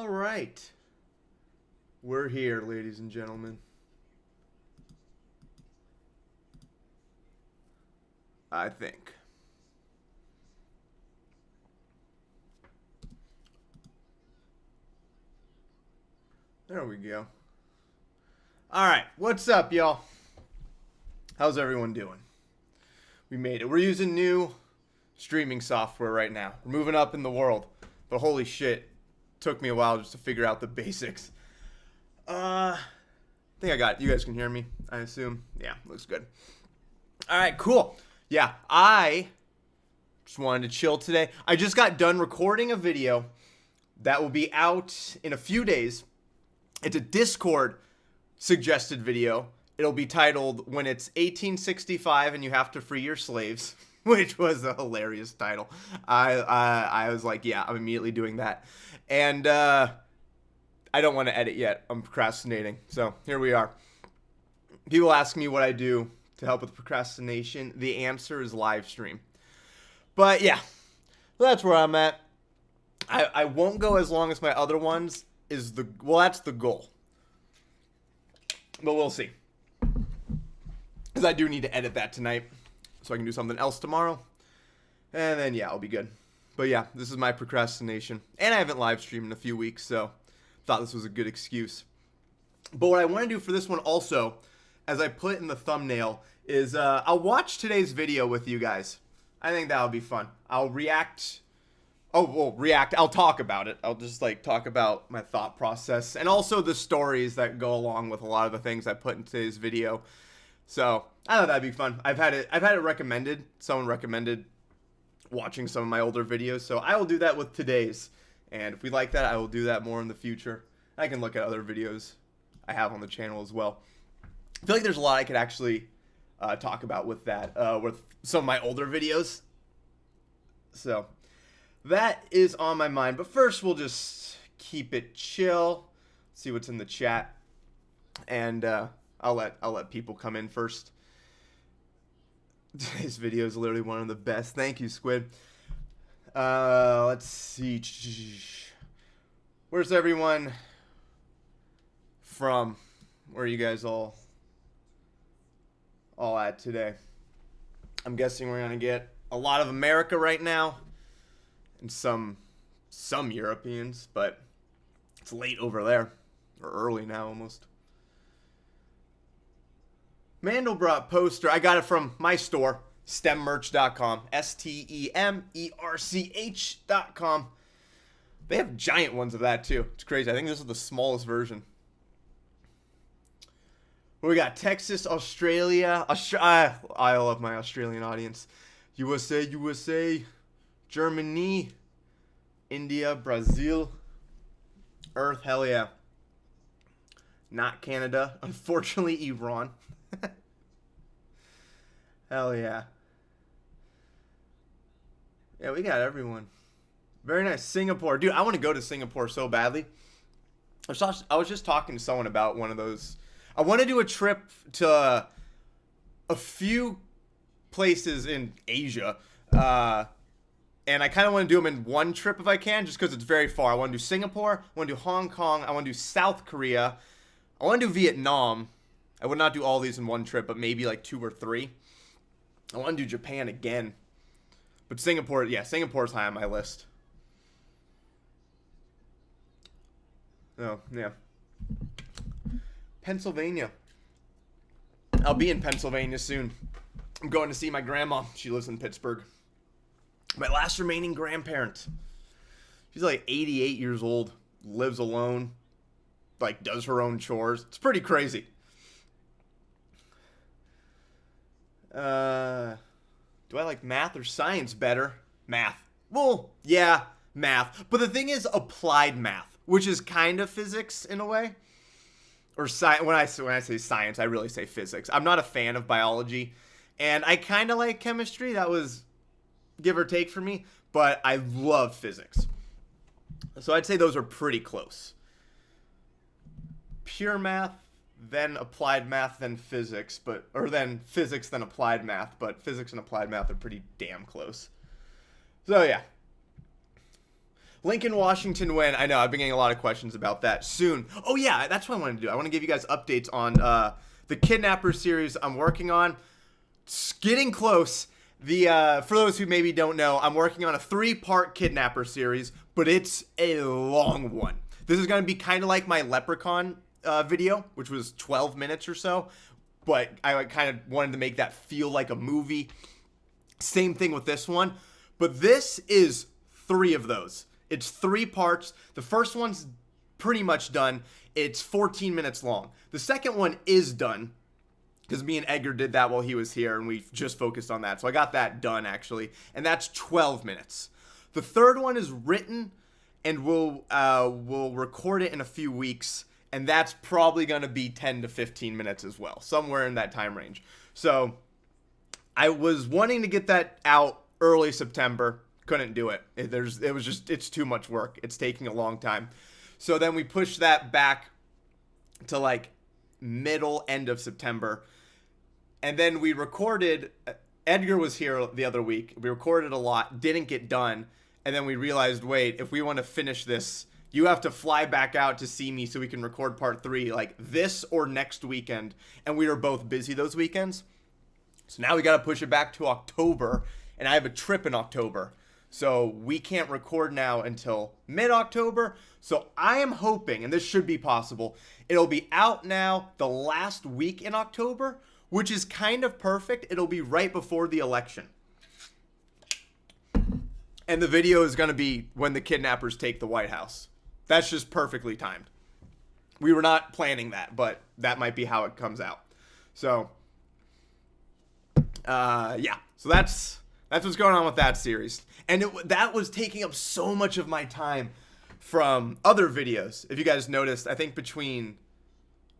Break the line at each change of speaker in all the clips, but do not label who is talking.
All right. We're here, ladies and gentlemen. I think. There we go. All right. What's up, y'all? How's everyone doing? We made it. We're using new streaming software right now. We're moving up in the world. But holy shit. Took me a while just to figure out the basics. I think I got it. You guys can hear me, I assume. Yeah, looks good. All right, cool. Yeah, I just wanted to chill today. I just got done recording a video that will be out in a few days. It's a Discord suggested video. It'll be titled When It's 1865 and You Have to Free Your Slaves, which was a hilarious title. I was like, yeah, I'm immediately doing that. And I don't want to edit yet. I'm procrastinating. So here we are. People ask me what I do to help with procrastination. The answer is live stream. But yeah, that's where I'm at. I won't go as long as my other ones. That's the goal. But we'll see. Because I do need to edit that tonight so I can do something else tomorrow. And then, yeah, I'll be good. But yeah, this is my procrastination. And I haven't live streamed in a few weeks, so thought this was a good excuse. But what I want to do for this one also, as I put in the thumbnail, is I'll watch today's video with you guys. I think that'll be fun. I'll react. I'll talk about it. I'll just talk about my thought process and also the stories that go along with a lot of the things I put in today's video. So I thought that'd be fun. I've had it recommended. Someone recommended watching some of my older videos, so I will do that with today's. And if we like that, I will do that more in the future. I can look at other videos I have on the channel as well. I feel like there's a lot I could actually talk about with that, with some of my older videos. So that is on my mind. But first, we'll just keep it chill. See what's in the chat, and I'll let people come in first. Today's video is literally one of the best. Thank you, Squid. Let's see. Where's everyone from? Where are you guys all at today? I'm guessing we're gonna get a lot of America right now. And some Europeans, but it's late over there, or early now almost. Mandelbrot poster, I got it from my store, stemmerch.com, STEMERCH.com. They have giant ones of that too. It's crazy. I think this is the smallest version. We got Texas, Australia. I love my Australian audience. USA. Germany, India, Brazil, Earth, hell yeah. Not Canada, unfortunately Iran. Hell yeah. Yeah, we got everyone. Very nice. Singapore. Dude, I want to go to Singapore so badly. I was just talking to someone about one of those. I want to do a trip to a few places in Asia. And I kind of want to do them in one trip if I can, just because it's very far. I want to do Singapore, I want to do Hong Kong, I want to do South Korea, I want to do Vietnam. I would not do all these in one trip, but maybe like 2 or 3. I want to do Japan again. But Singapore, yeah, Singapore's high on my list. Oh, yeah. Pennsylvania. I'll be in Pennsylvania soon. I'm going to see my grandma. She lives in Pittsburgh. My last remaining grandparent. She's like 88 years old, lives alone, does her own chores. It's pretty crazy. Do I like math or science better? Math. Well, yeah, math. But the thing is applied math, which is kind of physics in a way. Or when I say science, I really say physics. I'm not a fan of biology, and I kind of like chemistry. That was give or take for me, but I love physics. So I'd say those are pretty close. Pure math, then applied math, then physics, or then physics, then applied math, but physics and applied math are pretty damn close. So yeah. Lincoln, Washington win. I know, I've been getting a lot of questions about that. Soon. Oh, yeah, that's what I wanted to do. I want to give you guys updates on the Kidnapper series I'm working on. It's getting close. For those who maybe don't know, I'm working on a 3-part Kidnapper series, but it's a long one. This is going to be kind of like my Leprechaun video, which was 12 minutes or so, but I kind of wanted to make that feel like a movie. Same thing with this one, but this is 3 of those. It's 3 parts. The first one's pretty much done. It's 14 minutes long. The second one is done, because me and Edgar did that while he was here, and we just focused on that. So I got that done, actually, and that's 12 minutes. The third one is written, and we'll record it in a few weeks, and that's probably going to be 10 to 15 minutes as well, somewhere in that time range. So I was wanting to get that out early September. Couldn't do it. It's too much work. It's taking a long time. So then we pushed that back to like end of September. And then we recorded, Edgar was here the other week. We recorded a lot, didn't get done. And then we realized, wait, if we want to finish this, you have to fly back out to see me so we can record part 3, like this or next weekend. And we were both busy those weekends. So now we got to push it back to October. And I have a trip in October. So we can't record now until mid-October. So I am hoping, and this should be possible, it'll be out now the last week in October, which is kind of perfect. It'll be right before the election. And the video is going to be when the kidnappers take the White House. That's just perfectly timed. We were not planning that, but that might be how it comes out. So, yeah. So that's what's going on with that series. And that was taking up so much of my time from other videos. If you guys noticed, I think between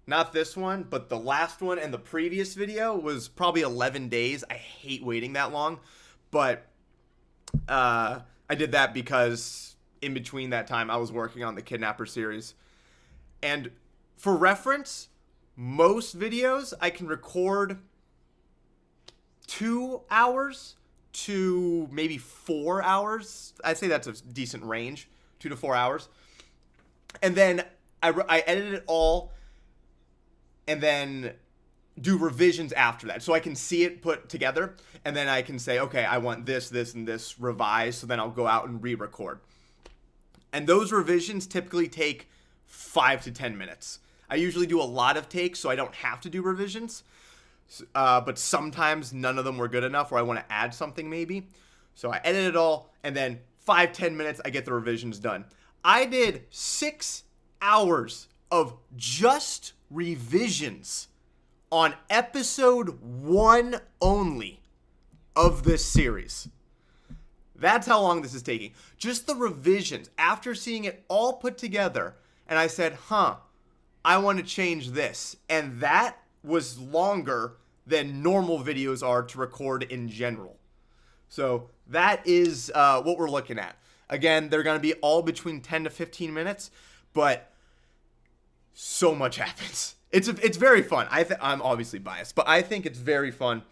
not this one, but the last one and the previous video was probably 11 days. I hate waiting that long. But I did that because in between that time, I was working on the Kidnapper series. And for reference, most videos I can record 2 hours to maybe 4 hours. I'd say that's a decent range, 2 to 4 hours. And then I edit it all and then do revisions after that. So I can see it put together, and then I can say, okay, I want this, this, and this revised, so then I'll go out and re-record. And those revisions typically take 5 to 10 minutes. I usually do a lot of takes, so I don't have to do revisions. But sometimes none of them were good enough, or I want to add something maybe. So I edit it all, and then 5-10 minutes, I get the revisions done. I did 6 hours of just revisions on episode 1 only of this series. That's how long this is taking. Just the revisions, after seeing it all put together, and I said, I want to change this. And that was longer than normal videos are to record in general. So that is what we're looking at. Again, they're going to be all between 10 to 15 minutes, but so much happens. It's very fun. I'm obviously biased, but I think it's very fun.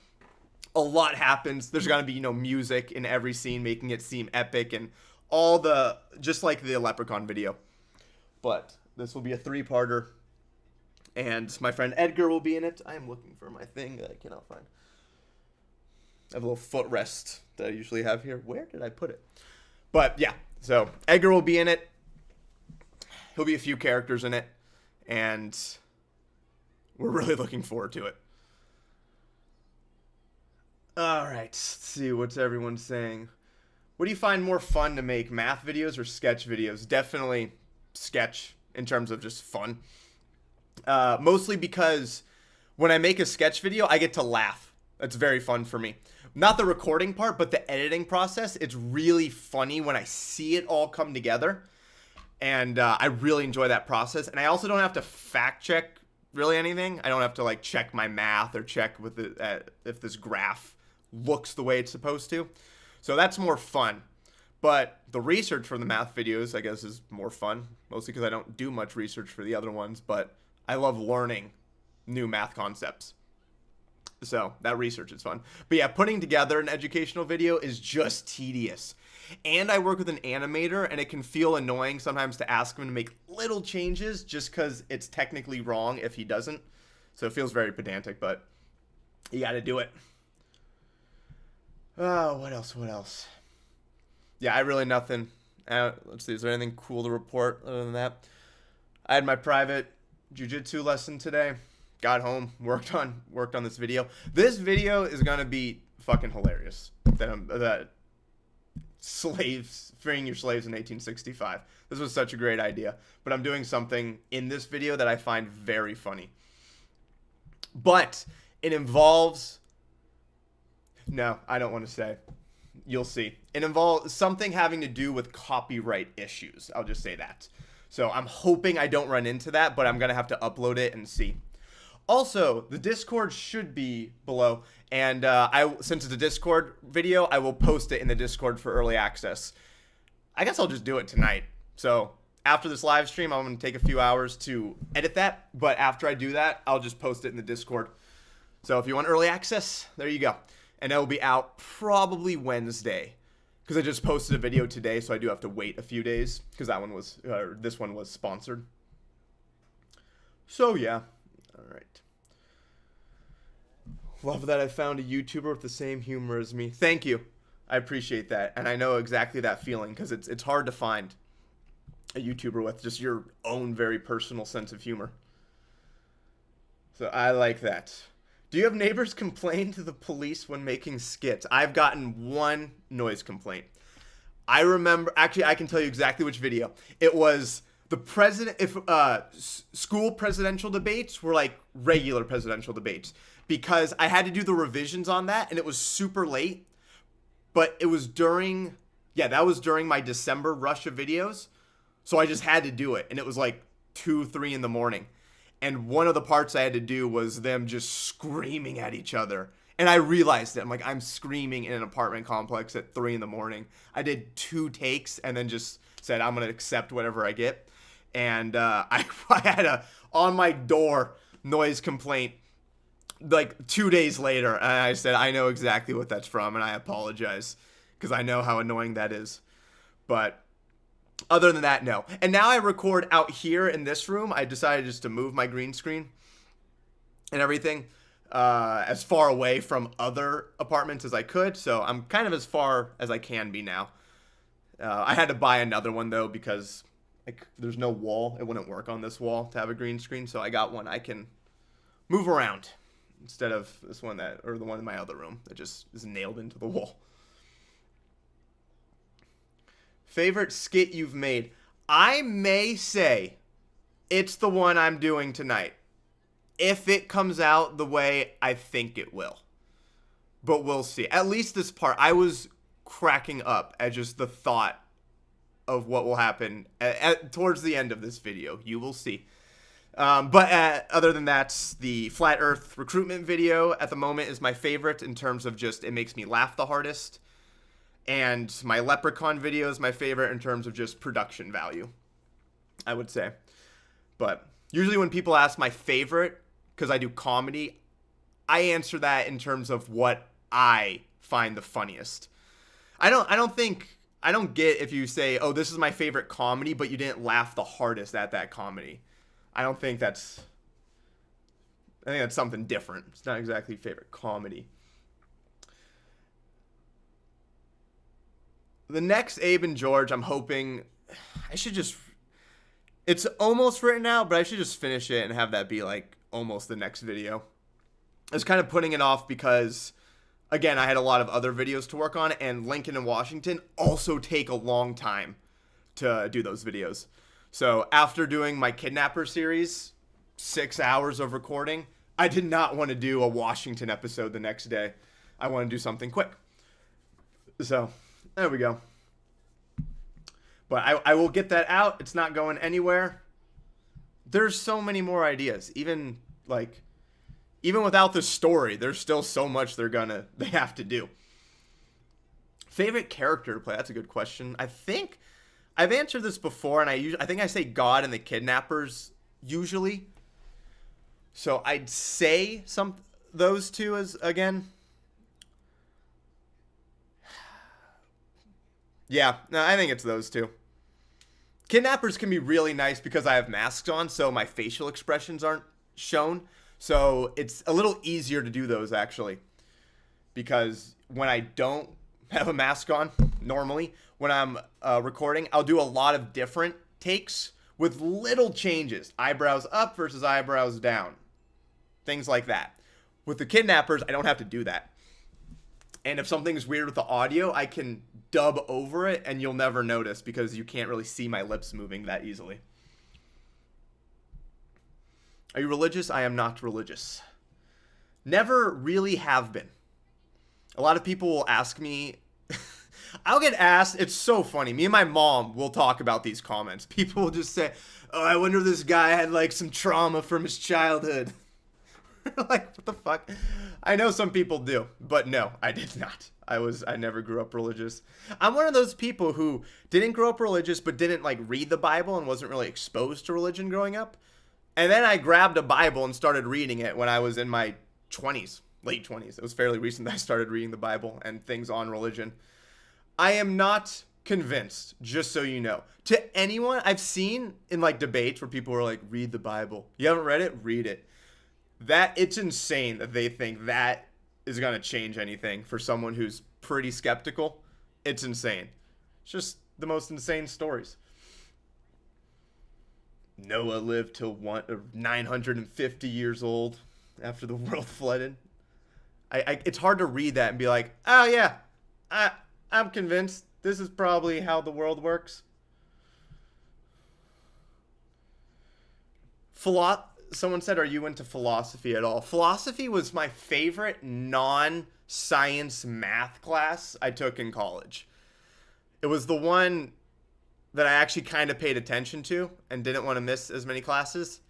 A lot happens. There's going to be, music in every scene, making it seem epic, and just like the Leprechaun video. But this will be a 3-parter. And my friend Edgar will be in it. I am looking for my thing that I cannot find. I have a little footrest that I usually have here. Where did I put it? But yeah, so Edgar will be in it. He'll be a few characters in it. And we're really looking forward to it. All right, let's see what's everyone saying. What do you find more fun to make, math videos or sketch videos? Definitely sketch in terms of just fun. Mostly because when I make a sketch video, I get to laugh. That's very fun for me. Not the recording part, but the editing process. It's really funny when I see it all come together. And I really enjoy that process. And I also don't have to fact check really anything. I don't have to check my math or check with if this graph looks the way it's supposed to. So that's more fun. But the research for the math videos, I guess, is more fun. Mostly because I don't do much research for the other ones. But I love learning new math concepts. So that research is fun. But yeah, putting together an educational video is just tedious. And I work with an animator, and it can feel annoying sometimes to ask him to make little changes just because it's technically wrong if he doesn't. So it feels very pedantic, but you got to do it. Oh, what else? Yeah, I really nothing. Let's see, is there anything cool to report other than that? I had my private jiu-jitsu lesson today. Got home, worked on this video. This video is gonna be fucking hilarious. That slaves, freeing your slaves in 1865. This was such a great idea. But I'm doing something in this video that I find very funny. But it involves... No, I don't want to say. You'll see. It involves something having to do with copyright issues. I'll just say that. So I'm hoping I don't run into that, but I'm going to have to upload it and see. Also, the Discord should be below. And since it's a Discord video, I will post it in the Discord for early access. I guess I'll just do it tonight. So after this live stream, I'm going to take a few hours to edit that. But after I do that, I'll just post it in the Discord. So if you want early access, there you go. And it will be out probably Wednesday, because I just posted a video today, so I do have to wait a few days, because this one was sponsored. So yeah, all right. Love that I found a YouTuber with the same humor as me. Thank you, I appreciate that, and I know exactly that feeling, because it's hard to find a YouTuber with just your own very personal sense of humor. So I like that. Do you have neighbors complain to the police when making skits? I've gotten one noise complaint. I remember, actually, I can tell you exactly which video. It was the school presidential debates were like regular presidential debates, because I had to do the revisions on that, and it was super late. But it was during, that was during my December rush of videos. So I just had to do it, and it was like 2, 3 in the morning. And one of the parts I had to do was them just screaming at each other. And I realized it. I'm like, I'm screaming in an apartment complex at 3 in the morning. I did 2 takes and then just said, I'm going to accept whatever I get. And I had a on my door noise complaint like 2 days later. And I said, I know exactly what that's from, and I apologize, because I know how annoying that is. But other than that, no. And now I record out here in this room. I decided just to move my green screen and everything as far away from other apartments as I could. So I'm kind of as far as I can be now. I had to buy another one, though, because there's no wall. It wouldn't work on this wall to have a green screen. So I got one I can move around instead of this one or the one in my other room that just is nailed into the wall. Favorite skit you've made? I may say it's the one I'm doing tonight, if it comes out the way I think it will. But we'll see. At least this part, I was cracking up at just the thought of what will happen towards the end of this video. You will see. But other than that, the Flat Earth recruitment video at the moment is my favorite in terms of just it makes me laugh the hardest. And my Leprechaun video is my favorite in terms of just production value, I would say. But usually when people ask my favorite, because I do comedy, I answer that in terms of what I find the funniest. I don't get if you say, oh, this is my favorite comedy, but you didn't laugh the hardest at that comedy. I think that's something different. It's not exactly favorite comedy. The next Abe and George, I'm hoping it's almost written out, but I should just finish it and have that be like almost the next video. I was kind of putting it off because, again, I had a lot of other videos to work on, and Lincoln and Washington also take a long time to do those videos. So after doing my Kidnapper series, 6 hours of recording, I did not want to do a Washington episode the next day. I want to do something quick. So there we go. But I will get that out. It's not going anywhere. There's so many more ideas. Even without the story, there's still so much they have to do. Favorite character to play? That's a good question. I think I've answered this before, and I think I say God and the Kidnappers usually. So I'd say those two as again. Yeah, no, I think it's those two. Kidnappers can be really nice because I have masks on, so my facial expressions aren't shown. So it's a little easier to do those, actually. Because when I don't have a mask on, normally, when I'm recording, I'll do a lot of different takes with little changes. Eyebrows up versus eyebrows down. Things like that. With the Kidnappers, I don't have to do that. And if something's weird with the audio, I can dub over it and you'll never notice because you can't really see my lips moving that easily. Are you religious? I am not religious. Never really have been. A lot of people will ask me, I'll get asked, it's so funny. Me and my mom will talk about these comments. People will just say, oh, I wonder if this guy had like some trauma from his childhood. Like, what the fuck? I know some people do, but no, I did not. I never grew up religious. I'm one of those people who didn't grow up religious, but didn't like read the Bible and wasn't really exposed to religion growing up. And then I grabbed a Bible and started reading it when I was in my 20s, late 20s. It was fairly recent that I started reading the Bible and things on religion. I am not convinced, just so you know. To anyone I've seen in like debates where people are like, read the Bible. You haven't read it? Read it. It's insane that they think that is going to change anything for someone who's pretty skeptical. It's insane. It's just the most insane stories. Noah lived till 950 years old after the world flooded. It's hard to read that and be like, oh yeah, I'm convinced this is probably how the world works. Someone said, are you into philosophy at all? Philosophy was my favorite non-science math class I took in college. It was the one that I actually kind of paid attention to and didn't want to miss as many classes.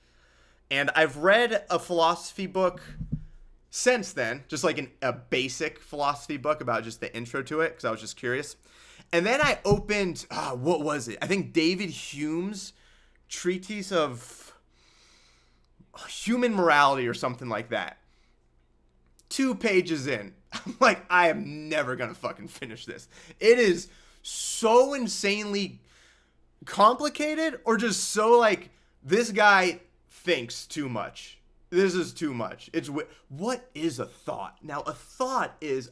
And I've read a philosophy book since then, just like a basic philosophy book about just the intro to it, because I was just curious. And then I opened, what was it? I think David Hume's Treatise of Human Morality or something like that. 2 pages in, I'm like, I am never gonna fucking finish this. It is so insanely complicated, or just so like, this guy thinks too much. This is too much. What is a thought? Now, a thought is,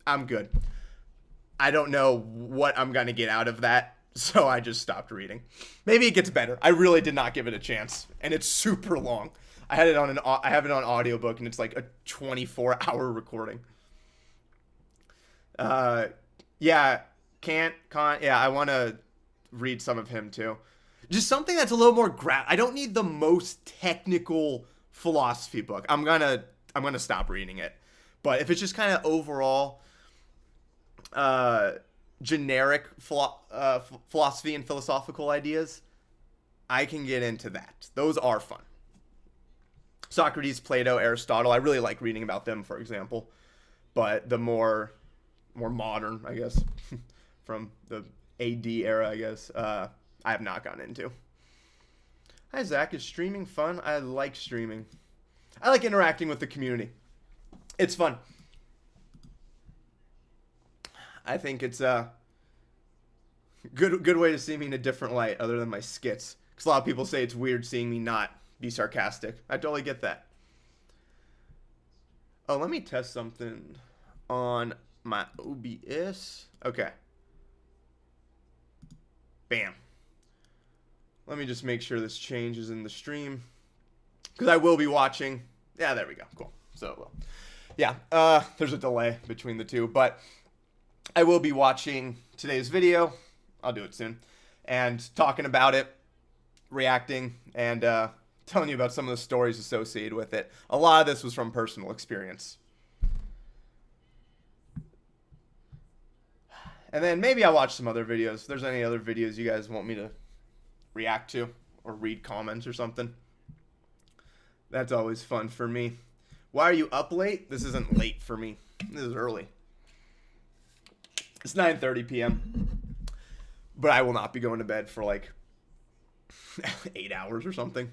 I'm good. I don't know what I'm gonna get out of that. So I just stopped reading. Maybe it gets better. I really did not give it a chance, and it's super long. I have it on audiobook, and it's like a 24-hour recording. Yeah, Kant. Yeah, I want to read some of him too. Just something that's a little more I don't need the most technical philosophy book. I'm gonna stop reading it. But if it's just kind of overall, generic philosophy and philosophical ideas, I can get into that. Those are fun. Socrates, Plato, Aristotle, I really like reading about them, for example. But the more modern, I guess, from the AD era, I guess, I have not gotten into. Hi, Zach. Is streaming fun? I like streaming. I like interacting with the community. It's fun. I think it's a good way to see me in a different light other than my skits. Because a lot of people say it's weird seeing me not be sarcastic. I totally get that. Oh, let me test something on my OBS. Okay. Bam. Let me just make sure this changes in the stream. Because I will be watching. Yeah, there we go. Cool. So, well. Yeah, there's a delay between the two. But I will be watching today's video. I'll do it soon. And talking about it, reacting, and telling you about some of the stories associated with it. A lot of this was from personal experience. And then maybe I'll watch some other videos. If there's any other videos you guys want me to react to or read comments or something. That's always fun for me. Why are you up late? This isn't late for me. This is early. It's 9:30 p.m. But I will not be going to bed for like 8 hours or something.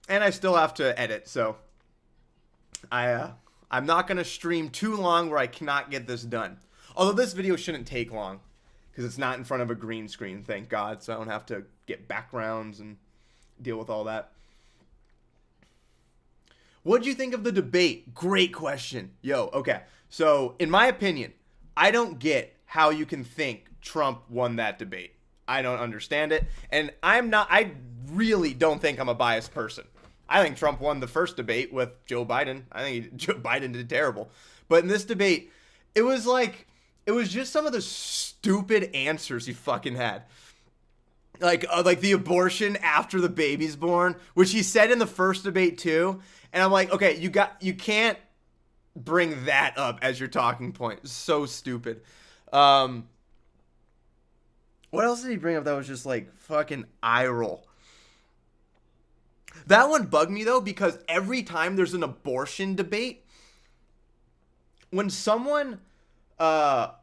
And I still have to edit, so I'm not gonna stream too long where I cannot get this done. Although this video shouldn't take long because it's not in front of a green screen, thank God, so I don't have to get backgrounds and deal with all that. What'd you think of the debate? Great question. Yo, okay. So, in my opinion, I don't get how you can think Trump won that debate. I don't understand it. And I really don't think I'm a biased person. I think Trump won the first debate with Joe Biden. I think Joe Biden did terrible. But in this debate, it was just some of the stupid answers he fucking had. Like the abortion after the baby's born, which he said in the first debate too. And I'm like, okay, you can't bring that up as your talking point. It's so stupid. What else did he bring up that was just like fucking eye roll? That one bugged me though, because every time there's an abortion debate, when someone on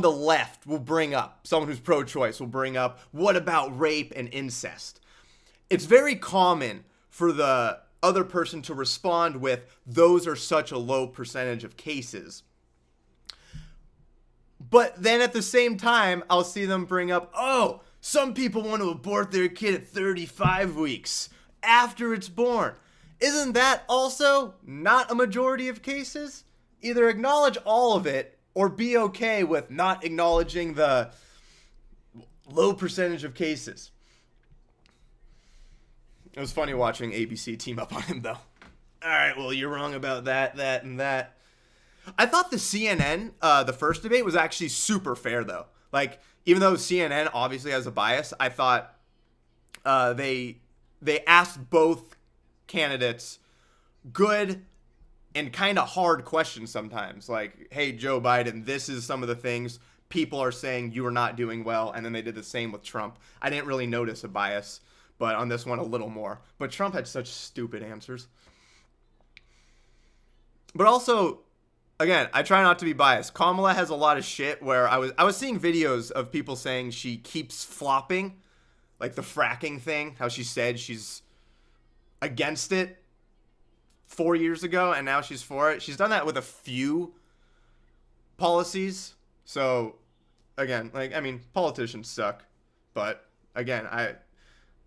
the left will bring up, someone who's pro-choice will bring up, what about rape and incest? It's very common for the other person to respond with, those are such a low percentage of cases. But then at the same time, I'll see them bring up, oh, some people want to abort their kid at 35 weeks after it's born. Isn't that also not a majority of cases? Either acknowledge all of it or be okay with not acknowledging the low percentage of cases. It was funny watching ABC team up on him, though. All right, well, you're wrong about that, and that. I thought the CNN, the first debate, was actually super fair, though. Like, even though CNN obviously has a bias, I thought they asked both candidates good and kind of hard questions sometimes. Like, hey, Joe Biden, this is some of the things people are saying you are not doing well. And then they did the same with Trump. I didn't really notice a bias, but on this one a little more. But Trump had such stupid answers. But also, again, I try not to be biased. Kamala has a lot of shit where I was seeing videos of people saying she keeps flopping, like the fracking thing, how she said she's against it 4 years ago and now she's for it. She's done that with a few policies. So again, like, I mean, politicians suck, but again,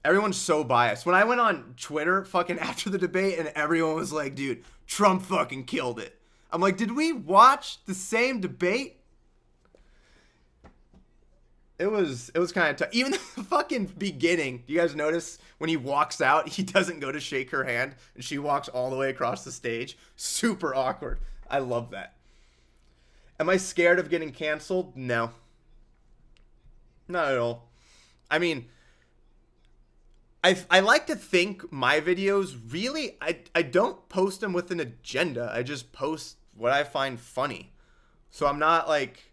everyone's so biased. When I went on Twitter fucking after the debate and everyone was like, dude, Trump fucking killed it. I'm like, did we watch the same debate? It was kind of tough. Even the fucking beginning, do you guys notice when he walks out, he doesn't go to shake her hand and she walks all the way across the stage? Super awkward. I love that. Am I scared of getting canceled? No. Not at all. I mean, I like to think my videos really, I don't post them with an agenda. I just post what I find funny. So I'm not like,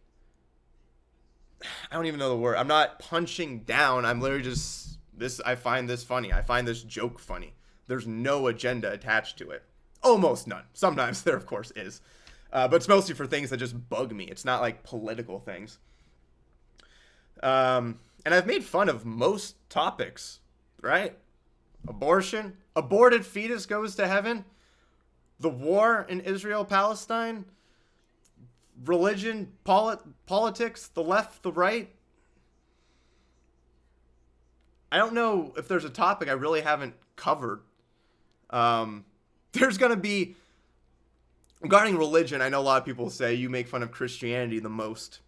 I don't even know the word. I'm not punching down. I'm literally just, I find this funny. I find this joke funny. There's no agenda attached to it. Almost none. Sometimes there, of course, is. But it's mostly for things that just bug me. It's not like political things. And I've made fun of most topics, right? Abortion. Aborted fetus goes to heaven. The war in Israel, Palestine. Religion, politics, the left, the right. I don't know if there's a topic I really haven't covered. There's going to be, regarding religion, I know a lot of people say you make fun of Christianity the most.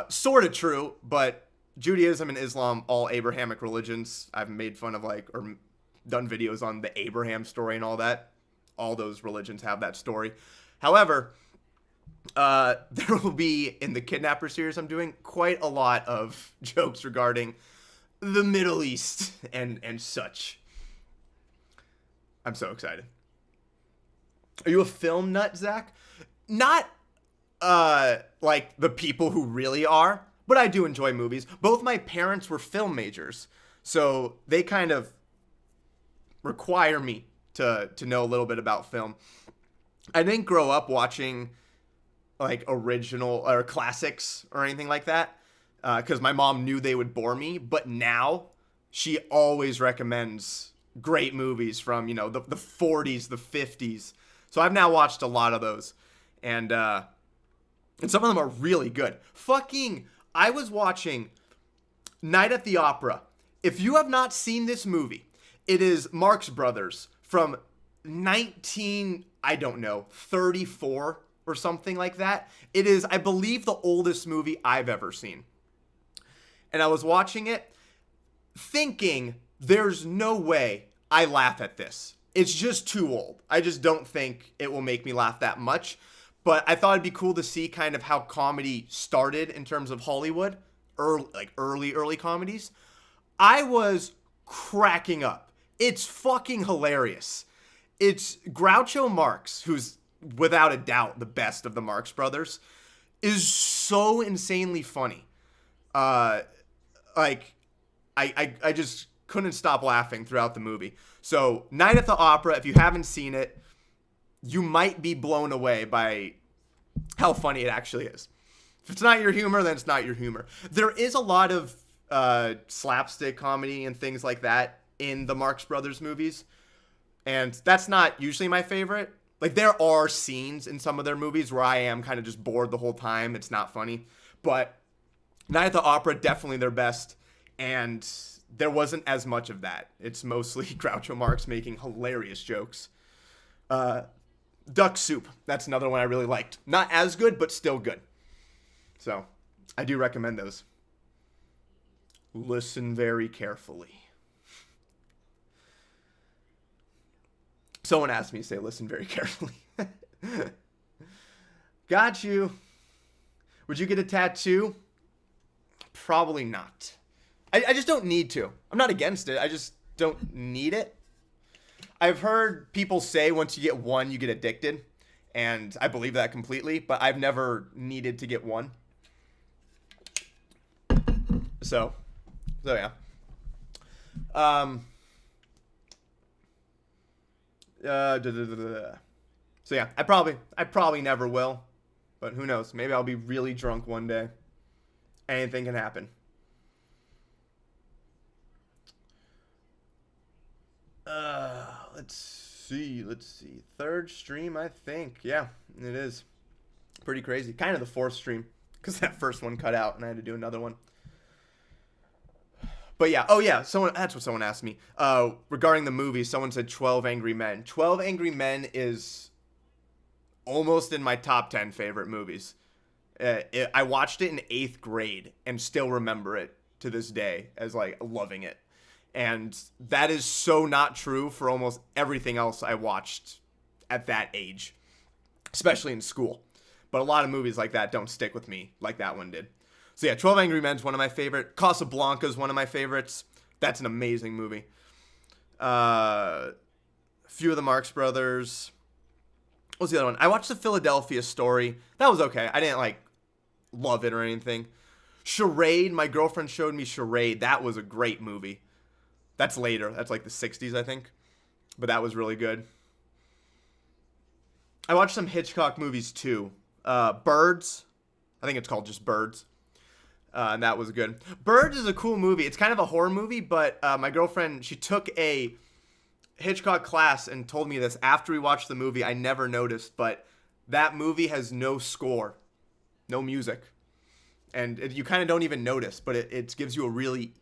Sort of true, but Judaism and Islam, all Abrahamic religions, I've made fun of, like, or done videos on the Abraham story and all that. All those religions have that story. However, there will be, in the Kidnapper series I'm doing, quite a lot of jokes regarding the Middle East and such. I'm so excited. Are you a film nut, Zach? Not like the people who really are, but I do enjoy movies. Both my parents were film majors, so they kind of require me to know a little bit about film. I didn't grow up watching like original or classics or anything like that, because my mom knew they would bore me. But now she always recommends great movies from, you know, the 40s, the 50s. So I've now watched a lot of those, and some of them are really good. I was watching Night at the Opera. If you have not seen this movie, it is Marx Brothers from 34 or something like that. It is, I believe, the oldest movie I've ever seen. And I was watching it thinking, there's no way I laugh at this. It's just too old. I just don't think it will make me laugh that much. But I thought it'd be cool to see kind of how comedy started in terms of Hollywood, early comedies. I was cracking up. It's fucking hilarious. It's Groucho Marx, who's without a doubt the best of the Marx Brothers, is so insanely funny. I just couldn't stop laughing throughout the movie. So, Night at the Opera, if you haven't seen it, you might be blown away by how funny it actually is. If it's not your humor, then it's not your humor. There is a lot of slapstick comedy and things like that in the Marx Brothers movies, and that's not usually my favorite. Like, there are scenes in some of their movies where I am kind of just bored the whole time. It's not funny. But Night at the Opera, definitely their best, and there wasn't as much of that. It's mostly Groucho Marx making hilarious jokes. Duck Soup, that's another one I really liked. Not as good, but still good. So, I do recommend those. Listen very carefully. Someone asked me to say listen very carefully. Got you. Would you get a tattoo? Probably not. I just don't need to. I'm not against it. I just don't need it. I've heard people say once you get one, you get addicted. And I believe that completely. But I've never needed to get one. So yeah. So yeah, I probably never will. But who knows? Maybe I'll be really drunk one day. Anything can happen. Let's see. Third stream, I think. Yeah, it is. Pretty crazy. Kind of the fourth stream. Because that first one cut out and I had to do another one. But yeah, that's what someone asked me. Regarding the movie, someone said 12 Angry Men. 12 Angry Men is almost in my top 10 favorite movies. I watched it in 8th grade and still remember it to this day as like loving it. And that is so not true for almost everything else I watched at that age, especially in school. But a lot of movies like that don't stick with me like that one did. So yeah, 12 Angry Men is one of my favorite. Casablanca is one of my favorites. That's an amazing movie. A few of the Marx Brothers. What was the other one? I watched The Philadelphia Story. That was okay. I didn't love it or anything. Charade. My girlfriend showed me Charade. That was a great movie. That's later. That's like the 60s, I think. But that was really good. I watched some Hitchcock movies too. Birds. I think it's called just Birds. And that was good. Birds is a cool movie. It's kind of a horror movie, but my girlfriend, she took a Hitchcock class and told me this after we watched the movie. I never noticed, but that movie has no score, no music. And you kind of don't even notice, but it gives you a really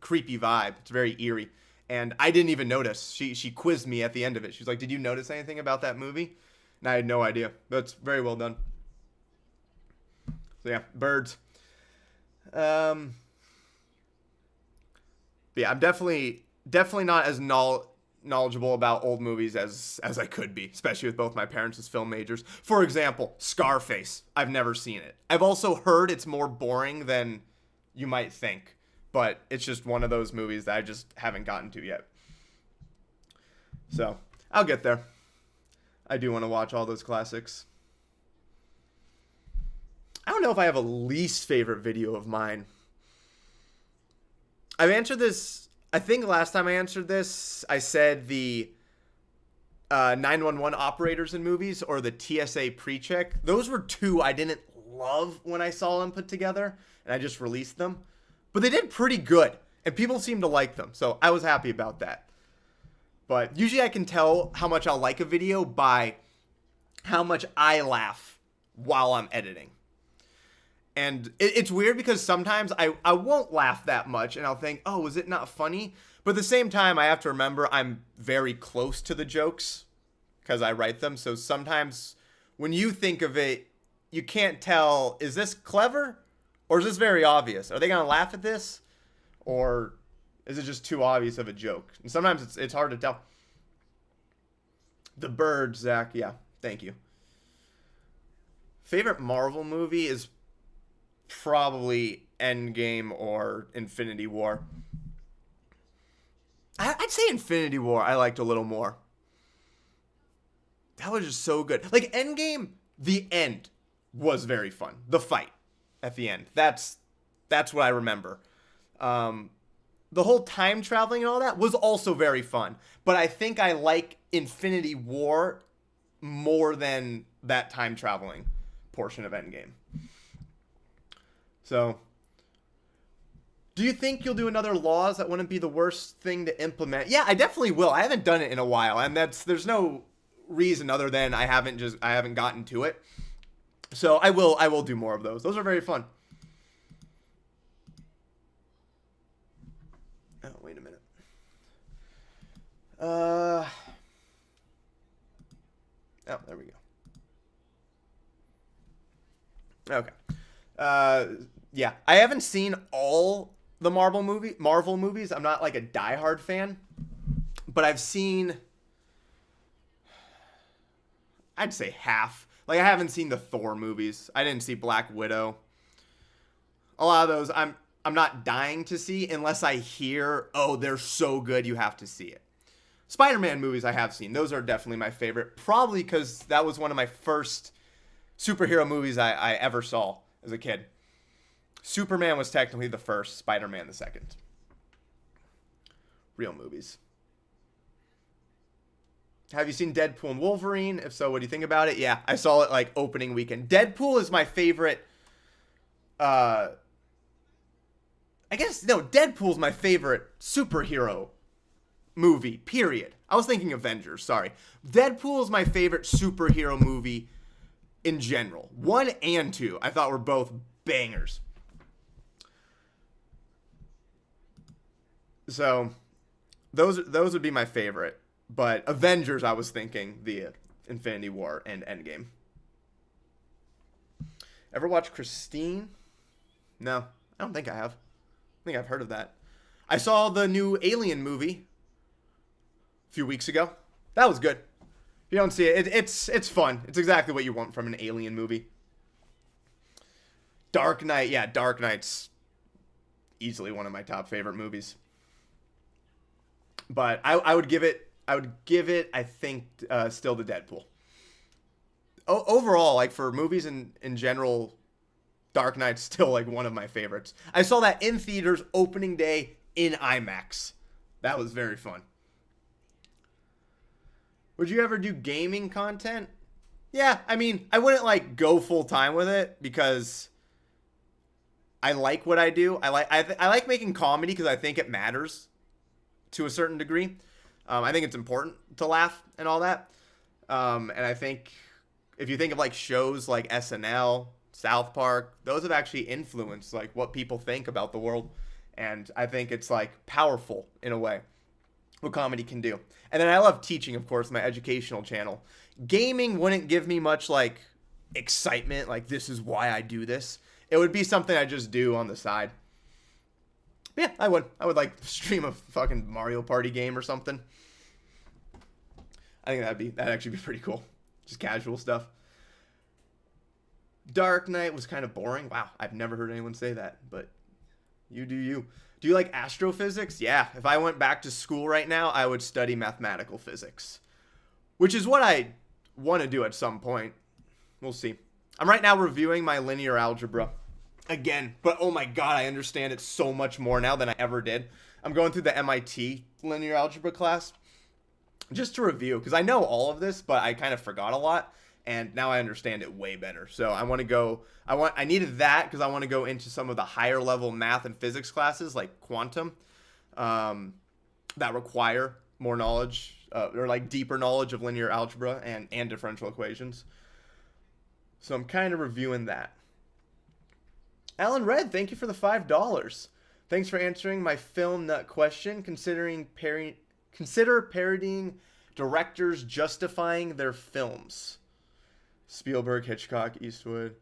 creepy vibe. It's very eerie. And I didn't even notice. She quizzed me at the end of it. She's like, did you notice anything about that movie? And I had no idea. That's very well done. So yeah, Birds. Yeah, I'm definitely not as knowledgeable about old movies as I could be, especially with both my parents as film majors. For example, Scarface. I've never seen it. I've also heard it's more boring than you might think, but it's just one of those movies that I just haven't gotten to yet. So, I'll get there. I do want to watch all those classics. I don't know if I have a least favorite video of mine. I've answered this, I think last time I answered this, I said the 911 operators in movies or the TSA pre-check. Those were two I didn't love when I saw them put together, and I just released them. But they did pretty good, and people seemed to like them, so I was happy about that. But usually I can tell how much I'll like a video by how much I laugh while I'm editing. And it's weird because sometimes I won't laugh that much and I'll think, oh, was it not funny? But at the same time, I have to remember I'm very close to the jokes because I write them. So sometimes when you think of it, you can't tell, is this clever or is this very obvious? Are they going to laugh at this? Or is it just too obvious of a joke? And sometimes it's hard to tell. The Bird, Zach. Yeah, thank you. Favorite Marvel movie is probably Endgame or Infinity War. I'd say Infinity War I liked a little more. That was just so good. Like Endgame, the end was very fun. The fight at the end. That's what I remember. The whole time traveling and all that was also very fun. But I think I like Infinity War more than that time traveling portion of Endgame. So, do you think you'll do another laws? That wouldn't be the worst thing to implement. Yeah, I definitely will. I haven't done it in a while, and there's no reason other than I haven't gotten to it. So I will do more of those. Those are very fun. Oh, wait a minute. Oh, there we go. Okay. Yeah, I haven't seen all the Marvel movies. I'm not like a diehard fan, but I've seen, I'd say half. Like I haven't seen the Thor movies. I didn't see Black Widow. A lot of those I'm not dying to see unless I hear, oh, they're so good you have to see it. Spider-Man movies I have seen. Those are definitely my favorite. Probably because that was one of my first superhero movies I ever saw as a kid. Superman was technically the first, Spider-Man the second. Real movies. Have you seen Deadpool and Wolverine? If so, what do you think about it? Yeah, I saw it like opening weekend. Deadpool is my favorite. Deadpool's my favorite superhero movie, period. I was thinking Avengers, sorry. Deadpool is my favorite superhero movie in general. 1 and 2, I thought were both bangers. So, those would be my favorite. But Avengers, I was thinking the Infinity War and Endgame. Ever watch Christine? No, I don't think I have. I think I've heard of that. I saw the new Alien movie a few weeks ago. That was good. If you don't see it, it's fun. It's exactly what you want from an Alien movie. Dark Knight, yeah, Dark Knight's easily one of my top favorite movies. But I would give it, I think, still to Deadpool. Overall, like for movies in general, Dark Knight's still like one of my favorites. I saw that in theaters opening day in IMAX. That was very fun. Would you ever do gaming content? Yeah, I mean, I wouldn't like go full time with it because I like what I do. I like making comedy because I think it matters to a certain degree. I think it's important to laugh and all that. And I think if you think of like shows like SNL, South Park, those have actually influenced like what people think about the world. And I think it's like powerful in a way what comedy can do. And then I love teaching, of course, my educational channel. Gaming wouldn't give me much like excitement, like this is why I do this. It would be something I just do on the side. Yeah, I would like stream a fucking Mario Party game or something. I think that'd actually be pretty cool. Just casual stuff. Dark Knight was kind of boring. Wow, I've never heard anyone say that, but you do you. Do you like astrophysics? Yeah, if I went back to school right now, I would study mathematical physics, which is what I want to do at some point. We'll see. I'm right now reviewing my linear algebra again, but oh my god, I understand it so much more now than I ever did. I'm going through the MIT linear algebra class just to review, because I know all of this, but I kind of forgot a lot, and now I understand it way better. So I needed that because I want to go into some of the higher level math and physics classes like quantum that require more knowledge or like deeper knowledge of linear algebra and differential equations. So I'm kind of reviewing that. Alan Red, thank you for the $5. Thanks for answering my film nut question. Consider parodying directors justifying their films. Spielberg, Hitchcock, Eastwood.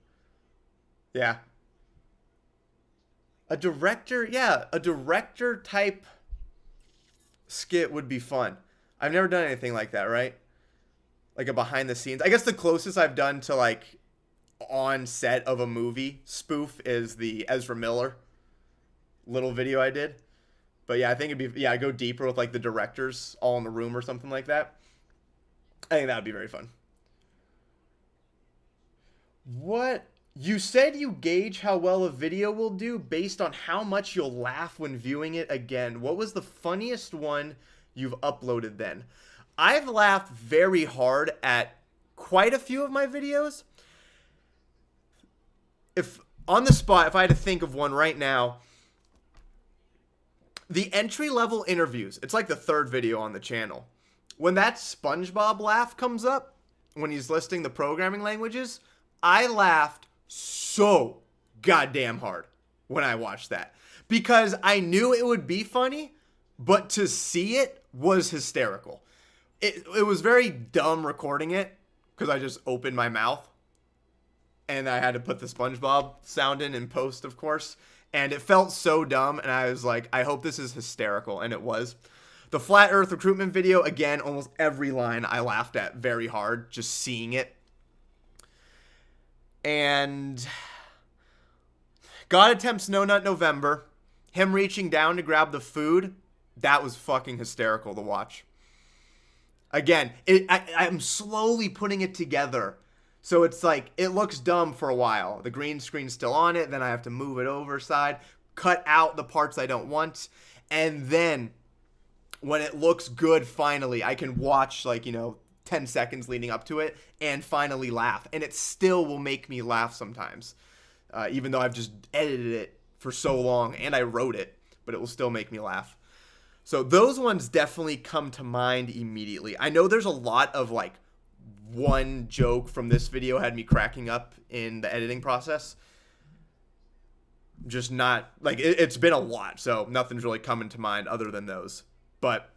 Yeah. A director type skit would be fun. I've never done anything like that, right? Like a behind the scenes. I guess the closest I've done to like on set of a movie spoof is the Ezra Miller little video I did. But yeah, I think it'd be, I'd go deeper with like the directors all in the room or something like that. I think that would be very fun. What? You said you gauge how well a video will do based on how much you'll laugh when viewing it again. What was the funniest one you've uploaded then? I've laughed very hard at quite a few of my videos. If on the spot, if I had to think of one right now, the entry-level interviews, it's like the third video on the channel. When that SpongeBob laugh comes up, when he's listing the programming languages, I laughed so goddamn hard when I watched that. Because I knew it would be funny, but to see it was hysterical. It was very dumb recording it, because I just opened my mouth. And I had to put the SpongeBob sound in post, of course. And it felt so dumb, and I was like, I hope this is hysterical, and it was. The Flat Earth recruitment video, again, almost every line I laughed at very hard, just seeing it. And God Attempts No Nut November, him reaching down to grab the food, that was fucking hysterical to watch. Again, I'm slowly putting it together. So it's like, it looks dumb for a while. The green screen's still on it, then I have to move it over side, cut out the parts I don't want, and then when it looks good finally, I can watch 10 seconds leading up to it and finally laugh. And it still will make me laugh sometimes, even though I've just edited it for so long and I wrote it, but it will still make me laugh. So those ones definitely come to mind immediately. I know there's a lot of one joke from this video had me cracking up in the editing process. Just not, it's been a lot, so nothing's really coming to mind other than those. But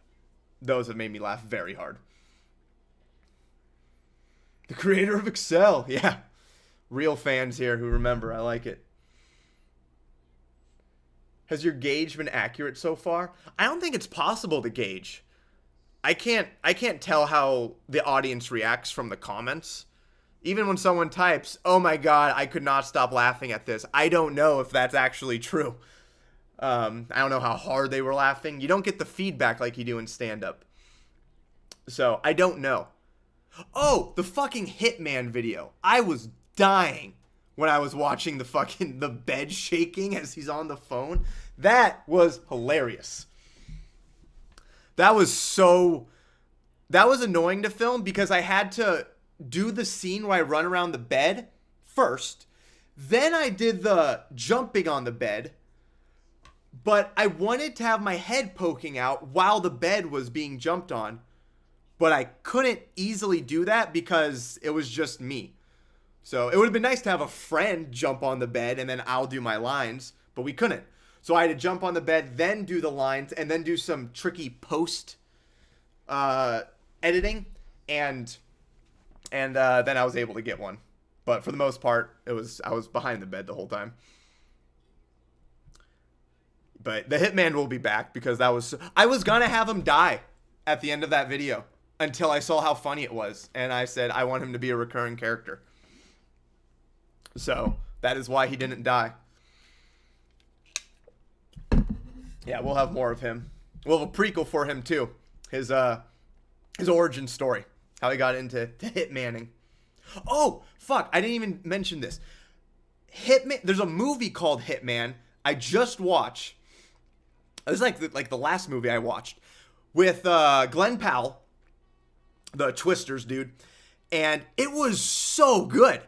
those have made me laugh very hard. The creator of Excel, yeah. Real fans here who remember, I like it. Has your gauge been accurate so far? I don't think it's possible to gauge. I can't tell how the audience reacts from the comments. Even when someone types, "Oh my god, I could not stop laughing at this." I don't know if that's actually true. I don't know how hard they were laughing. You don't get the feedback like you do in stand-up. So, I don't know. Oh, the fucking Hitman video. I was dying when I was watching the bed shaking as he's on the phone. That was hilarious. That was annoying to film because I had to do the scene where I run around the bed first. Then I did the jumping on the bed. But I wanted to have my head poking out while the bed was being jumped on. But I couldn't easily do that because it was just me. So it would have been nice to have a friend jump on the bed and then I'll do my lines. But we couldn't. So I had to jump on the bed, then do the lines, and then do some tricky post editing. And then I was able to get one. But for the most part, I was behind the bed the whole time. But the Hitman will be back because I was gonna have him die at the end of that video until I saw how funny it was. And I said, I want him to be a recurring character. So that is why he didn't die. Yeah, we'll have more of him. We'll have a prequel for him too. His origin story. How he got into Hitmaning. Oh, fuck. I didn't even mention this. Hitman. There's a movie called Hitman I just watched. It was like the last movie I watched with Glenn Powell, the Twisters dude, and it was so good.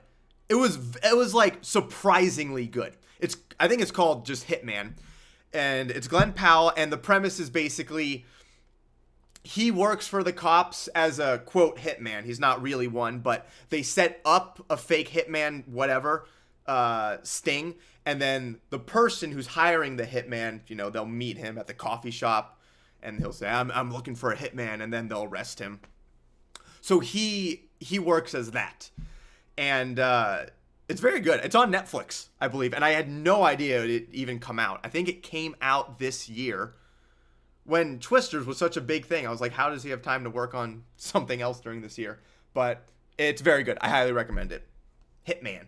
It was like surprisingly good. I think it's called just Hitman, and it's Glenn Powell, and the premise is basically he works for the cops as a, quote, hitman. He's not really one, but they set up a fake hitman, whatever, sting. And then the person who's hiring the hitman, you know, they'll meet him at the coffee shop and he'll say, I'm looking for a hitman. And then they'll arrest him. So he works as that. And it's very good. It's on Netflix, I believe. And I had no idea it even come out. I think it came out this year. When Twisters was such a big thing, I was like, how does he have time to work on something else during this year? But it's very good. I highly recommend it. Hitman.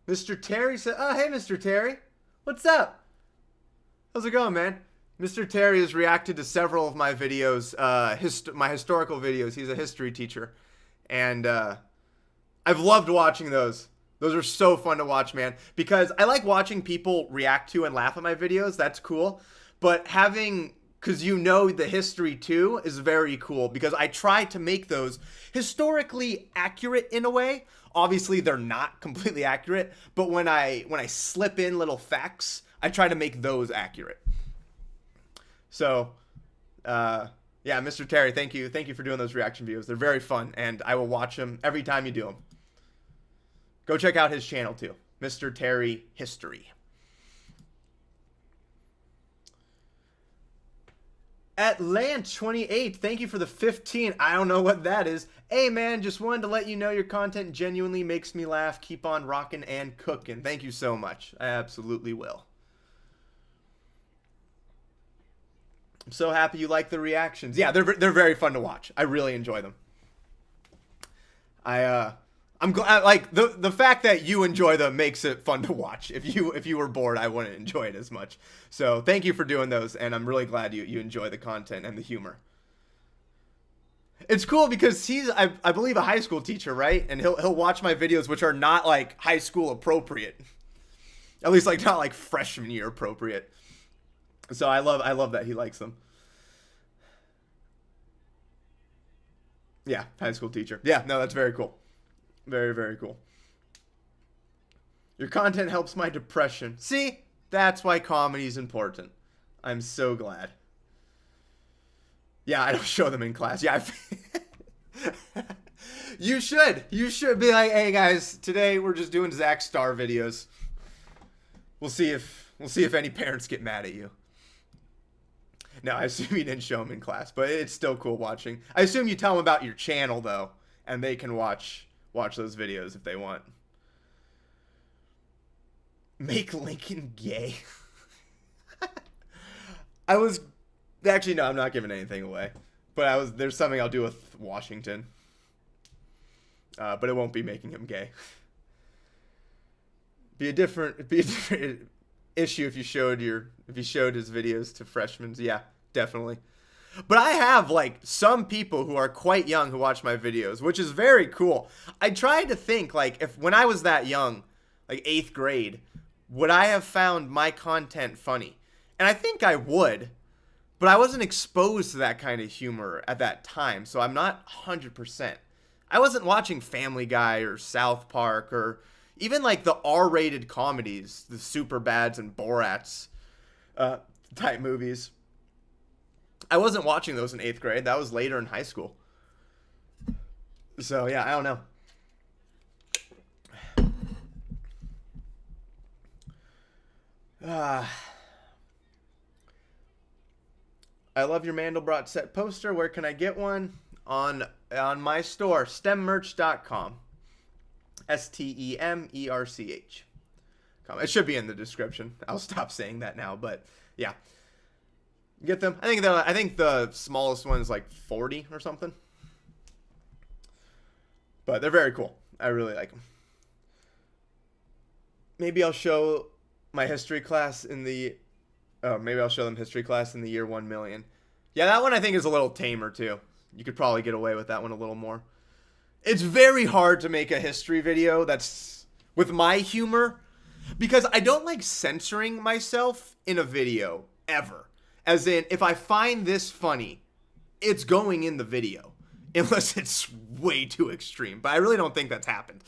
Mr. Terry said, oh, hey, Mr. Terry. What's up? How's it going, man? Mr. Terry has reacted to several of my videos, my historical videos. He's a history teacher. And, I've loved watching those. Those are so fun to watch, man. Because I like watching people react to and laugh at my videos. That's cool. But because you know the history too, is very cool. Because I try to make those historically accurate in a way. Obviously, they're not completely accurate. But when I slip in little facts, I try to make those accurate. So, yeah, Mr. Terry, thank you. Thank you for doing those reaction videos. They're very fun. And I will watch them every time you do them. Go check out his channel too, Mr. Terry History. Atlant28, thank you for the 15. I don't know what that is. Hey man, just wanted to let you know your content genuinely makes me laugh. Keep on rocking and cooking. Thank you so much. I absolutely will. I'm so happy you like the reactions. Yeah, they're very fun to watch. I really enjoy them. I'm glad, like, the fact that you enjoy them makes it fun to watch. If you were bored, I wouldn't enjoy it as much. So thank you for doing those, and I'm really glad you enjoy the content and the humor. It's cool because he's, I believe, a high school teacher, right? And he'll watch my videos, which are not like high school appropriate, at least like not like freshman year appropriate. So I love that he likes them. Yeah, high school teacher. Yeah, no, that's very cool. Very, very cool. Your content helps my depression. See? That's why comedy is important. I'm so glad. Yeah, I don't show them in class. Yeah. You should. You should be like, hey guys, today we're just doing Zach Star videos. We'll see if any parents get mad at you. No, I assume you didn't show them in class, but it's still cool watching. I assume you tell them about your channel though, and they can watch those videos if they want. Make Lincoln gay. Actually, no, I'm not giving anything away. But there's something I'll do with Washington. But it won't be making him gay. Be a different issue if you showed his videos to freshmen. Yeah, definitely. But I have, like, some people who are quite young who watch my videos, which is very cool. I tried to think, like, if when I was that young, like 8th grade, would I have found my content funny? And I think I would, but I wasn't exposed to that kind of humor at that time, so I'm not 100%. I wasn't watching Family Guy or South Park or even, like, the R-rated comedies, the Superbads and Borats type movies. I wasn't watching those in 8th grade. That was later in high school. So, yeah, I don't know. I love your Mandelbrot set poster. Where can I get one? On my store, stemmerch.com. STEMERCH. It should be in the description. I'll stop saying that now, but yeah. Get them. I think the smallest one is like 40 or something. But they're very cool. I really like them. Maybe I'll show my history class in the maybe I'll show them history class in the year 1 million. Yeah, that one I think is a little tamer too. You could probably get away with that one a little more. It's very hard to make a history video that's with my humor because I don't like censoring myself in a video ever. As in, if I find this funny, it's going in the video. Unless it's way too extreme. But I really don't think that's happened.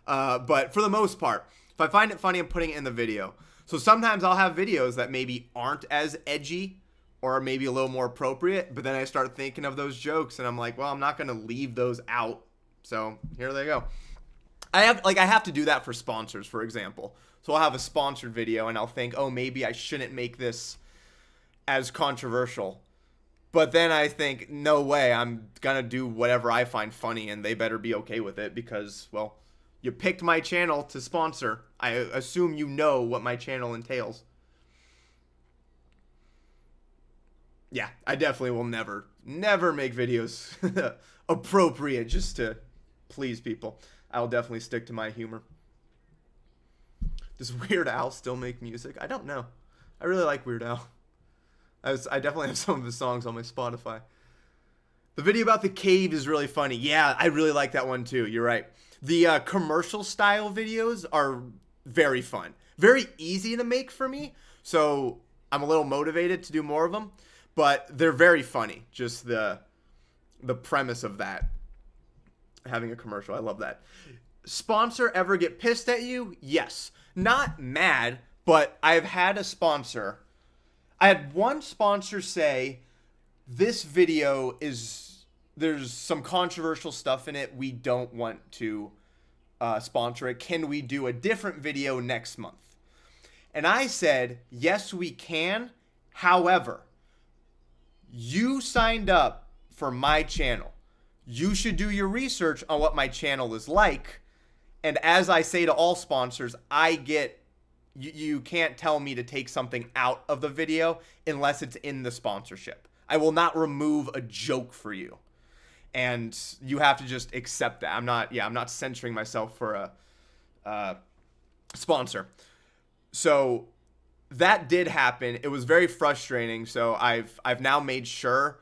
But for the most part, if I find it funny, I'm putting it in the video. So sometimes I'll have videos that maybe aren't as edgy or maybe a little more appropriate, but then I start thinking of those jokes and I'm like, well, I'm not going to leave those out. So here they go. I have to do that for sponsors, for example. So I'll have a sponsored video and I'll think, oh, maybe I shouldn't make this as controversial. But then I think, no way, I'm going to do whatever I find funny and they better be okay with it because, well, you picked my channel to sponsor. I assume you know what my channel entails. Yeah, I definitely will never make videos appropriate just to please people. I'll definitely stick to my humor. Does Weird Al still make music? I don't know. I really like Weird Al. I definitely have some of his songs on my Spotify. The video about the cave is really funny. Yeah, I really like that one too. You're right. The commercial style videos are very fun. Very easy to make for me. So I'm a little motivated to do more of them. But they're very funny. Just the premise of that. Having a commercial. I love that. Sponsor ever get pissed at you? Yes. Not mad, but I've had a sponsor. I had one sponsor say, this video there's some controversial stuff in it. We don't want to sponsor it. Can we do a different video next month? And I said, yes, we can. However, you signed up for my channel. You should do your research on what my channel is like. And as I say to all sponsors, you can't tell me to take something out of the video unless it's in the sponsorship. I will not remove a joke for you. And you have to just accept that. I'm not censoring myself for a sponsor. So that did happen. It was very frustrating. So I've now made sure,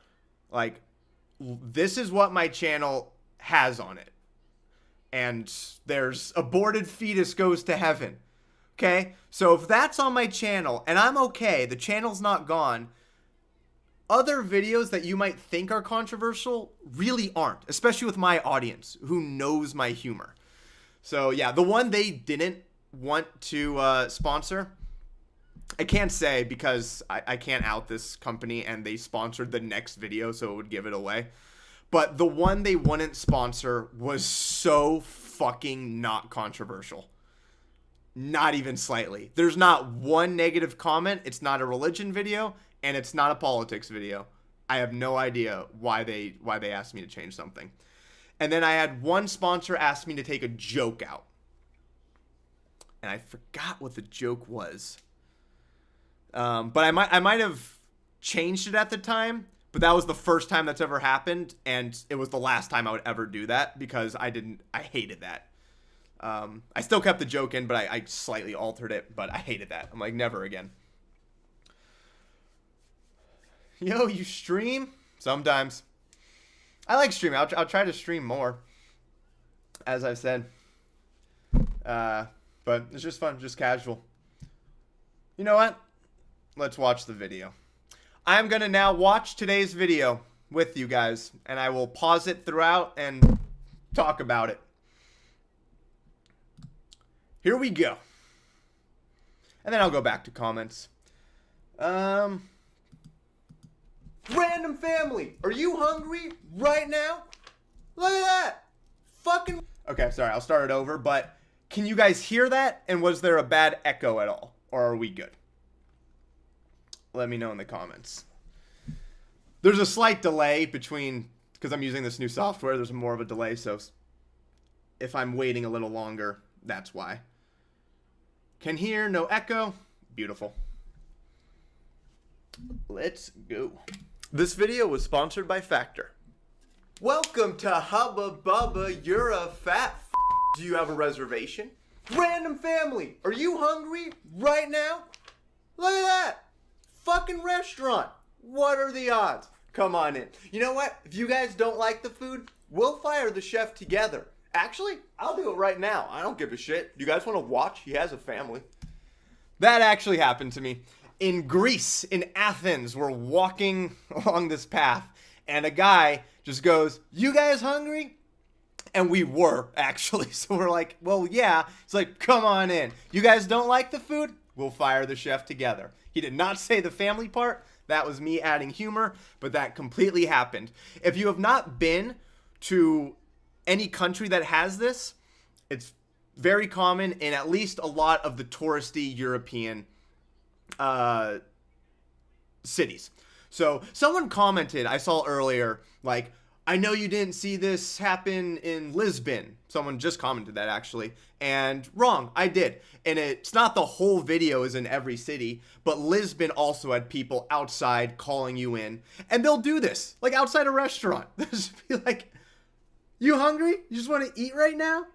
like, this is what my channel has on it. And there's aborted fetus goes to heaven. Okay? So if that's on my channel and I'm okay, the channel's not gone, other videos that you might think are controversial really aren't, especially with my audience who knows my humor. So yeah, the one they didn't want to sponsor, I can't say because I can't out this company and they sponsored the next video, so it would give it away. But the one they wouldn't sponsor was so fucking not controversial. Not even slightly. There's not one negative comment. It's not a religion video and it's not a politics video. I have no idea why they asked me to change something. And then I had one sponsor ask me to take a joke out. And I forgot what the joke was. But I might have changed it at the time, but that was the first time that's ever happened, and it was the last time I would ever do that because I hated that. I still kept the joke in, but I slightly altered it, but I hated that. I'm like, never again. Yo, you stream? Sometimes. I like streaming. I'll try to stream more, as I've said. But it's just fun, just casual. You know what? Let's watch the video. I'm going to now watch today's video with you guys, and I will pause it throughout and talk about it. Here we go. And then I'll go back to comments. Random family, are you hungry right now? Look at that. Fucking... Okay, sorry, I'll start it over, but can you guys hear that? And was there a bad echo at all? Or are we good? Let me know in the comments. There's a slight delay between, because I'm using this new software, there's more of a delay, so if I'm waiting a little longer, that's why. Can hear, no echo. Beautiful. Let's go. This video was sponsored by Factor. Welcome to Hubba Bubba, you're a fat f***. Do you have a reservation? Random family, are you hungry right now? Look at that. Fucking restaurant. What are the odds? Come on in. You know what? If you guys don't like the food, we'll fire the chef together. Actually, I'll do it right now. I don't give a shit. Do you guys want to watch? He has a family. That actually happened to me. In Greece, in Athens, we're walking along this path, and a guy just goes, "You guys hungry?" And we were, actually. So we're like, well, yeah. It's like, come on in. You guys don't like the food? We'll fire the chef together. He did not say the family part. That was me adding humor, but that completely happened. If you have not been to any country that has this, it's very common in at least a lot of the touristy European cities. So someone commented, I saw earlier, like, I know you didn't see this happen in Lisbon. Someone just commented that, actually. And wrong, I did. And it's not the whole video is in every city, but Lisbon also had people outside calling you in. And they'll do this, like outside a restaurant. They'll just be like, you hungry? You just want to eat right now?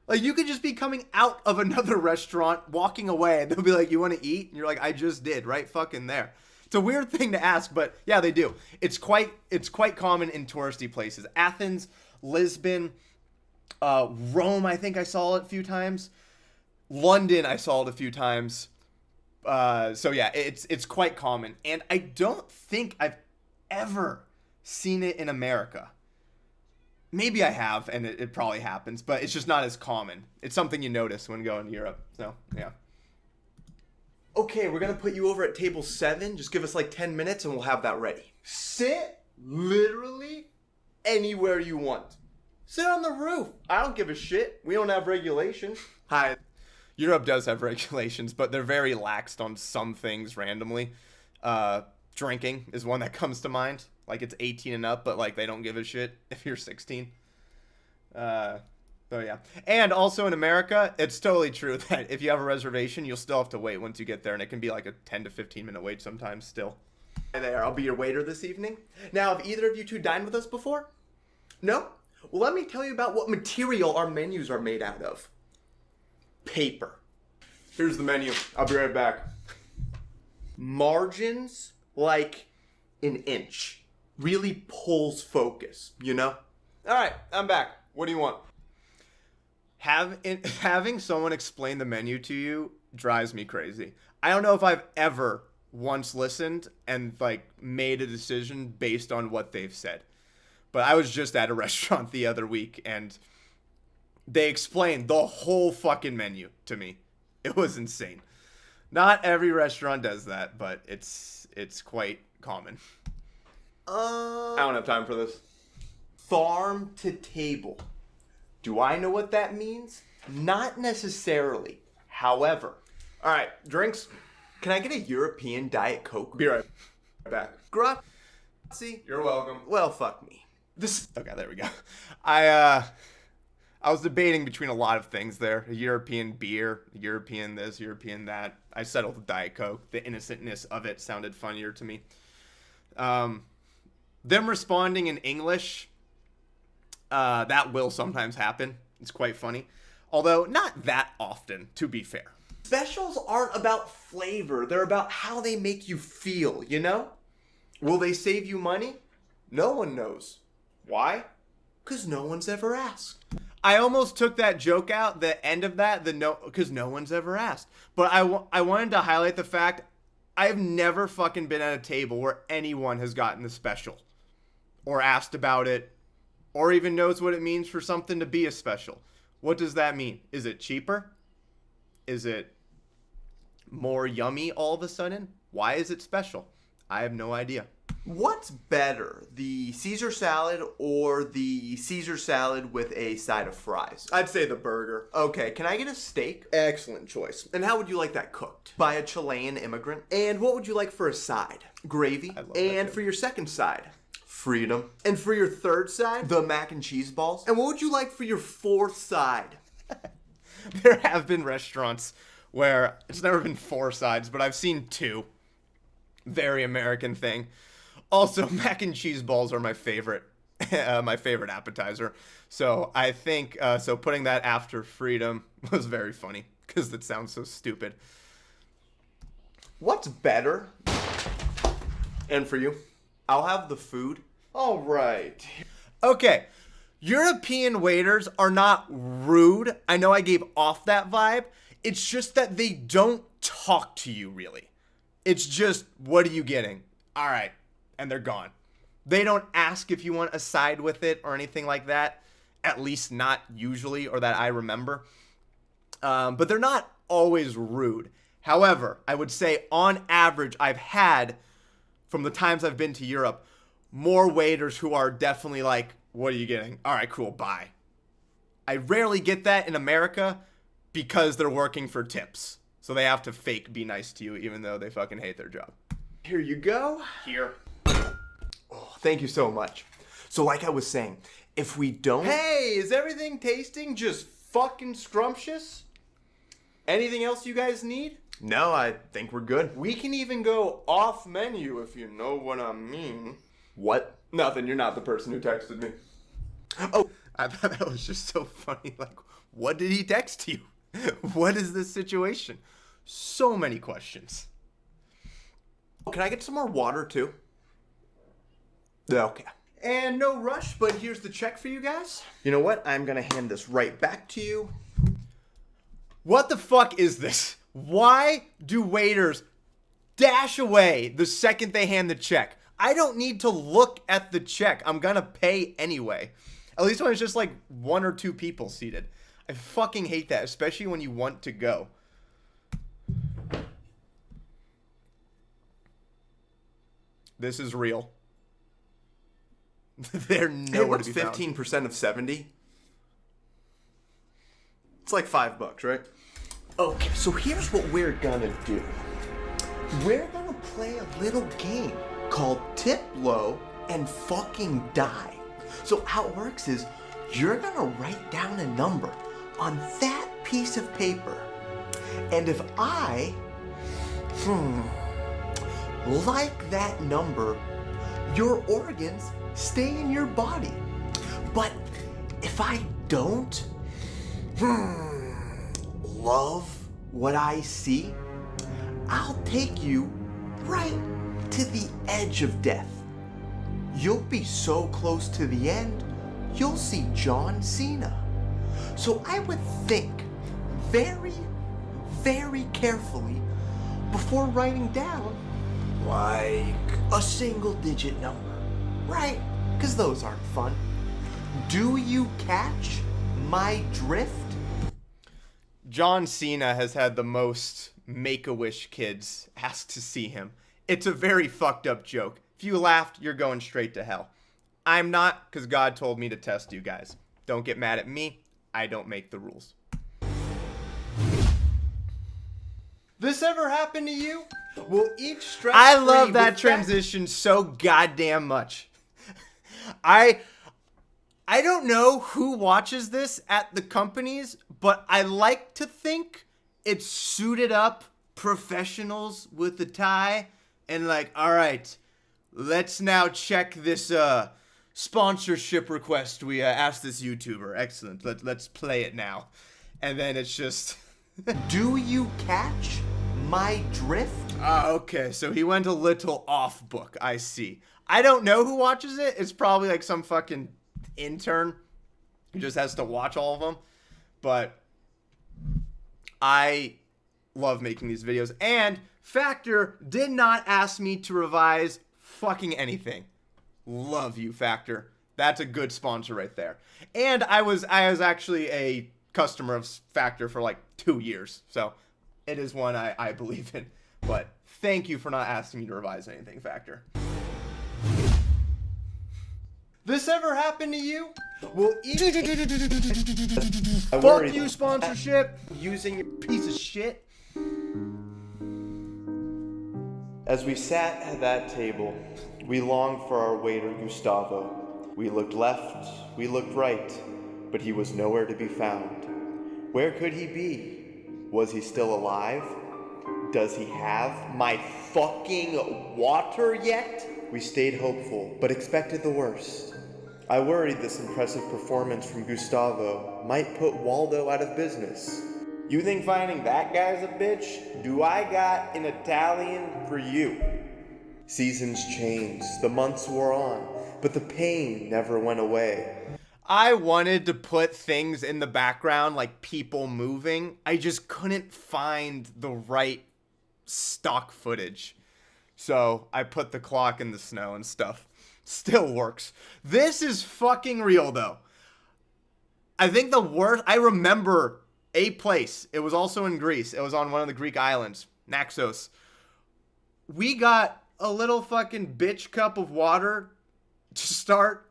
Like, you could just be coming out of another restaurant, walking away, and they'll be like, you want to eat? And you're like, I just did, right fucking there. It's a weird thing to ask, but yeah, they do. It's quite common in touristy places. Athens, Lisbon, Rome, I think I saw it a few times. London, I saw it a few times. So yeah, it's quite common. And I don't think I've ever seen it in America. Maybe I have, and it probably happens, but it's just not as common. It's something you notice when going to Europe. So, yeah. Okay, we're going to put you over at table 7. Just give us like 10 minutes and we'll have that ready. Sit literally anywhere you want. Sit on the roof. I don't give a shit. We don't have regulations. Hi. Europe does have regulations, but they're very laxed on some things randomly. Drinking is one that comes to mind. Like, it's 18 and up, but like they don't give a shit if you're 16. So yeah. And also in America, it's totally true that if you have a reservation, you'll still have to wait once you get there, and it can be like a 10 to 15 minute wait sometimes still. Hi there, I'll be your waiter this evening. Now, have either of you two dined with us before? No? Well, let me tell you about what material our menus are made out of. Paper. Here's the menu. I'll be right back. Margins like an inch. Really pulls focus, you know? All right, I'm back. What do you want? Having someone explain the menu to you drives me crazy. I don't know if I've ever once listened and like made a decision based on what they've said. But I was just at a restaurant the other week and they explained the whole fucking menu to me. It was insane. Not every restaurant does that, but it's quite common. I don't have time for this. Farm to table. Do I know what that means? Not necessarily. However, all right, drinks. Can I get a European Diet Coke? Be right back. Grazie. You're welcome. Well, fuck me. Okay, there we go. I was debating between a lot of things there. A European beer, a European this, European that. I settled with Diet Coke. The innocentness of it sounded funnier to me. Them responding in English, that will sometimes happen. It's quite funny. Although, not that often, to be fair. Specials aren't about flavor. They're about how they make you feel, you know? Will they save you money? No one knows. Why? Because no one's ever asked. I almost took that joke out, the end of that, because no one's ever asked. But I wanted to highlight the fact I've never fucking been at a table where anyone has gotten the special. Or asked about it. Or even knows what it means for something to be a special. What does that mean? Is it cheaper? Is it more yummy all of a sudden? Why is it special? I have no idea. What's better, the Caesar salad or the Caesar salad with a side of fries? I'd say the burger. Okay, can I get a steak? Excellent choice. And how would you like that cooked? By a Chilean immigrant. And what would you like for a side? Gravy. I love that. And for your second side? Freedom. And for your third side? The mac and cheese balls. And what would you like for your fourth side? There have been restaurants where it's never been 4 sides, but I've seen 2. Very American thing. Also, mac and cheese balls are my favorite appetizer. So I think, putting that after freedom was very funny because it sounds so stupid. What's better? And for you? I'll have the food. All right. Okay. European waiters are not rude. I know I gave off that vibe. It's just that they don't talk to you really. It's just, what are you getting? All right. And they're gone. They don't ask if you want a side with it or anything like that. at least not usually, or that I remember. But they're not always rude. However, I would say on average, I've had, from the times I've been to Europe, more waiters who are definitely like, what are you getting? All right, cool, bye. I rarely get that in America because they're working for tips. So they have to fake be nice to you even though they fucking hate their job. Here you go.
Here.
Oh, thank you so much.
So like I was saying, if we don't...
Hey, is everything tasting just fucking scrumptious? Anything else you guys need?
No, I think we're good.
We can even go off menu if you know what I mean.
What?
Nothing, you're not the person who texted me.
Oh,
I thought that was just so funny. Like, what did he text you? What is this situation? So many questions.
can I get some more water too? Okay.
And no rush, but here's the check for you guys.
You know what? I'm gonna hand this right back to you.
What the fuck is this? Why do waiters dash away the second they hand the check? I don't need to look at the check. I'm gonna pay anyway. At least when it's just like 1 or 2 people seated. I fucking hate that, especially when you want to go. This is real. They're nowhere to be found.
15% of 70? It's like $5, right? Okay, so here's what we're gonna do. We're gonna play a little game called Tip Low and Fucking Die. So how it works is you're gonna write down a number on that piece of paper. And if I like that number, your organs stay in your body. But if I don't love what I see, I'll take you right to the edge of death. You'll be so close to the end, you'll see John Cena. So I would think very, very carefully before writing down like a single digit number, right? Because those aren't fun. Do you catch my drift?
John Cena has had the most Make-A-Wish kids asked to see him. It's a very fucked up joke. If you laughed, you're going straight to hell. I'm not, because God told me to test you guys. Don't get mad at me. I don't make the rules. This ever happened to you? Will each stress I love that transition so goddamn much. I don't know who watches this at the companies, but I like to think it's suited up professionals with the tie and like, all right, let's now check this sponsorship request we asked this YouTuber. Excellent. Let's play it now. And then it's just...
Do you catch my drift?
Okay, so he went a little off book. I see. I don't know who watches it. It's probably like some fucking intern who just has to watch all of them. But I love making these videos. And Factor did not ask me to revise fucking anything. Love you, Factor. That's a good sponsor right there. And I was actually a customer of Factor for like 2 years. So it is one I believe in. But thank you for not asking me to revise anything, Factor. This ever happened to you? Well, fuck you, sponsorship. Using your piece of shit.
As we sat at that table, we longed for our waiter Gustavo. We looked left, we looked right, but he was nowhere to be found. Where could he be? Was he still alive? Does he have my fucking water yet? We stayed hopeful, but expected the worst. I worried this impressive performance from Gustavo might put Waldo out of business. You think finding that guy's a bitch? Do I got an Italian for you? Seasons changed, the months wore on, but the pain never went away.
I wanted to put things in the background like people moving. I just couldn't find the right stock footage. So I put the clock in the snow and stuff. Still works. This is fucking real though. I think the worst, I remember a place. It was also in Greece. It was on one of the Greek islands, Naxos. We got a little fucking bitch cup of water to start,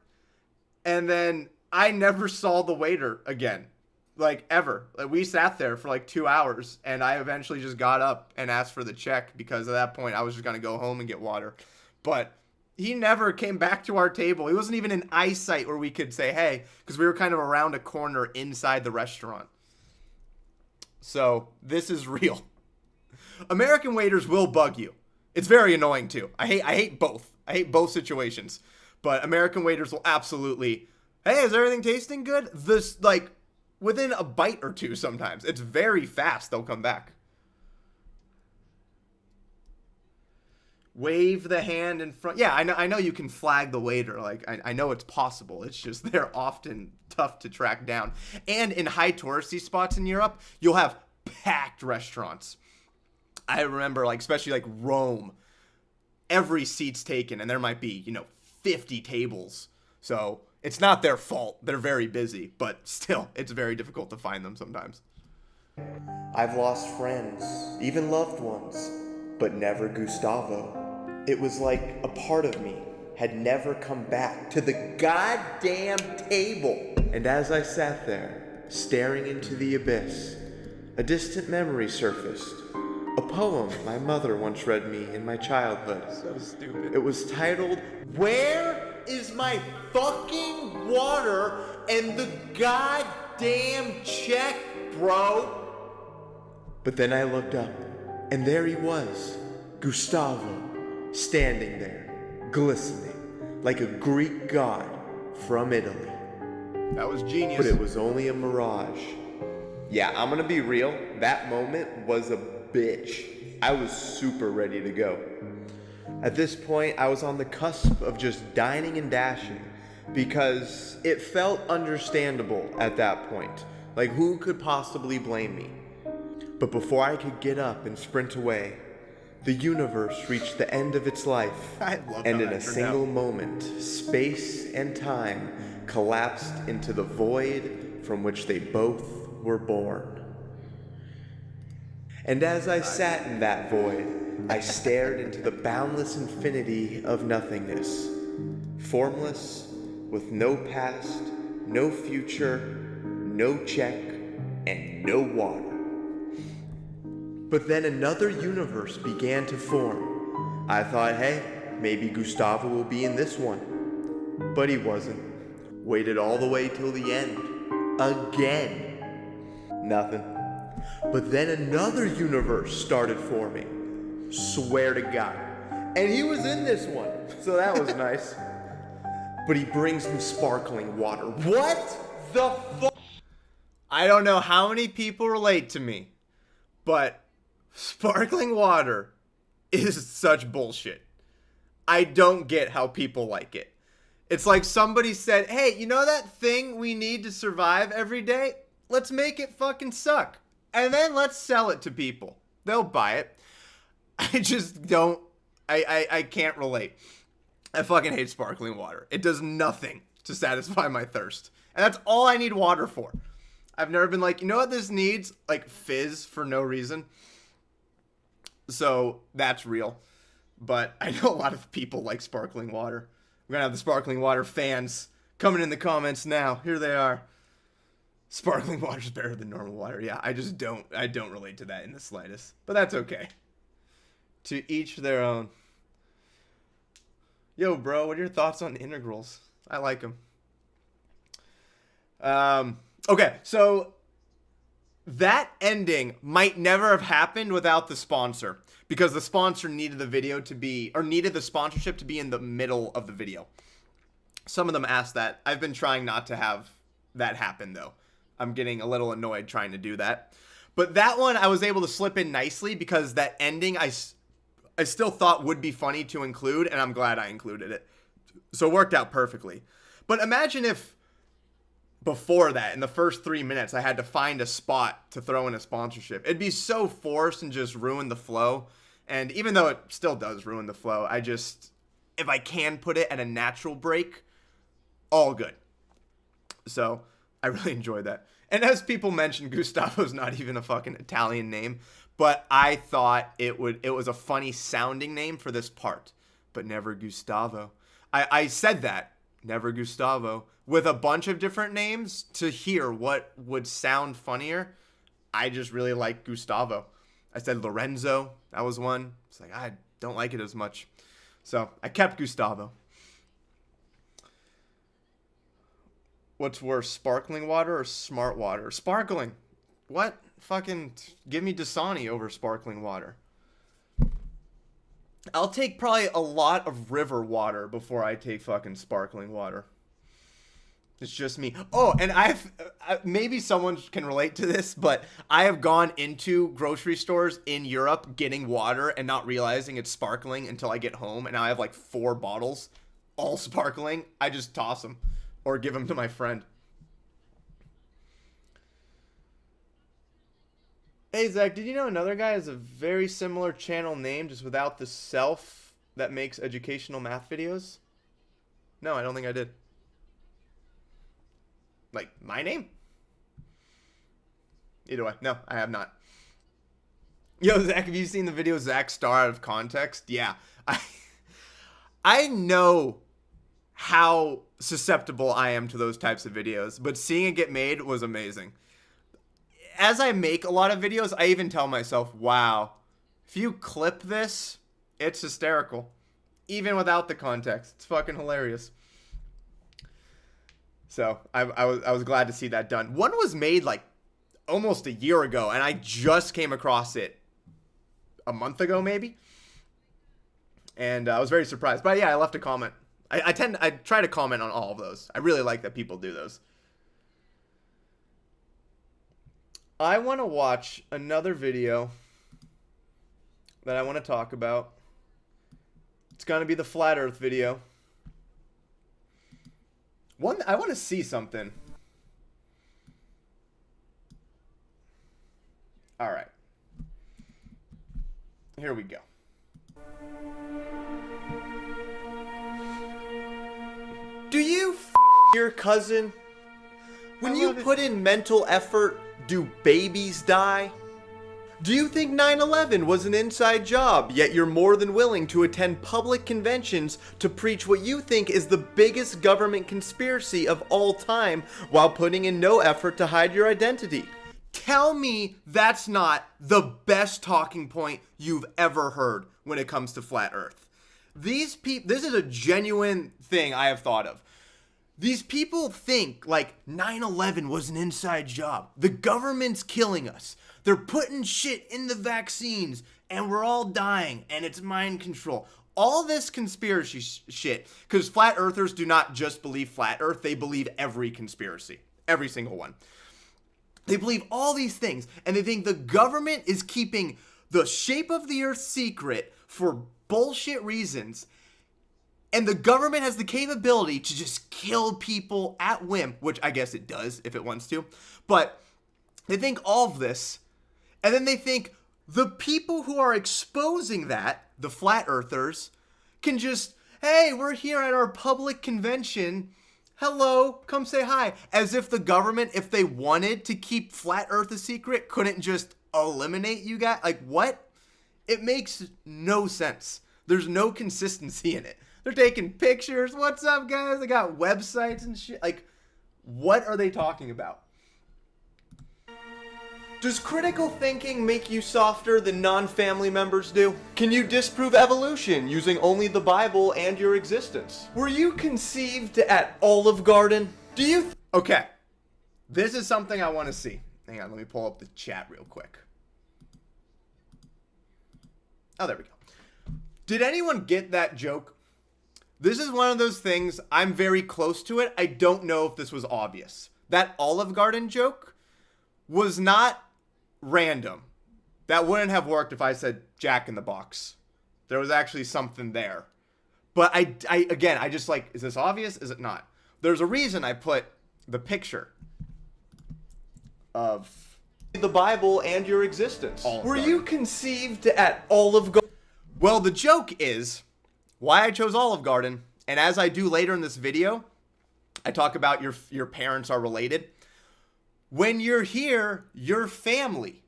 and then I never saw the waiter again. Like, ever. Like, we sat there for like 2 hours, and I eventually just got up and asked for the check because at that point I was just going to go home and get water. But he never came back to our table. He wasn't even in eyesight where we could say, hey, because we were kind of around a corner inside the restaurant. So, this is real. American waiters will bug you. It's very annoying, too. I hate both. I hate both situations. But American waiters will absolutely, hey, is everything tasting good? This, like, within a bite or two sometimes. It's very fast they'll come back. Wave the hand in front. Yeah, I know you can flag the waiter. Like, I know it's possible. It's just they're often tough to track down. And in high touristy spots in Europe, you'll have packed restaurants. I remember, like, especially like Rome, every seat's taken, and there might be, 50 tables. So it's not their fault. They're very busy, but still, it's very difficult to find them sometimes.
I've lost friends, even loved ones, but never Gustavo. It was like a part of me had never come back to the goddamn table. And as I sat there, staring into the abyss, a distant memory surfaced. A poem my mother once read me in my childhood.
So stupid.
It was titled, "Where is my fucking water and the goddamn check, bro?" But then I looked up, and there he was, Gustavo, standing there, glistening, like a Greek god from Italy.
That was genius.
But it was only a mirage. Yeah, I'm gonna be real, that moment was a bitch. I was super ready to go. At this point, I was on the cusp of just dining and dashing because it felt understandable at that point. Like, who could possibly blame me? But before I could get up and sprint away, the universe reached the end of its life.
I love
and
how
in a
that turned
single
out.
moment, space and time collapsed into the void from which they both were born. And as I sat in that void, I stared into the boundless infinity of nothingness. Formless, with no past, no future, no check, and no water. But then another universe began to form. I thought, hey, maybe Gustavo will be in this one. But he wasn't. Waited all the way till the end. Again. Nothing. But then another universe started forming. Swear to God. And he was in this one. So that was nice. But he brings me sparkling water. What the fuck?
I don't know how many people relate to me, but sparkling water is such bullshit. I don't get how people like it. It's like somebody said, hey, you know that thing we need to survive every day? Let's make it fucking suck. And then let's sell it to people. They'll buy it. I just don't, I can't relate. I fucking hate sparkling water. It does nothing to satisfy my thirst. And that's all I need water for. I've never been like, you know what this needs? Like fizz for no reason. So that's real. But I know a lot of people like sparkling water. We're going to have the sparkling water fans coming in the comments now. Here they are. Sparkling water is better than normal water. Yeah, I don't relate to that in the slightest. But that's okay. To each their own. Yo, bro, what are your thoughts on integrals? I like them. Okay, so that ending might never have happened without the sponsor, because the sponsor needed the video to be, or needed the sponsorship to be in the middle of the video. Some of them asked that. I've been trying not to have that happen, though. I'm getting a little annoyed trying to do that. But that one I was able to slip in nicely because that ending I still thought would be funny to include, and I'm glad I included it. So it worked out perfectly. But imagine if before that, in the first 3 minutes, I had to find a spot to throw in a sponsorship. It'd be so forced and just ruin the flow. And even though it still does ruin the flow, if I can put it at a natural break, all good. So I really enjoyed that. And as people mentioned, Gustavo's not even a fucking Italian name, but I thought it was a funny sounding name for this part, but never Gustavo. I said that, never Gustavo, with a bunch of different names to hear what would sound funnier. I just really like Gustavo. I said Lorenzo, that was one. It's like, I don't like it as much. So I kept Gustavo. What's worse, sparkling water or smart water? Sparkling. What? Fucking give me Dasani over sparkling water. I'll take probably a lot of river water before I take fucking sparkling water. It's just me. Oh, and maybe someone can relate to this, but I have gone into grocery stores in Europe getting water and not realizing it's sparkling until I get home, and now I have like 4 bottles, all sparkling. I just toss them or give them to my friend. Hey, Zach, did you know another guy has a very similar channel name, just without the self, that makes educational math videos? No, I don't think I did. Like, my name? Either way. No, I have not. Yo, Zach, have you seen the video Zach Star out of context? Yeah. I know how susceptible I am to those types of videos, but seeing it get made was amazing. As I make a lot of videos, I even tell myself, wow, if you clip this, it's hysterical. Even without the context. It's fucking hilarious. So I was glad to see that done. One was made like almost a year ago, and I just came across it a month ago, maybe. And I was very surprised. But yeah, I left a comment. I try to comment on all of those. I really like that people do those. I want to watch another video that I want to talk about. It's going to be the Flat Earth video. I want to see something. All right. Here we go. Do you your cousin? When you put in mental effort, do babies die? Do you think 9/11 was an inside job, yet you're more than willing to attend public conventions to preach what you think is the biggest government conspiracy of all time while putting in no effort to hide your identity? Tell me that's not the best talking point you've ever heard when it comes to flat Earth. These people, this is a genuine thing I have thought of. These people think like 9/11 was an inside job. The government's killing us. They're putting shit in the vaccines and we're all dying and it's mind control. All this conspiracy shit, because flat earthers do not just believe flat earth, they believe every conspiracy, every single one. They believe all these things and they think the government is keeping the shape of the earth secret for bullshit reasons. And the government has the capability to just kill people at whim, which I guess it does if it wants to. But they think all of this, and then they think the people who are exposing that, the flat earthers, can just, hey, we're here at our public convention. Hello, come say hi. As if the government, if they wanted to keep flat earth a secret, couldn't just eliminate you guys. Like, what? It makes no sense. There's no consistency in it. They're taking pictures. What's up, guys? They got websites and shit. Like, what are they talking about? Does critical thinking make you softer than non-family members do? Can you disprove evolution using only the Bible and your existence? Were you conceived at Olive Garden? Do you... Okay. This is something I want to see. Hang on, let me pull up the chat real quick. Oh, there we go. Did anyone get that joke? This is one of those things, I'm very close to it. I don't know if this was obvious. That Olive Garden joke was not random. That wouldn't have worked if I said Jack in the Box. There was actually something there. But I just like, is this obvious? Is it not? There's a reason I put the picture of the Bible and your existence. Were you conceived at Olive Garden? Well, the joke is why I chose Olive Garden, and as I do later in this video, I talk about your parents are related. When you're here, you're family.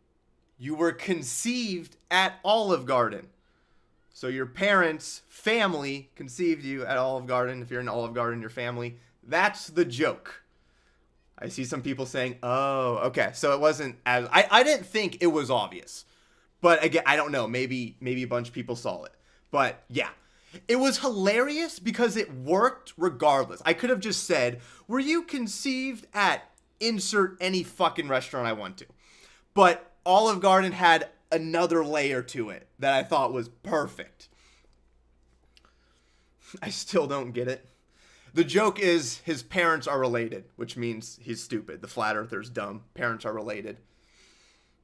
You were conceived at Olive Garden. So your parents' family conceived you at Olive Garden. If you're in Olive Garden, your family. That's the joke. I see some people saying, oh, okay. So it wasn't as... I didn't think it was obvious. But again, I don't know. Maybe a bunch of people saw it. But yeah. It was hilarious because it worked regardless. I could have just said, were you conceived at insert any fucking restaurant I want to? But Olive Garden had another layer to it that I thought was perfect. I still don't get it. The joke is his parents are related, which means he's stupid. The flat earther's dumb. Parents are related.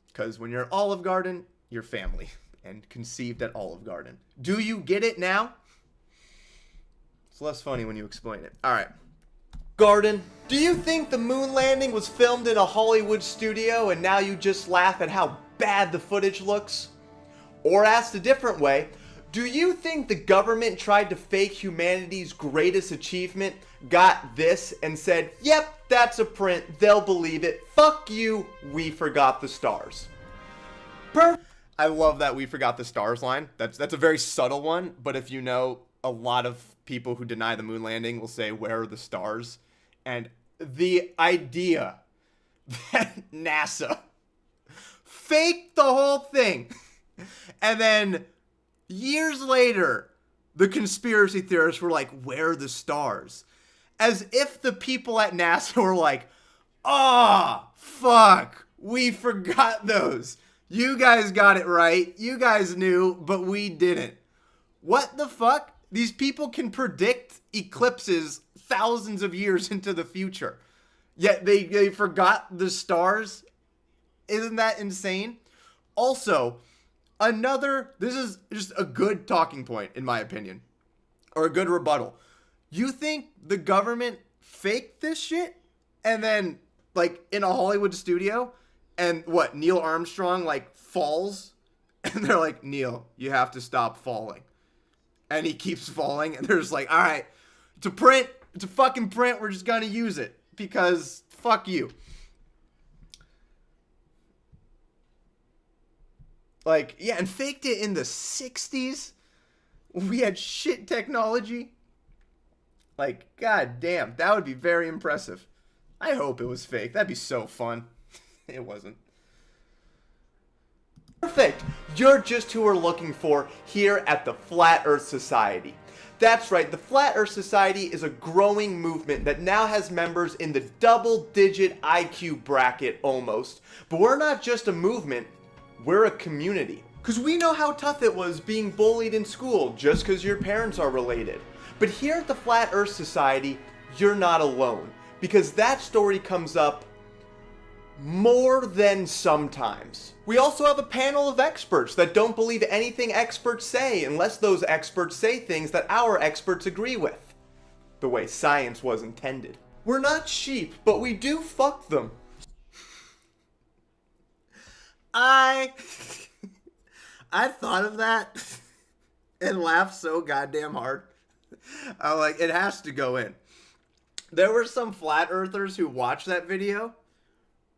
Because when you're at Olive Garden, you're family. And conceived at Olive Garden. Do you get it now? It's less funny when you explain it. All right. Garden, do you think the moon landing was filmed in a Hollywood studio and now you just laugh at how bad the footage looks? Or asked a different way, do you think the government tried to fake humanity's greatest achievement, got this, and said, yep, that's a print, they'll believe it, fuck you, we forgot the stars? I love that we forgot the stars line. That's a very subtle one, but if you know, a lot of people who deny the moon landing will say, where are the stars? And the idea that NASA faked the whole thing, and then years later, the conspiracy theorists were like, where are the stars? As if the people at NASA were like, oh, fuck, we forgot those. You guys got it right. You guys knew, but we didn't. What the fuck? These people can predict eclipses thousands of years into the future. Yet they forgot the stars. Isn't that insane? Also, this is just a good talking point, in my opinion. Or a good rebuttal. You think the government faked this shit? And then, like, in a Hollywood studio? And what, Neil Armstrong, like, falls? And they're like, Neil, you have to stop falling. And he keeps falling. And they're just like, all right, it's a fucking print. We're just going to use it. Because fuck you. Like, yeah, and faked it in the 60s. We had shit technology. Like, god damn, that would be very impressive. I hope it was fake. That'd be so fun. It wasn't. Perfect. You're just who we're looking for here at the Flat Earth Society. That's right, the Flat Earth Society is a growing movement that now has members in the double-digit IQ bracket almost. But we're not just a movement, we're a community. Because we know how tough it was being bullied in school just because your parents are related. But here at the Flat Earth Society, you're not alone. Because that story comes up more than sometimes. We also have a panel of experts that don't believe anything experts say unless those experts say things that our experts agree with. The way science was intended. We're not sheep, but we do fuck them. I thought of that and laughed so goddamn hard. I'm like, it has to go in. There were some flat earthers who watched that video,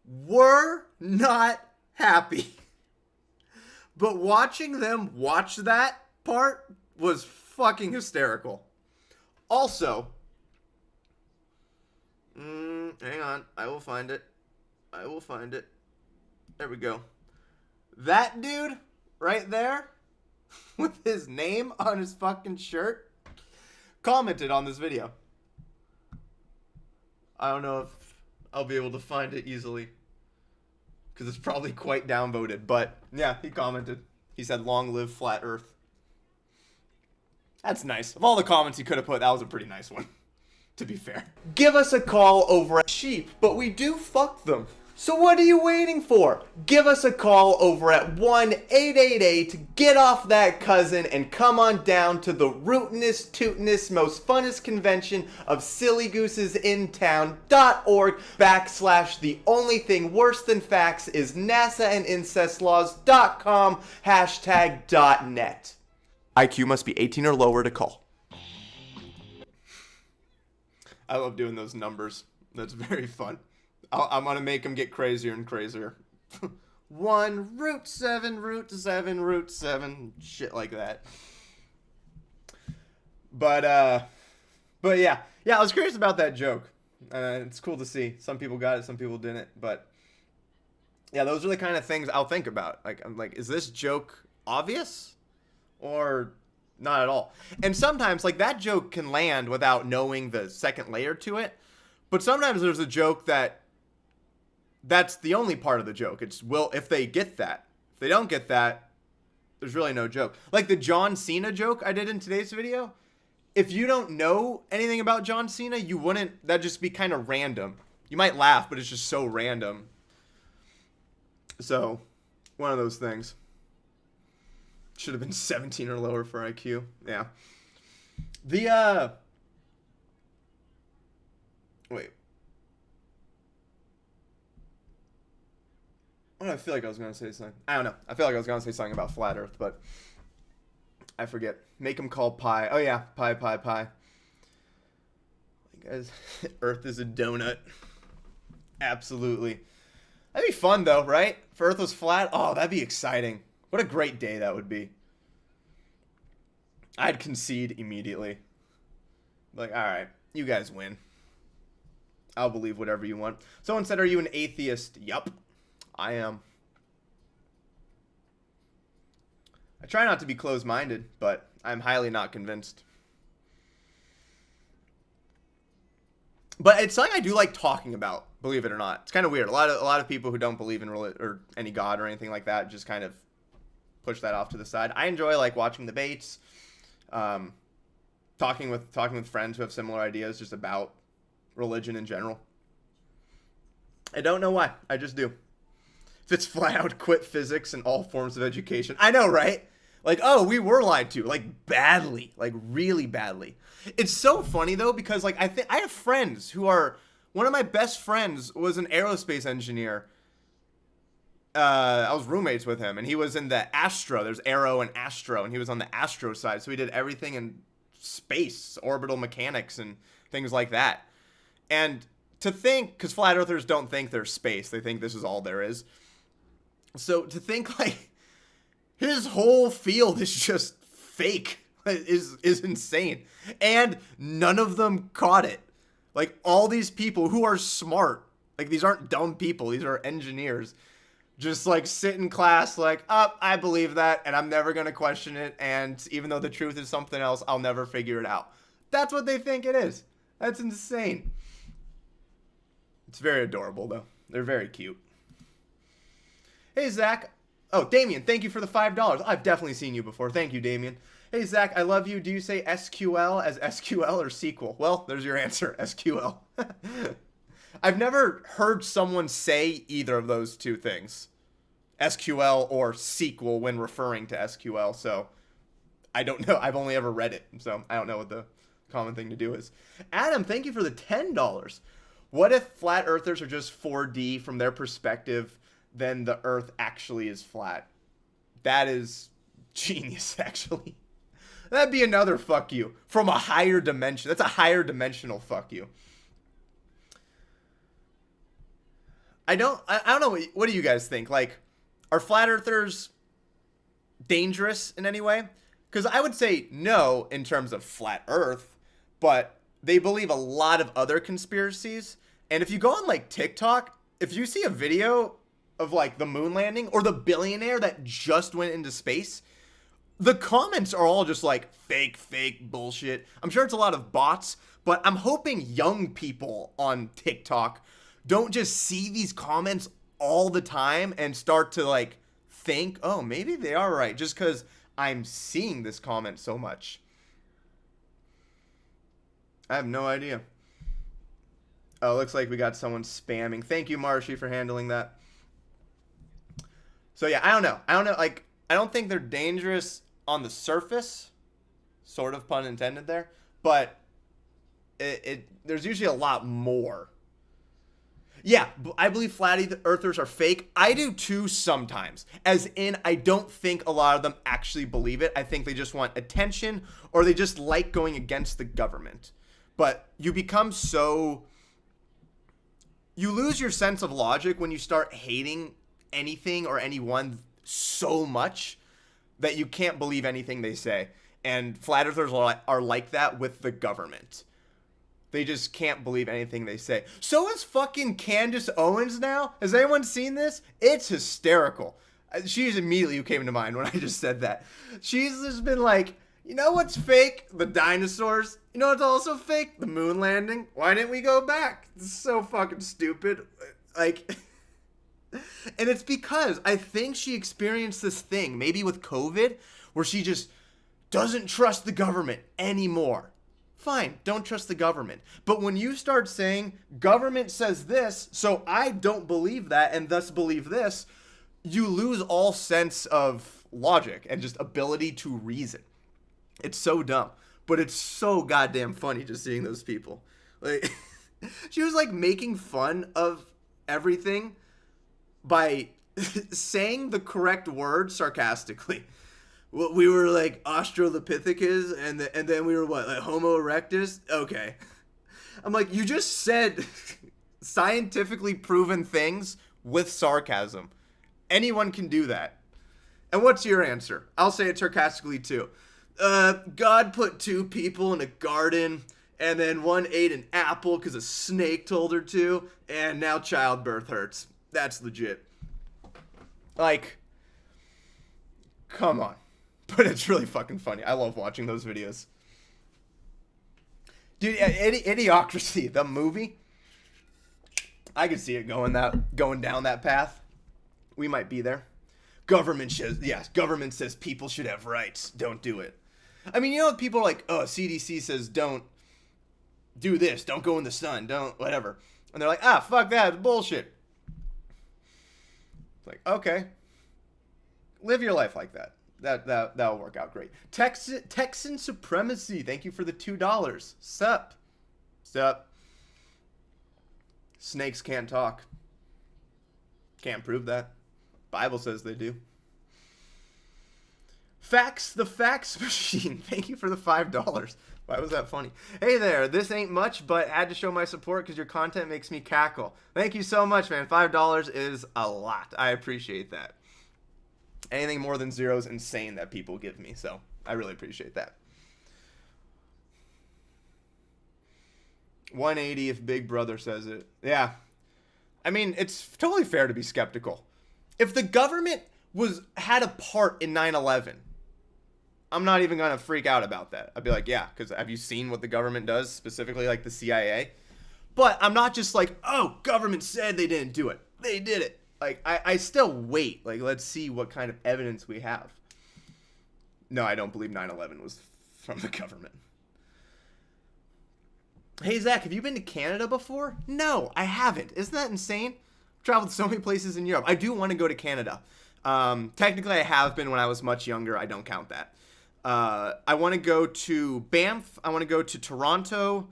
were not happy. But watching them watch that part was fucking hysterical. Also, hang on, I will find it. There we go. That dude right there with his name on his fucking shirt commented on this video. I don't know if I'll be able to find it easily because it's probably quite downvoted, but yeah, he commented. He said, long live flat earth. That's nice. Of all the comments he could have put, that was a pretty nice one, to be fair. Give us a call over at sheep, but we do fuck them. So what are you waiting for? Give us a call over at 1-888 get off that cousin and come on down to the rootinest, tootinest, most funnest convention of silly gooses in town.org/ the only thing worse than facts is NASA and incest laws.com #.net. IQ must be 18 or lower to call. I love doing those numbers. That's very fun. I'm gonna make him get crazier and crazier. 1 root 7 root 7 root 7 shit like that. But yeah, I was curious about that joke. It's cool to see. Some people got it, some people didn't. But yeah, those are the kind of things I'll think about. Like, I'm like, is this joke obvious or not at all? And sometimes, like, that joke can land without knowing the second layer to it. But sometimes there's a joke that's the only part of the joke. It's, well, if they get that. If they don't get that, there's really no joke. Like the John Cena joke I did in today's video. If you don't know anything about John Cena, you wouldn't, that'd just be kind of random. You might laugh, but it's just so random. So, one of those things. Should have been 17 or lower for IQ. Yeah. Wait. What did I feel like I was going to say something? I don't know. I feel like I was going to say something about flat Earth, but I forget. Make them call pi. Oh, yeah. Pi. Guys, Earth is a donut. Absolutely. That'd be fun, though, right? If Earth was flat, oh, that'd be exciting. What a great day that would be. I'd concede immediately. Like, all right, you guys win. I'll believe whatever you want. Someone said, are you an atheist? Yup, I am. I try not to be closed-minded, but I'm highly not convinced. But it's something I do like talking about, believe it or not. It's kind of weird. A lot of people who don't believe in or any god or anything like that just kind of push that off to the side. I enjoy like watching debates, talking with friends who have similar ideas just about religion in general. I don't know why. I just do. If it's flat out, quit physics and all forms of education. I know, right? Like, oh, we were lied to, like badly, like really badly. It's so funny though, because like I have friends who are, one of my best friends was an aerospace engineer. I was roommates with him, and he was in the Astro. There's Aero and Astro, and he was on the Astro side. So he did everything in space, orbital mechanics, and things like that. And to think, because flat earthers don't think there's space, they think this is all there is. So to think like his whole field is just fake is insane. And none of them caught it. Like all these people who are smart, like these aren't dumb people, these are engineers, just like sit in class like, I believe that and I'm never going to question it. And even though the truth is something else, I'll never figure it out. That's what they think it is. That's insane. It's very adorable though. They're very cute. Hey, Zach. Oh, Damien, thank you for the $5. I've definitely seen you before. Thank you, Damien. Hey, Zach, I love you. Do you say SQL as SQL or SQL? Well, there's your answer, SQL. I've never heard someone say either of those two things, SQL or SQL, when referring to SQL, so I don't know. I've only ever read it, so I don't know what the common thing to do is. Adam, thank you for the $10. What if flat earthers are just 4D from their perspective, then the earth actually is flat? That is genius, actually. That'd be another fuck you from a higher dimension. That's a higher dimensional fuck you. I don't know. What do you guys think? Like, are flat earthers dangerous in any way? Because I would say no in terms of flat earth, but they believe a lot of other conspiracies. And if you go on like TikTok, if you see a video of like the moon landing or the billionaire that just went into space, the comments are all just like fake bullshit. I'm sure it's a lot of bots, but I'm hoping young people on TikTok don't just see these comments all the time and start to like think, oh, maybe they are right just because I'm seeing this comment so much. I have no idea. Oh, looks like we got someone spamming. Thank you, Marshy, for handling that. So yeah, I don't know. Like, I don't think they're dangerous on the surface, sort of pun intended there, but there's usually a lot more. Yeah, I believe flat earthers are fake. I do too sometimes. As in, I don't think a lot of them actually believe it. I think they just want attention or they just like going against the government. But you become so you lose your sense of logic when you start hating anything or anyone so much that you can't believe anything they say. And flat earthers are like that with the government. They just can't believe anything they say. So is fucking Candace Owens now. Has anyone seen this? It's hysterical. She's immediately who came to mind when I just said that. She's just been like, you know what's fake? The dinosaurs. You know what's also fake? The moon landing. Why didn't we go back? This is so fucking stupid. Like, and it's because I think she experienced this thing, maybe with COVID, where she just doesn't trust the government anymore. Fine, don't trust the government. But when you start saying, government says this, so I don't believe that and thus believe this, you lose all sense of logic and just ability to reason. It's so dumb, but it's so goddamn funny just seeing those people. Like, she was like making fun of everything by saying the correct word sarcastically. We were like Australopithecus, and then we were what, like Homo erectus? Okay. I'm like, you just said scientifically proven things with sarcasm. Anyone can do that. And what's your answer? I'll say it sarcastically too. God put two people in a garden, and then one ate an apple because a snake told her to, and now childbirth hurts. That's legit. Like, come on. But it's really fucking funny. I love watching those videos. Dude, Idiocracy, the movie, I could see it going down that path. We might be there. Government says people should have rights. Don't do it. I mean, you know, people are like, oh, CDC says don't do this. Don't go in the sun. Don't, whatever. And they're like, fuck that. It's bullshit. It's like, okay. Live your life like that. That'll work out great. Texan Supremacy. Thank you for the $2. Sup. Snakes can't talk. Can't prove that. Bible says they do. The fax machine. Thank you for the $5. Why was that funny? Hey there, this ain't much, but had to show my support because your content makes me cackle. Thank you so much, man. $5 is a lot. I appreciate that. Anything more than zero is insane that people give me, so I really appreciate that. 180 if Big Brother says it. Yeah. I mean, it's totally fair to be skeptical. If the government had a part in 9/11, I'm not even going to freak out about that. I'd be like, yeah, because have you seen what the government does, specifically like the CIA? But I'm not just like, oh, government said they didn't do it. They did it. Like, I still wait. Like, let's see what kind of evidence we have. No, I don't believe 9/11 was from the government. Hey, Zach, have you been to Canada before? No, I haven't. Isn't that insane? I've traveled so many places in Europe. I do want to go to Canada. Technically, I have been when I was much younger. I don't count that. I want to go to Banff. I want to go to Toronto.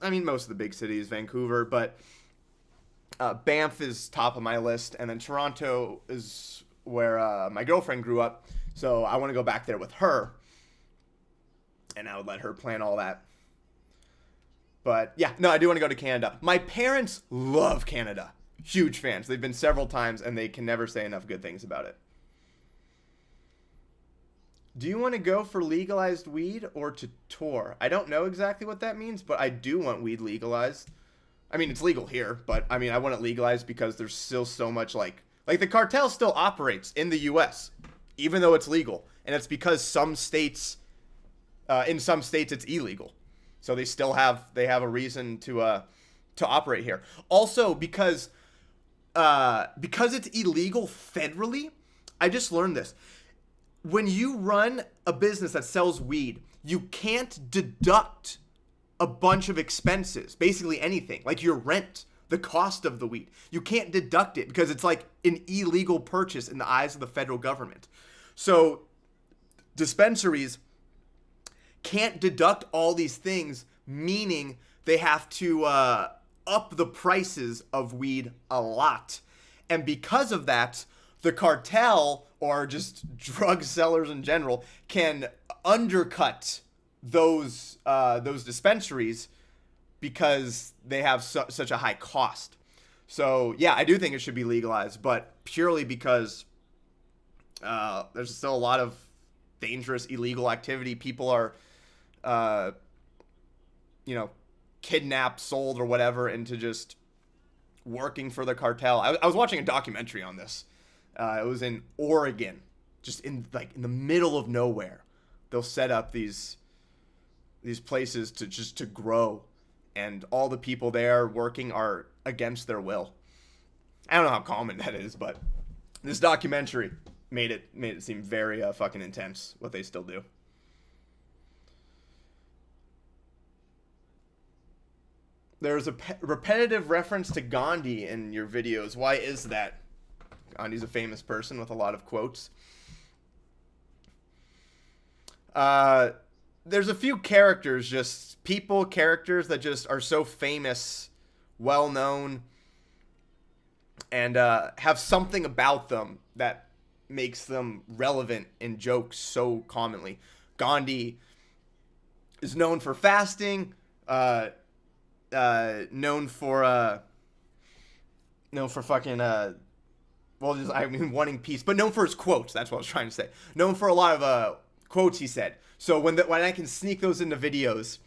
I mean, most of the big cities, Vancouver, but Banff is top of my list. And then Toronto is where my girlfriend grew up. So I want to go back there with her. And I would let her plan all that. But yeah, no, I do want to go to Canada. My parents love Canada. Huge fans. They've been several times and they can never say enough good things about it. Do you want to go for legalized weed or to tour? I don't know exactly what that means, but I do want weed legalized. I mean, it's legal here, but I mean, I want it legalized because there's still so much like the cartel still operates in the US, even though it's legal. And it's because some states, in some states it's illegal. So they still have a reason to operate here. Also, because it's illegal federally, I just learned this. When you run a business that sells weed, you can't deduct a bunch of expenses, basically anything, like your rent, the cost of the weed. You can't deduct it because it's like an illegal purchase in the eyes of the federal government. So dispensaries can't deduct all these things, meaning they have to up the prices of weed a lot. And because of that, the cartel or just drug sellers in general can undercut those dispensaries because they have such a high cost. So yeah, I do think it should be legalized, but purely because there's still a lot of dangerous illegal activity. People are, kidnapped, sold, or whatever into just working for the cartel. I was watching a documentary on this. It was in Oregon, just in the middle of nowhere. They'll set up these places to grow, and all the people there working are against their will. I don't know how common that is, but this documentary made it seem very fucking intense what they still do. There's a repetitive reference to Gandhi in your videos. Why is that? Gandhi's a famous person with a lot of quotes. There's a few characters, characters that just are so famous, well known, and have something about them that makes them relevant in jokes so commonly. Gandhi is known for fasting, known for wanting peace, but known for his quotes. That's what I was trying to say. Known for a lot of quotes he said. So when I can sneak those into videos,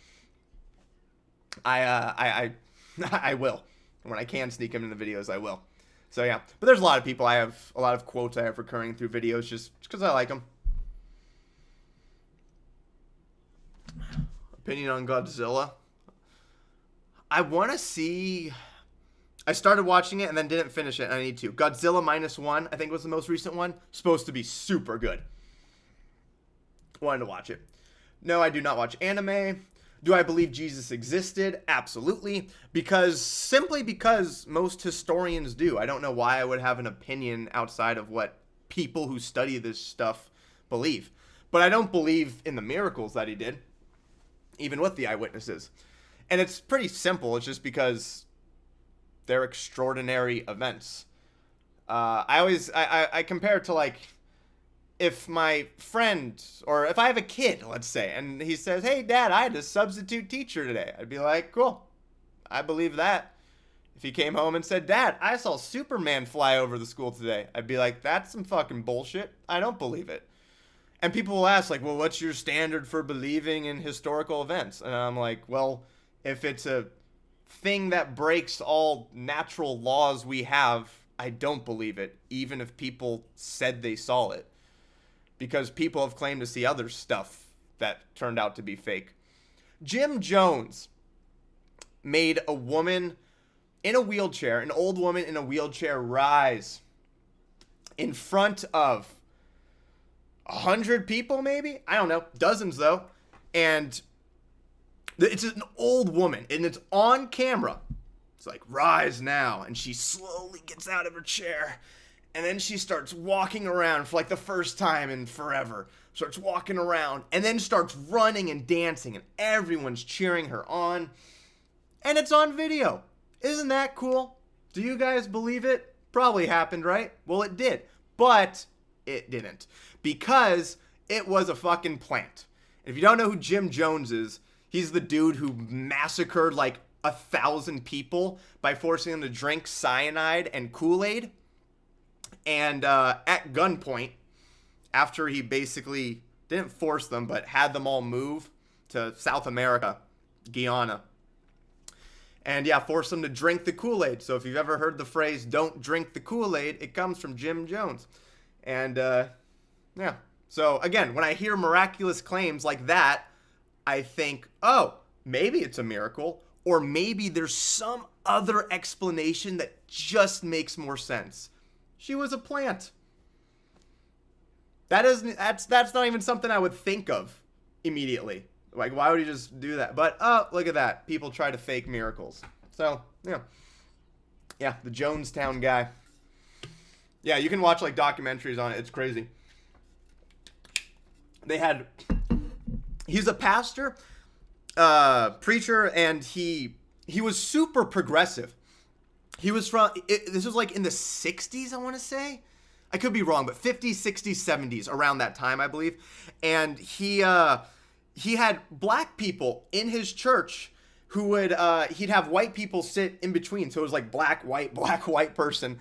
I will. When I can sneak them into videos, I will. So yeah, but there's a lot of people. I have a lot of quotes I have recurring through videos just because I like them. Opinion on Godzilla. I want to see. I started watching it and then didn't finish it, and I need to. Godzilla -1, I think was the most recent one. Supposed to be super good. Wanted to watch it. No, I do not watch anime. Do I believe Jesus existed? Absolutely. Simply because most historians do. I don't know why I would have an opinion outside of what people who study this stuff believe. But I don't believe in the miracles that he did, even with the eyewitnesses. And it's pretty simple. It's just because they're extraordinary events. I compare it to if my friend, or if I have a kid, let's say, and he says, "Hey, Dad, I had a substitute teacher today." I'd be like, "Cool, I believe that." If he came home and said, "Dad, I saw Superman fly over the school today," I'd be like, "That's some fucking bullshit. I don't believe it." And people will ask, well, what's your standard for believing in historical events? And I'm like, well, if it's a thing that breaks all natural laws we have, I don't believe it, even if people said they saw it. Because people have claimed to see other stuff that turned out to be fake. Jim Jones made a woman in a wheelchair, an old woman in a wheelchair, rise in front of 100 people, maybe? I don't know. Dozens, though. And it's an old woman, and it's on camera. It's like, "Rise now." And she slowly gets out of her chair. And then she starts walking around for the first time in forever. Starts walking around and then starts running and dancing, and everyone's cheering her on. And it's on video. Isn't that cool? Do you guys believe it? Probably happened, right? Well, it did. But it didn't. Because it was a fucking plant. And if you don't know who Jim Jones is, he's the dude who massacred 1,000 people by forcing them to drink cyanide and Kool-Aid. And at gunpoint, after he basically didn't force them, but had them all move to South America, Guyana. And yeah, forced them to drink the Kool-Aid. So if you've ever heard the phrase, "don't drink the Kool-Aid," it comes from Jim Jones. And yeah. So again, when I hear miraculous claims like that, I think, oh, maybe it's a miracle, or maybe there's some other explanation that just makes more sense. She was a plant. That's not even something I would think of immediately. Why would you just do that? But oh, look at that. People try to fake miracles. So yeah, the Jonestown guy. Yeah, you can watch documentaries on it. It's crazy. He's a pastor, preacher, and he was super progressive. He was this was in the 60s, I want to say. I could be wrong, but 50s, 60s, 70s, around that time, I believe. And he had black people in his church who would he'd have white people sit in between, so it was like black white person,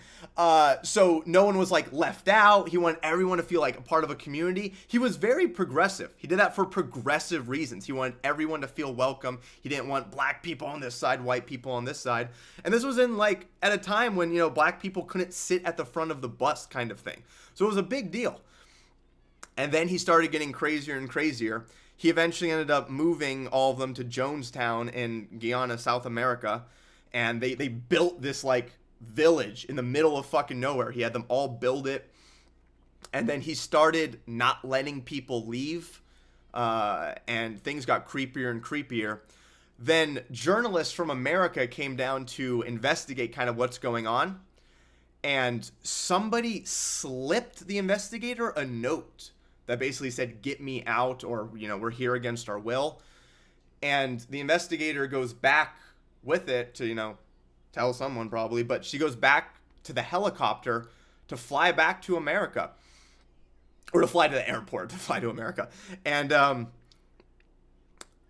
so no one was like left out. He wanted everyone to feel like a part of a community. He was very progressive. He did that for progressive reasons. He wanted everyone to feel welcome. He didn't want black people on this side, white people on this side. And this was in like at a time when, you know, black people couldn't sit at the front of the bus kind of thing, so it was a big deal. And then he started getting crazier and crazier. He eventually ended up moving all of them to Jonestown in Guyana, South America. And they built this, like, village in the middle of fucking nowhere. He had them all build it. And then he started not letting people leave. And things got creepier and creepier. Then journalists from America came down to investigate kind of what's going on. And somebody slipped the investigator a note that basically said, "Get me out," or, you know, "We're here against our will." And the investigator goes back with it to, you know, tell someone probably, but she goes back to the helicopter to fly back to America, or to fly to the airport to fly to America. And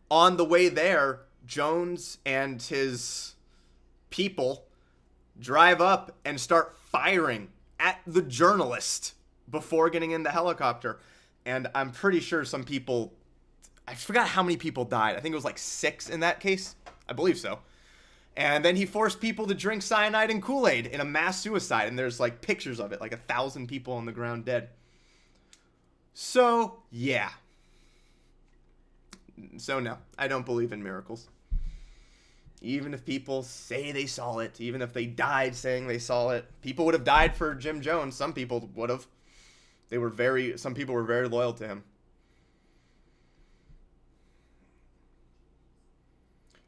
on the way there, Jones and his people drive up and start firing at the journalist before getting in the helicopter. And I'm pretty sure some people, I forgot how many people died. I think it was like 6 in that case. I believe so. And then he forced people to drink cyanide and Kool-Aid in a mass suicide. And there's like pictures of it, like 1,000 people on the ground dead. So, yeah. So no, I don't believe in miracles. Even if people say they saw it, even if they died saying they saw it, people would have died for Jim Jones. Some people would have. Some people were very loyal to him.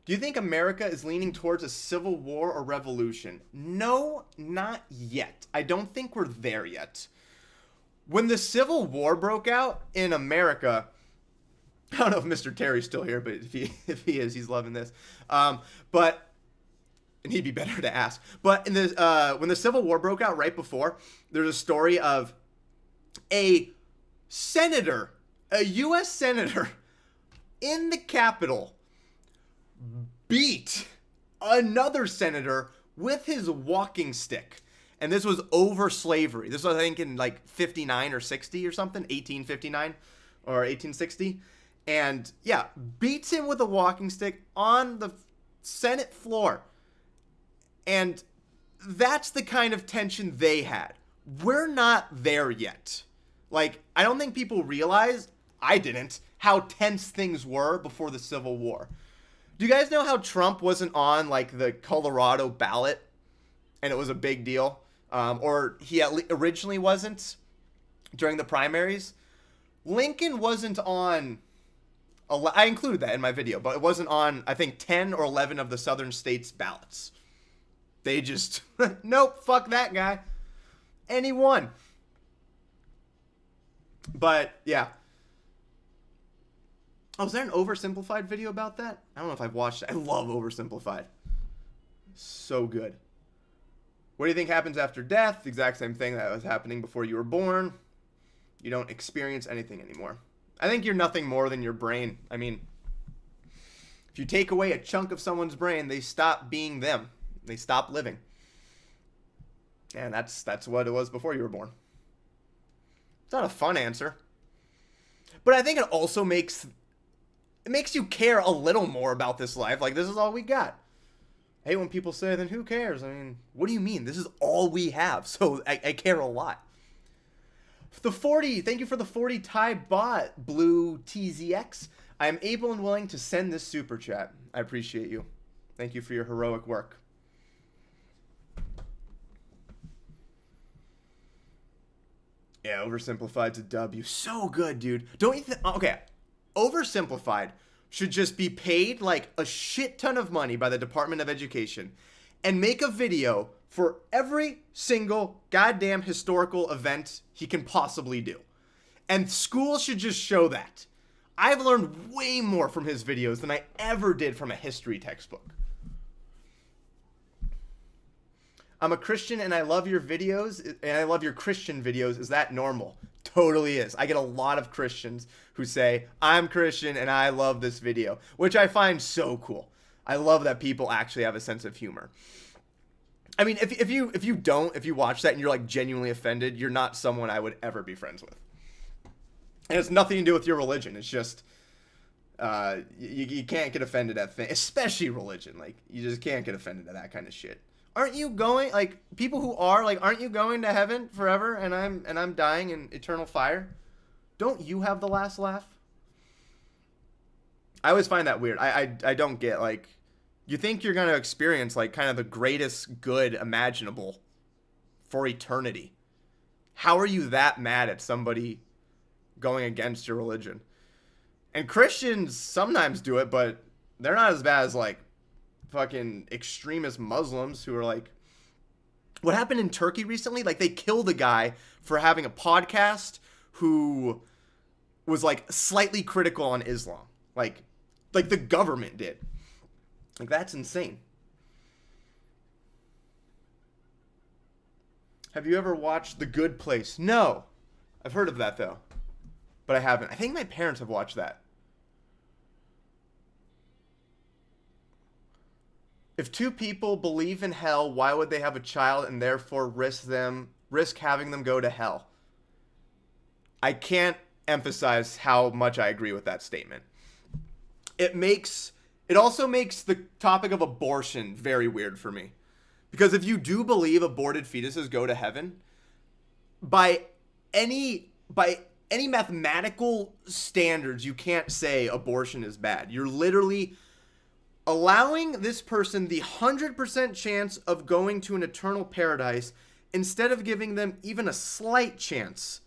Do you think America is leaning towards a civil war or revolution? No, not yet. I don't think we're there yet. When the Civil War broke out in America, I don't know if Mr. Terry's still here, but if he is, he's loving this. And he'd be better to ask. But when the Civil War broke out right before, there's a story of a senator, a U.S. senator in the Capitol beat another senator with his walking stick. And this was over slavery. This was, I think, in like 59 or 60 or something, 1859 or 1860. And yeah, beats him with a walking stick on the Senate floor. And that's the kind of tension they had. We're not there yet. Like, I don't think people realize, I didn't, how tense things were before the Civil War. Do you guys know how Trump wasn't on, like, the Colorado ballot? And it was a big deal? Or he originally wasn't during the primaries? Lincoln wasn't on, I included that in my video, but it wasn't on, I think, 10 or 11 of the southern states' ballots. They just, nope, fuck that guy. And he won. But, yeah. Oh, is there an oversimplified video about that? I don't know if I've watched it. I love oversimplified. So good. What do you think happens after death? The exact same thing that was happening before you were born. You don't experience anything anymore. I think you're nothing more than your brain. I mean, if you take away a chunk of someone's brain, they stop being them. They stop living. And that's what it was before you were born. It's not a fun answer. But I think it also makes you care a little more about this life. Like, this is all we got. I hate when people say, then who cares? I mean, what do you mean? This is all we have. So I care a lot. The 40, thank you for the 40 Thai bot, Blue TZX. I am able and willing to send this super chat. I appreciate you. Thank you for your heroic work. Yeah, oversimplified's a W. So good, dude. Don't you think? Okay, oversimplified should just be paid like a shit ton of money by the Department of Education and make a video for every single goddamn historical event he can possibly do. And schools should just show that. I've learned way more from his videos than I ever did from a history textbook. I'm a Christian and I love your videos, and I love your Christian videos. Is that normal? Totally is. I get a lot of Christians who say, I'm Christian and I love this video, which I find so cool. I love that people actually have a sense of humor. I mean, if you watch that and you're like genuinely offended, you're not someone I would ever be friends with. And it's nothing to do with your religion. It's just you can't get offended at things, especially religion. Like, you just can't get offended at that kind of shit. Aren't you going, like, people who are like, aren't you going to heaven forever? And I'm dying in eternal fire. Don't you have the last laugh? I always find that weird. I don't get, like, you think you're going to experience, like, kind of the greatest good imaginable for eternity. How are you that mad at somebody going against your religion? And Christians sometimes do it, but they're not as bad as, like, fucking extremist Muslims who are like, what happened in Turkey recently? Like, they killed a guy for having a podcast who was, like, slightly critical on Islam. Like the government did. Like, that's insane. Have you ever watched The Good Place? No. I've heard of that, though. But I haven't. I think my parents have watched that. If two people believe in hell, why would they have a child and therefore risk having them go to hell? I can't emphasize how much I agree with that statement. It also makes the topic of abortion very weird for me. Because if you do believe aborted fetuses go to heaven, by any mathematical standards, you can't say abortion is bad. You're literally allowing this person the 100% chance of going to an eternal paradise instead of giving them even a slight chance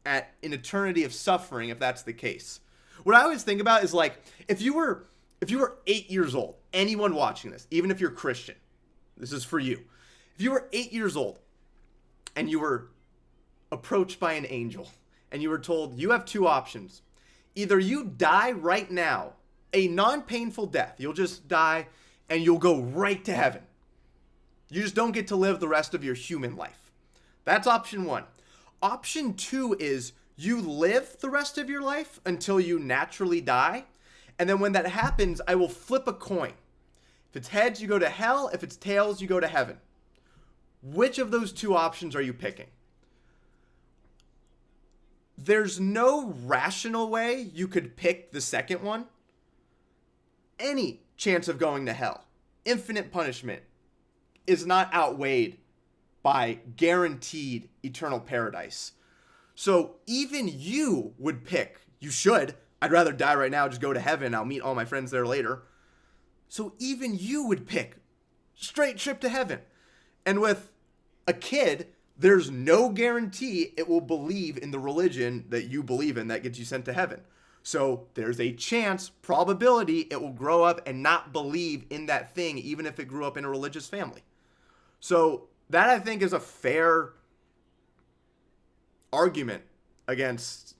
at an eternity of suffering, if that's the case. What I always think about is, like, if you were 8 years old, anyone watching this, even if you're Christian, this is for you. If you were 8 years old and you were approached by an angel and you were told you have two options. Either you die right now, a non-painful death. You'll just die and you'll go right to heaven. You just don't get to live the rest of your human life. That's option one. Option two is you live the rest of your life until you naturally die. And then when that happens, I will flip a coin. If it's heads, you go to hell. If it's tails, you go to heaven. Which of those two options are you picking? There's no rational way you could pick the second one. Any chance of going to hell, infinite punishment, is not outweighed by guaranteed eternal paradise. So even you would pick, you should, I'd rather die right now, just go to heaven, I'll meet all my friends there later. So even you would pick straight trip to heaven. And with a kid, there's no guarantee it will believe in the religion that you believe in that gets you sent to heaven. So there's a chance, probability, it will grow up and not believe in that thing, even if it grew up in a religious family. So that, I think, is a fair argument against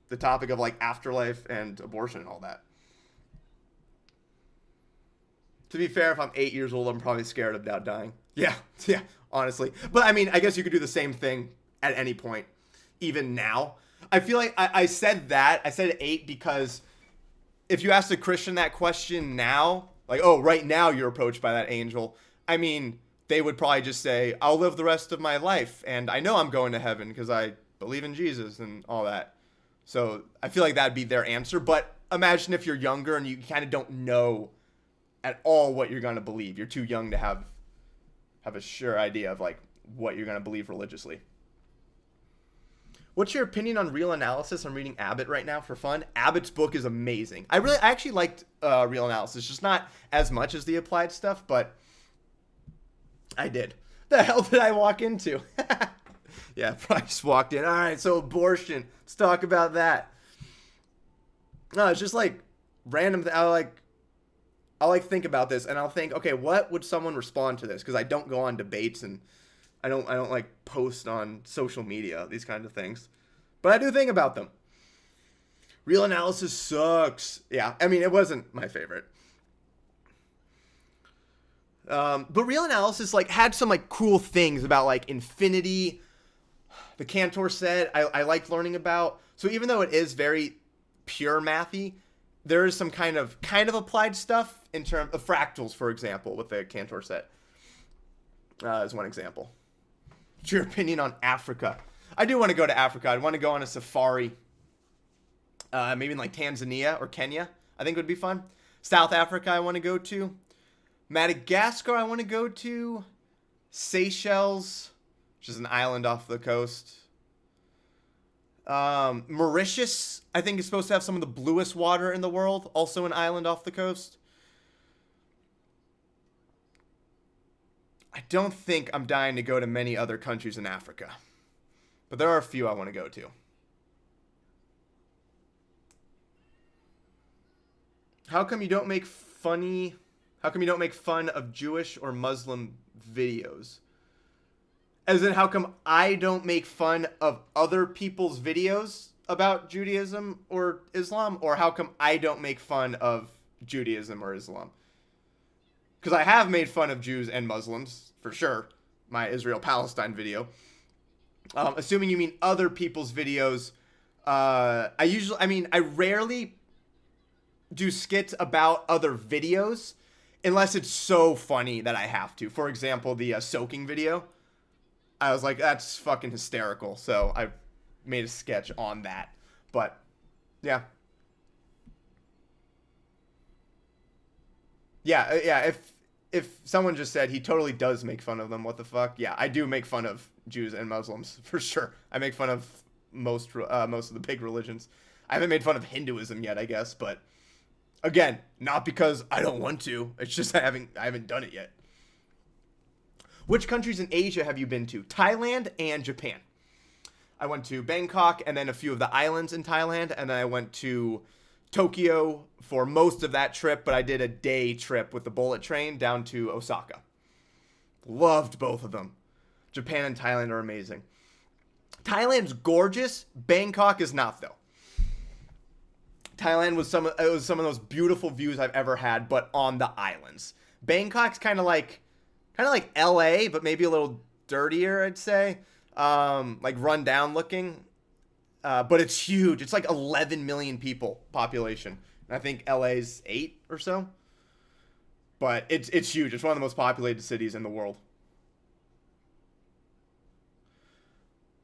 the topic of, like, afterlife and abortion and all that. To be fair, if I'm 8 years old, I'm probably scared about dying. Yeah, honestly. But, I mean, I guess you could do the same thing at any point, even now. I feel like I said 8 because if you asked a Christian that question now, like, oh, right now you're approached by that angel, I mean, they would probably just say, I'll live the rest of my life, and I know I'm going to heaven because I believe in Jesus and all that. So I feel like that'd be their answer. But imagine if you're younger and you kind of don't know at all what you're going to believe. You're too young to have a sure idea of, like, what you're going to believe religiously. What's your opinion on Real Analysis? I'm reading Abbott right now for fun. Abbott's book is amazing. I actually liked Real Analysis, just not as much as the applied stuff, but I did. The hell did I walk into? Yeah, probably just walked in. All right, so abortion. Let's talk about that. No, it's just like random. I'll think about this, and I'll think, okay, what would someone respond to this? Because I don't go on debates, and I don't like post on social media, these kinds of things. But I do think about them. Real Analysis sucks. Yeah, I mean, it wasn't my favorite. But Real Analysis, like, had some, like, cool things about, like, infinity. The Cantor set I liked learning about. So even though it is very pure mathy, there is some kind of applied stuff in terms of fractals, for example, with the Cantor set. As one example. What's your opinion on Africa? I do want to go to Africa. I'd want to go on a safari. Maybe in like Tanzania or Kenya. I think would be fun. South Africa I want to go to. Madagascar I want to go to. Seychelles, which is an island off the coast. Mauritius, I think, is supposed to have some of the bluest water in the world. Also an island off the coast. I don't think I'm dying to go to many other countries in Africa. But there are a few I want to go to. How come you don't make fun of Jewish or Muslim videos? As in, how come I don't make fun of other people's videos about Judaism or Islam? Or how come I don't make fun of Judaism or Islam? Because I have made fun of Jews and Muslims, for sure. My Israel-Palestine video. Assuming you mean other people's videos, I rarely do skits about other videos unless it's so funny that I have to. For example, the soaking video. I was like, that's fucking hysterical. So I made a sketch on that. But, yeah. Yeah, if someone just said he totally does make fun of them, what the fuck? Yeah, I do make fun of Jews and Muslims, for sure. I make fun of most of the big religions. I haven't made fun of Hinduism yet, I guess, but again, not because I don't want to. It's just I haven't done it yet. Which countries in Asia have you been to? Thailand and Japan. I went to Bangkok and then a few of the islands in Thailand, and then I went to Tokyo for most of that trip, but I did a day trip with the bullet train down to Osaka. Loved both of them. Japan and Thailand are amazing. Thailand's gorgeous. Bangkok is not, though. Thailand was some of the most beautiful views I've ever had, but on the islands. Bangkok's kind of like LA, but maybe a little dirtier, I'd say. Like run down looking. But it's huge. It's like 11 million people population. And I think LA's 8 or so. But it's huge. It's one of the most populated cities in the world.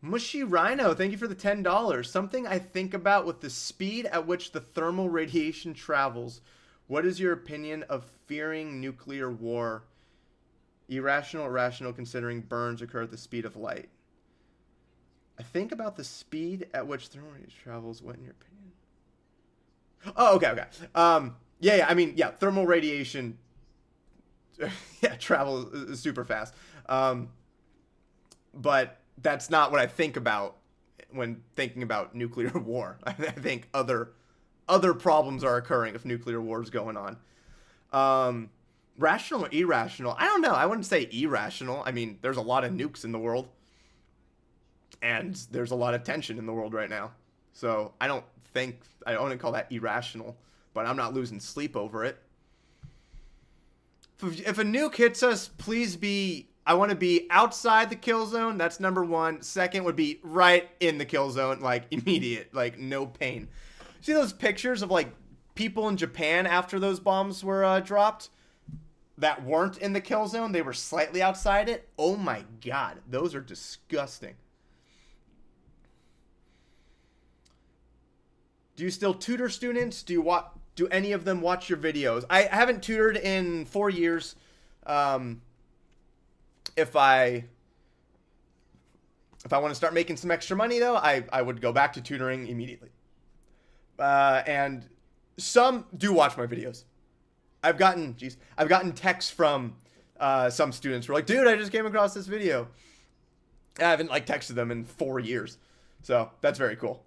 Mushy Rhino, thank you for the $10. Something I think about with the speed at which the thermal radiation travels. What is your opinion of fearing nuclear war? Irrational or rational considering burns occur at the speed of light? I think about the speed at which thermal radiation travels. What in your opinion? Oh, okay. Thermal radiation travel is super fast. But that's not what I think about when thinking about nuclear war. I think other problems are occurring if nuclear war is going on. Rational or irrational? I don't know. I wouldn't say irrational. I mean, there's a lot of nukes in the world. And there's a lot of tension in the world right now. So I don't call that irrational. But I'm not losing sleep over it. If a nuke hits us, please I want to be outside the kill zone. That's number one. Second would be right in the kill zone, like immediate, like no pain. See those pictures of like people in Japan after those bombs were dropped that weren't in the kill zone? They were slightly outside it. Oh my God, those are disgusting. Do you still tutor students? Do any of them watch your videos? I haven't tutored in 4 years. If I want to start making some extra money, though, I would go back to tutoring immediately. And some do watch my videos. I've gotten texts from some students who are like, dude, I just came across this video. And I haven't texted them in 4 years. So that's very cool.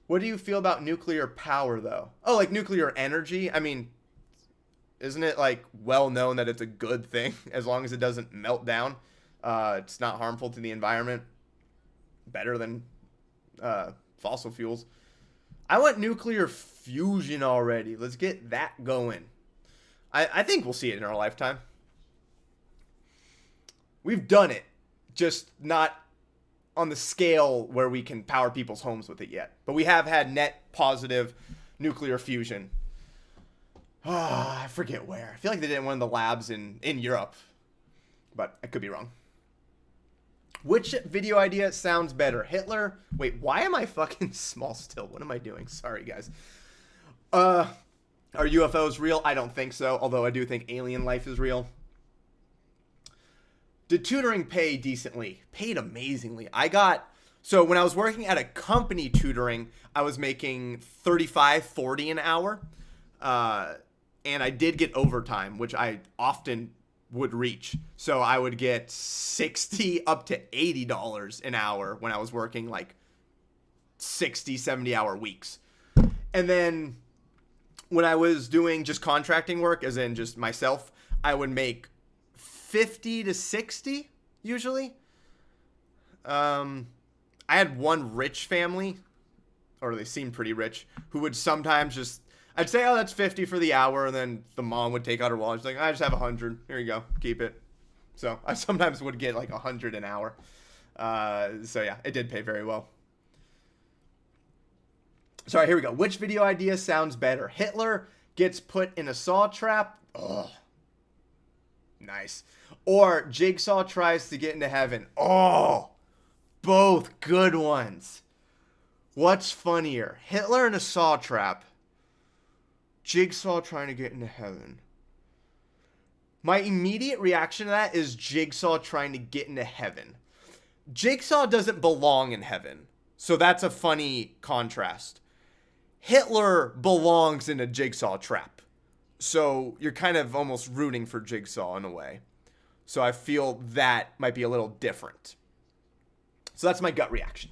What do you feel about nuclear power, though? Oh, like nuclear energy? I mean, isn't it well known that it's a good thing as long as it doesn't melt down? It's not harmful to the environment. Better than fossil fuels. I want nuclear fusion already. Let's get that going. I think we'll see it in our lifetime. We've done it, just not on the scale where we can power people's homes with it yet. But we have had net positive nuclear fusion. I forget where. I feel like they did it in one of the labs in Europe, but I could be wrong. Which video idea sounds better? Hitler? Wait, why am I fucking small still? What am I doing? Sorry, guys. Are UFOs real? I don't think so, although I do think alien life is real. Did tutoring pay decently? Paid amazingly. So when I was working at a company tutoring, I was making $35, $40 an hour. And I did get overtime, which I often would reach. So I would get $60 up to $80 an hour when I was working like 60, 70-hour weeks. And then when I was doing just contracting work, as in just myself, I would make 50 to 60 usually. I had one rich family, or they seemed pretty rich, who would sometimes just, I'd say, oh, that's 50 for the hour, and then the mom would take out her wallet. She's like, I just have 100. Here you go. Keep it. So I sometimes would get like 100 an hour. So yeah, it did pay very well. Sorry, here we go. Which video idea sounds better? Hitler gets put in a saw trap. Oh, nice. Or Jigsaw tries to get into heaven. Oh, both good ones. What's funnier? Hitler in a saw trap. Jigsaw trying to get into heaven. My immediate reaction to that is Jigsaw trying to get into heaven. Jigsaw doesn't belong in heaven. So that's a funny contrast. Hitler belongs in a Jigsaw trap. So you're kind of almost rooting for Jigsaw in a way. So I feel that might be a little different. So that's my gut reaction.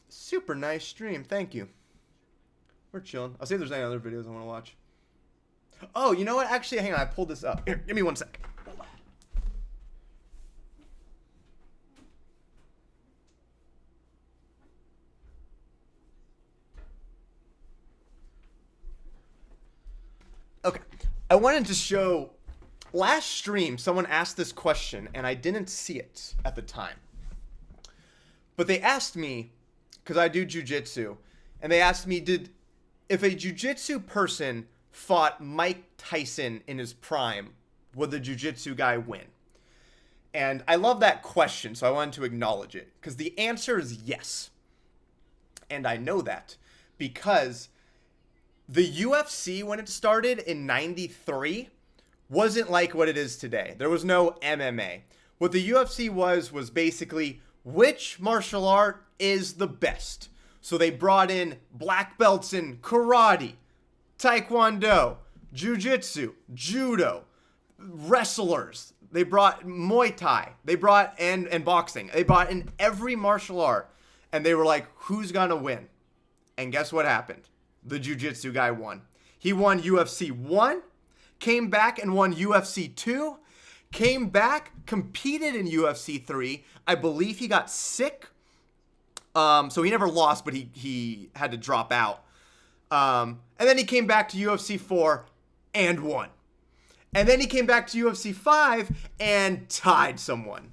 Super nice stream. Thank you. We're chilling. I'll see if there's any other videos I want to watch. Oh, you know what? Actually, hang on. I pulled this up. Here, give me 1 sec. Okay. I wanted to show, last stream, someone asked this question, and I didn't see it at the time. But they asked me, because I do jiu-jitsu, and they asked me, if a jiu-jitsu person fought Mike Tyson in his prime, would the jiu-jitsu guy win? And I love that question, so I wanted to acknowledge it, because the answer is yes. And I know that because the UFC, when it started in '93, wasn't like what it is today. There was no MMA. What the UFC was basically, which martial art is the best? So they brought in black belts in karate, taekwondo, jiu-jitsu, judo, wrestlers. They brought Muay Thai. They brought, and boxing. They brought in every martial art. And they were like, who's gonna win? And guess what happened? The jiu-jitsu guy won. He won UFC 1, came back and won UFC 2, came back, competed in UFC 3. I believe he got sick. So he never lost, but he had to drop out. And then he came back to UFC 4 and won. And then he came back to UFC 5 and tied someone.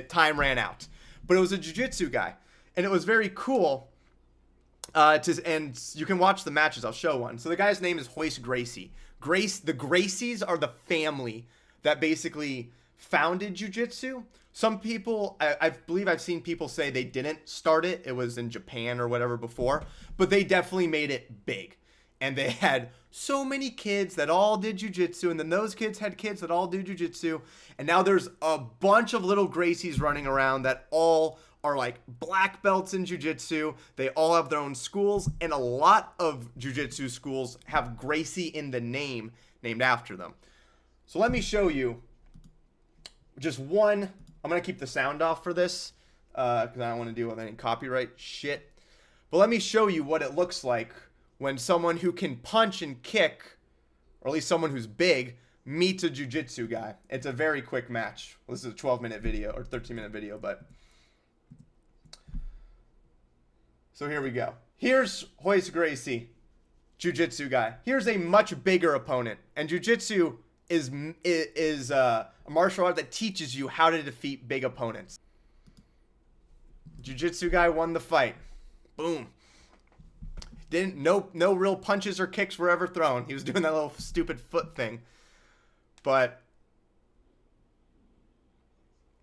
Time ran out. But it was a jiu-jitsu guy. And it was very cool. And you can watch the matches. I'll show one. So the guy's name is Royce Gracie. The Gracies are the family that basically founded jiu-jitsu. Some people, I believe I've seen people say they didn't start it. It was in Japan or whatever before. But they definitely made it big. And they had so many kids that all did jiu-jitsu. And then those kids had kids that all do jiu-jitsu. And now there's a bunch of little Gracies running around that all are like black belts in jiu-jitsu. They all have their own schools. And a lot of jiu-jitsu schools have Gracie in the name, named after them. So let me show you just one. I'm going to keep the sound off for this because I don't want to deal with any copyright shit. But let me show you what it looks like when someone who can punch and kick, or at least someone who's big, meets a jiu-jitsu guy. It's a very quick match. Well, this is a 12-minute video or 13-minute video, but... So here we go. Here's Royce Gracie, jiu-jitsu guy. Here's a much bigger opponent. And jiu-jitsu is a martial art that teaches you how to defeat big opponents. Jiu-jitsu guy won the fight. Boom. No real punches or kicks were ever thrown. He was doing that little stupid foot thing. But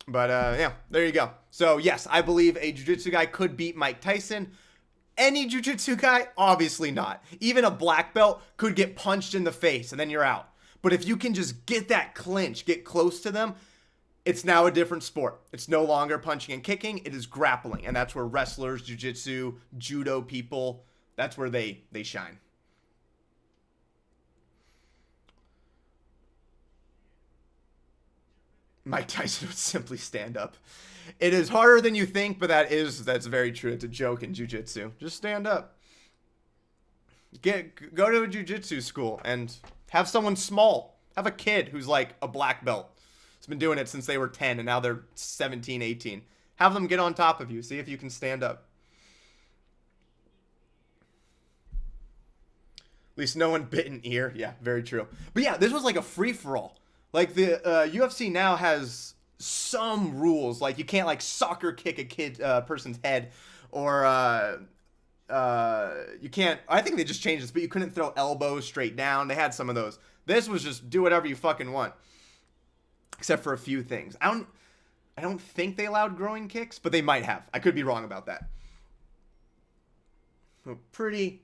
yeah, there you go. So yes, I believe a jiu-jitsu guy could beat Mike Tyson. Any jiu-jitsu guy, obviously not. Even a black belt could get punched in the face and then you're out. But if you can just get that clinch, get close to them, it's now a different sport. It's no longer punching and kicking. It is grappling. And that's where wrestlers, jiu-jitsu, judo people, that's where they shine. Mike Tyson would simply stand up. It is harder than you think, but that's very true. It's a joke in jiu-jitsu. Just stand up. Go to a jiu-jitsu school and have someone small. Have a kid who's like a black belt. Has been doing it since they were 10 and now they're 17, 18. Have them get on top of you. See if you can stand up. At least no one bit an ear. Yeah, very true. But yeah, this was like a free-for-all. Like the UFC now has some rules. Like you can't like soccer kick a person's head, or you can't. I think they just changed this, but you couldn't throw elbows straight down. They had some of those. This was just do whatever you fucking want, except for a few things. I don't think they allowed groin kicks, but they might have. I could be wrong about that. So pretty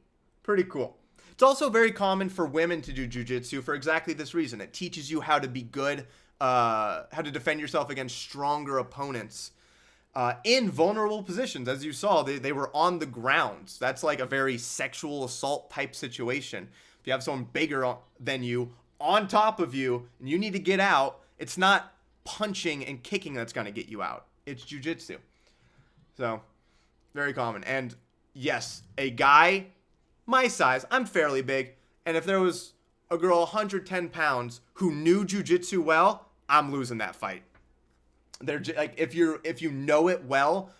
cool. It's also very common for women to do jiu-jitsu for exactly this reason. It teaches you how to be good, how to defend yourself against stronger opponents in vulnerable positions. As you saw, they were on the ground. That's like a very sexual assault type situation. If you have someone bigger than you on top of you and you need to get out, it's not punching and kicking that's going to get you out. It's jiu-jitsu. So, very common. And yes, a guy my size, I'm fairly big, and if there was a girl 110 pounds who knew jiu-jitsu well, I'm losing that fight. They're like, if you know it well,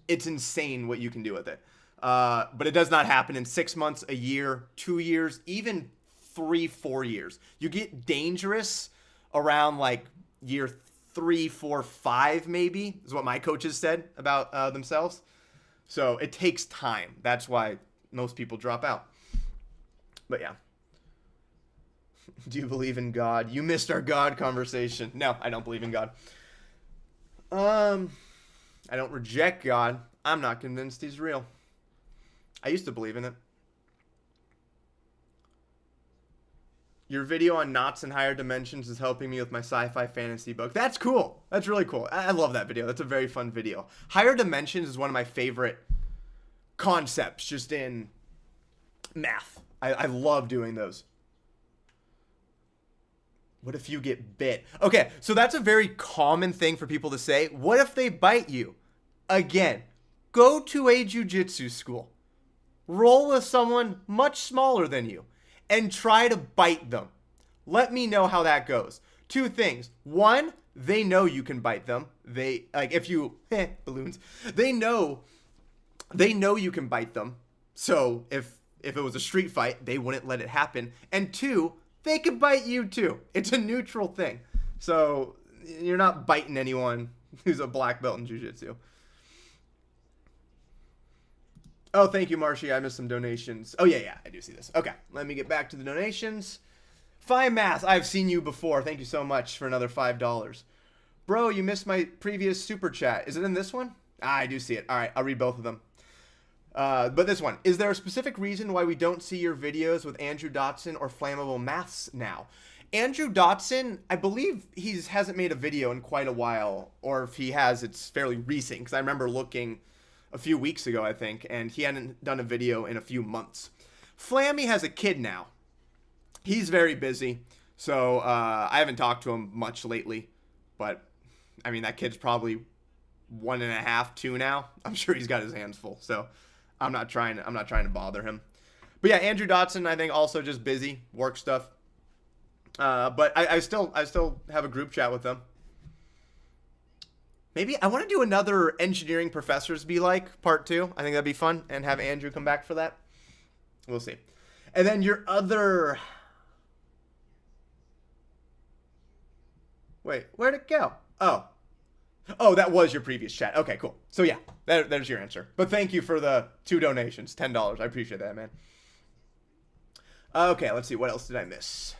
it's insane what you can do with it. But it does not happen in 6 months, a year, 2 years, even 3, 4 years. You get dangerous around like year 3, 4, 5, maybe, is what my coaches said about themselves. So it takes time. That's why most people drop out. But yeah. Do you believe in God? You missed our God conversation. No, I don't believe in God. I don't reject God. I'm not convinced he's real. I used to believe in it. Your video on knots and higher dimensions is helping me with my sci-fi fantasy book. That's cool. That's really cool. I love that video. That's a very fun video. Higher dimensions is one of my favorite concepts just in math. I love doing those. What if you get bit? Okay, so that's a very common thing for people to say. What if they bite you? Again, go to a jiu-jitsu school. Roll with someone much smaller than you and try to bite them. Let me know how that goes. 2 things. 1, they know you can bite them. They, like, if you, balloons, they know you can bite them. So if it was a street fight, they wouldn't let it happen. And 2, they could bite you too. It's a neutral thing. So you're not biting anyone who's a black belt in jiu-jitsu. Oh, thank you, Marshy. I missed some donations. Oh, yeah, I do see this. Okay, let me get back to the donations. Fine Math, I've seen you before. Thank you so much for another $5. Bro, you missed my previous super chat. Is it in this one? I do see it. All right, I'll read both of them. But this one, is there a specific reason why we don't see your videos with Andrew Dotson or Flammable Maths now? Andrew Dotson, I believe he hasn't made a video in quite a while, or if he has, it's fairly recent, because I remember looking a few weeks ago, I think, and he hadn't done a video in a few months. Flammy has a kid now. He's very busy, so I haven't talked to him much lately, but I mean, that kid's probably 1.5, 2 now. I'm sure he's got his hands full, so I'm not trying to bother him. But yeah, Andrew Dotson, I think also just busy, work stuff. But I still have a group chat with them. Maybe I want to do another engineering professors be like part 2. I think that'd be fun, and have Andrew come back for that. We'll see. And then your other, wait, where'd it go? Oh, Oh, that was your previous chat. Okay, cool. So yeah, there's your answer. But thank you for the 2 donations, $10. I appreciate that, man. Okay, let's see. What else did I miss?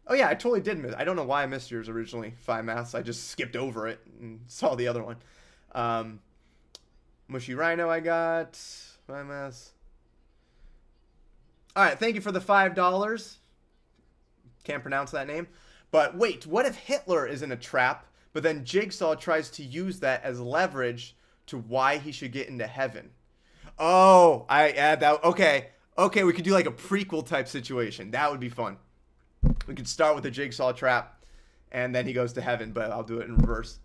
Oh yeah, I totally did miss. I don't know why I missed yours originally. 5 maths. I just skipped over it and saw the other one. Mushy Rhino I got. 5 maths. All right, thank you for the $5. Can't pronounce that name. But wait, what if Hitler is in a trap, but then Jigsaw tries to use that as leverage to why he should get into heaven? Oh, I add that. Okay. Okay, we could do like a prequel type situation. That would be fun. We could start with a Jigsaw trap, and then he goes to heaven, but I'll do it in reverse.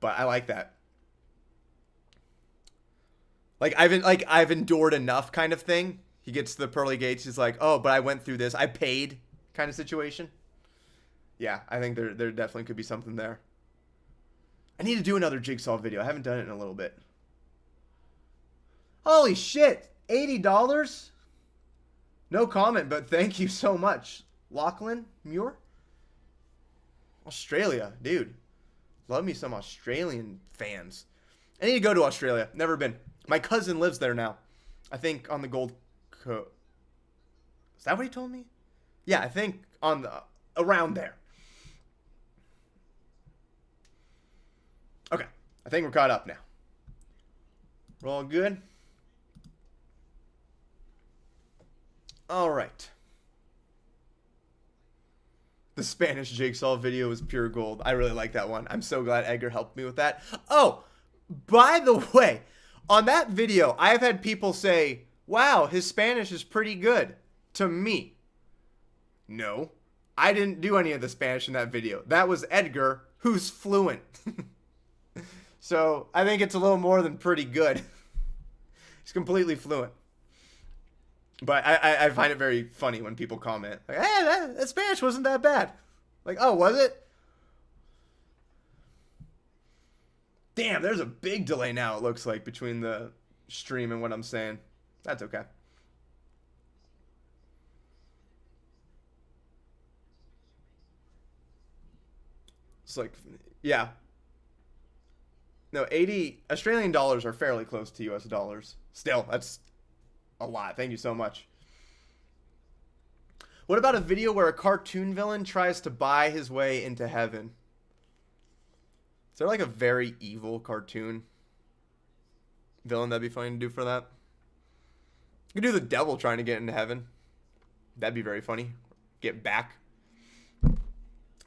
But I like that. Like I've endured enough kind of thing. He gets to the pearly gates. He's like, oh, but I went through this. I paid kind of situation. Yeah, I think there definitely could be something there. I need to do another Jigsaw video. I haven't done it in a little bit. Holy shit. $80? No comment, but thank you so much. Lachlan Muir? Australia, dude. Love me some Australian fans. I need to go to Australia. Never been. My cousin lives there now. I think on the Gold Coast. Is that what he told me? Yeah, I think on the around there. Okay, I think we're caught up now. We're all good. All right. The Spanish Jigsaw video was pure gold. I really like that one. I'm so glad Edgar helped me with that. Oh, by the way, on that video, I have had people say, wow, his Spanish is pretty good to me. No, I didn't do any of the Spanish in that video. That was Edgar, who's fluent. So I think it's a little more than pretty good. He's completely fluent. But I find it very funny when people comment, like, hey, that Spanish wasn't that bad. Like, oh, was it? Damn, there's a big delay now, it looks like, between the stream and what I'm saying. That's okay. It's like, yeah. No, 80 Australian dollars are fairly close to US dollars. Still, that's a lot. Thank you so much. What about a video where a cartoon villain tries to buy his way into heaven? Is there like a very evil cartoon villain that'd be funny to do for that? You could do the devil trying to get into heaven. That'd be very funny. Get back.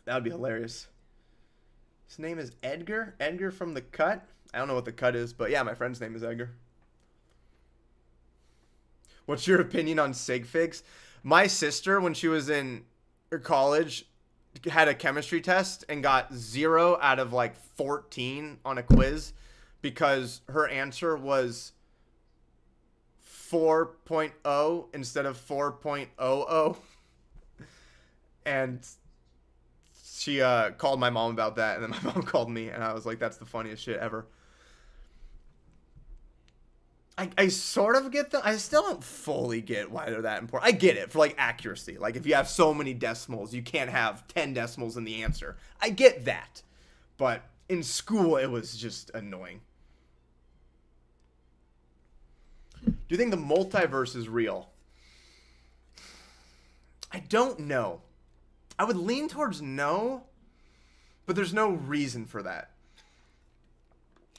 That would be hilarious. His name is Edgar. Edgar from The Cut. I don't know what The Cut is, but yeah, my friend's name is Edgar. What's your opinion on sig figs? My sister, when she was in college, had a chemistry test and got 0 out of like 14 on a quiz because her answer was 4.0 instead of 4.00. And she called my mom about that, and then my mom called me, and I was like, that's the funniest shit ever. I sort of get that. I still don't fully get why they're that important. I get it for like accuracy. Like if you have so many decimals, you can't have 10 decimals in the answer. I get that. But in school, it was just annoying. Do you think the multiverse is real? I don't know. I would lean towards no, but there's no reason for that.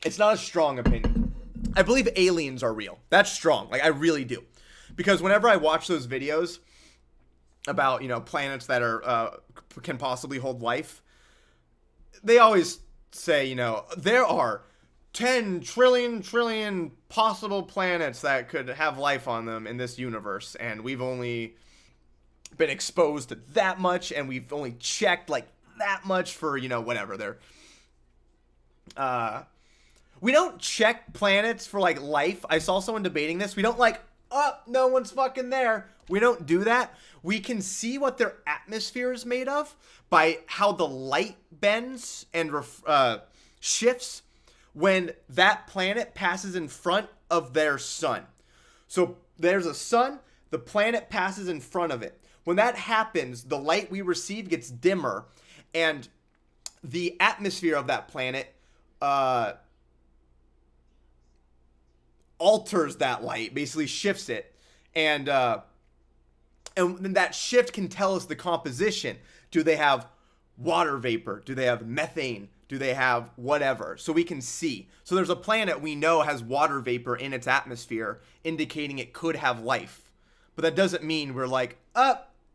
It's not a strong opinion. I believe aliens are real. That's strong. Like, I really do. Because whenever I watch those videos about, you know, planets that are can possibly hold life, they always say, you know, there are 10 trillion possible planets that could have life on them in this universe, and we've only been exposed to that much, and we've only checked, like, that much for, you know, whatever. They're we don't check planets for, like, life. I saw someone debating this. We don't, like, oh, no one's fucking there. We don't do that. We can see what their atmosphere is made of by how the light bends and shifts when that planet passes in front of their sun. So there's a sun, the planet passes in front of it. When that happens, the light we receive gets dimmer, and the atmosphere of that planet alters that light, basically shifts it, and then that shift can tell us the composition. Do they have water vapor? Do they have methane? Do they have whatever? So we can see. So there's a planet we know has water vapor in its atmosphere, indicating it could have life. But that doesn't mean we're like,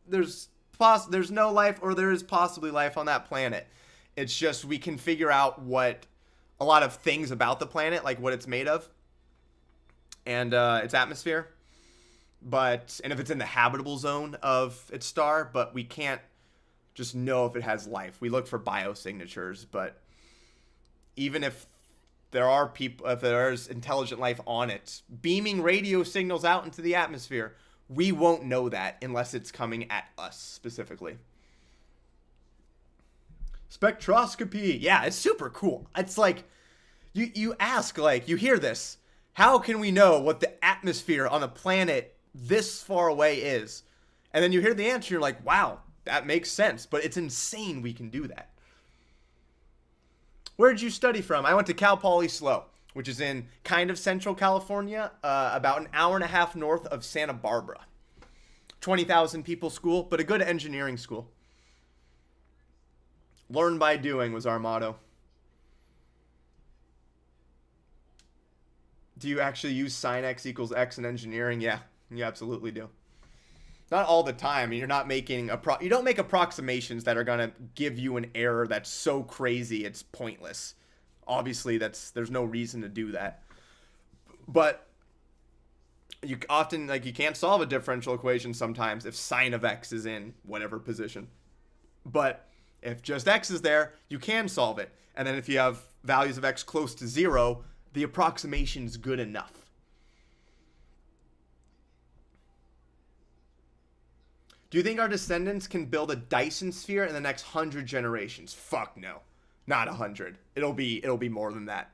there's no life, or there is possibly life on that planet. It's just we can figure out what a lot of things about the planet, like what it's made of and its atmosphere. And if it's in the habitable zone of its star, but we can't just know if it has life. We look for biosignatures, but even if there's intelligent life on it, beaming radio signals out into the atmosphere, we won't know that unless it's coming at us specifically. Spectroscopy. Yeah, it's super cool. It's like, you ask, like, you hear this. How can we know what the atmosphere on a planet this far away is? And then you hear the answer, you're like, wow, that makes sense. But it's insane we can do that. Where did you study from? I went to Cal Poly SLO, which is in kind of central California, about an hour and a half north of Santa Barbara. 20,000 people school, but a good engineering school. Learn by doing was our motto. Do you actually use sin x equals x in engineering? Yeah, you absolutely do. Not all the time. You're not making you don't make approximations that are gonna give you an error that's so crazy it's pointless. Obviously, there's no reason to do that. But you often, like, you can't solve a differential equation sometimes if sine of x is in whatever position. But if just x is there, you can solve it. And then if you have values of x close to 0, the approximation's good enough. Do you think our descendants can build a Dyson sphere in the next 100 generations? Fuck no. Not 100. It'll be more than that.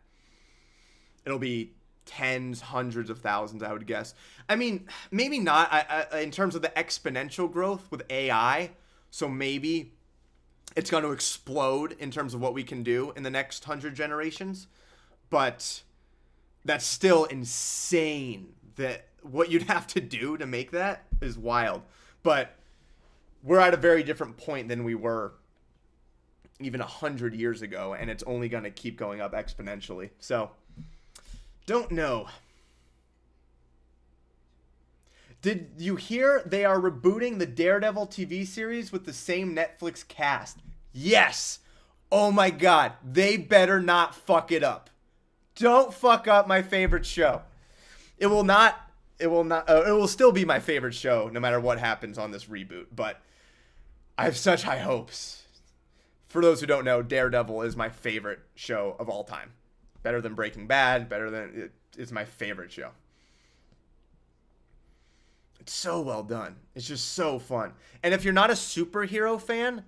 It'll be tens, hundreds of thousands, I would guess. I mean, maybe not in terms of the exponential growth with AI. So maybe it's going to explode in terms of what we can do in the next 100 generations. But that's still insane. That what you'd have to do to make that is wild. But we're at a very different point than we were even 100 years ago, and it's only going to keep going up exponentially. So, don't know. Did you hear they are rebooting the Daredevil TV series with the same Netflix cast? Yes! Oh my god, they better not fuck it up. Don't fuck up my favorite show. It will still be my favorite show no matter what happens on this reboot, but I have such high hopes. For those who don't know, Daredevil is my favorite show of all time. Better than Breaking Bad, it's my favorite show. It's so well done. It's just so fun. And if you're not a superhero fan,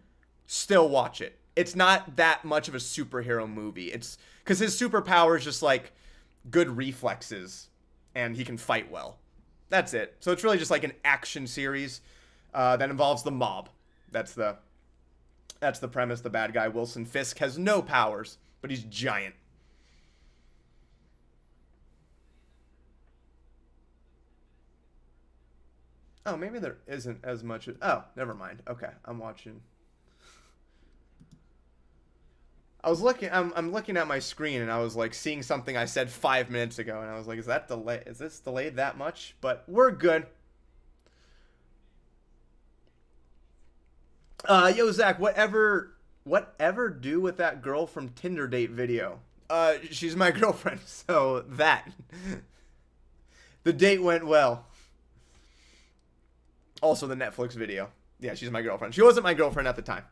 still watch it. It's not that much of a superhero movie. It's because his superpower is just like good reflexes and he can fight well. That's it. So it's really just like an action series that involves the mob. That's the premise. The bad guy, Wilson Fisk, has no powers, but he's giant. Oh, maybe there isn't as much. Oh, never mind. Okay, I'm watching. I'm looking at my screen and I was like seeing something I said 5 minutes ago and I was like, is this delayed that much? But we're good. Yo, Zach, whatever do with that girl from Tinder date video? She's my girlfriend, so that. The date went well. Also the Netflix video. Yeah, she's my girlfriend. She wasn't my girlfriend at the time.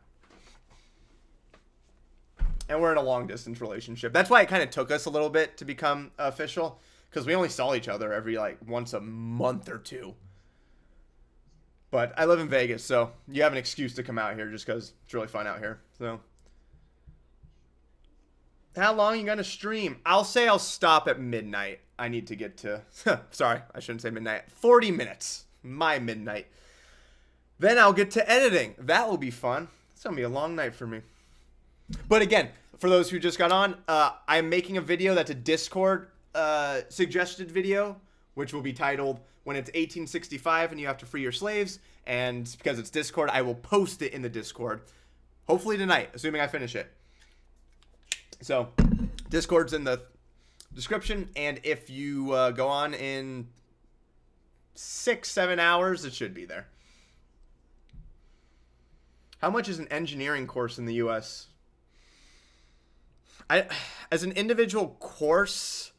And we're in a long distance relationship. That's why it kind of took us a little bit to become official, because we only saw each other every once a month or two. But I live in Vegas, so you have an excuse to come out here just because it's really fun out here. So, how long you gonna stream? I'll say I'll stop at midnight. I need to get to. Sorry, I shouldn't say midnight. 40 minutes. My midnight. Then I'll get to editing. That will be fun. It's going to be a long night for me. But again, for those who just got on, I'm making a video that's a Discord suggested video, which will be titled When It's 1865 and You Have to Free Your Slaves. And because it's Discord, I will post it in the Discord. Hopefully tonight, assuming I finish it. So, Discord's in the description. And if you go on in 6-7 hours, it should be there. How much is an engineering course in the U.S.? As an individual course,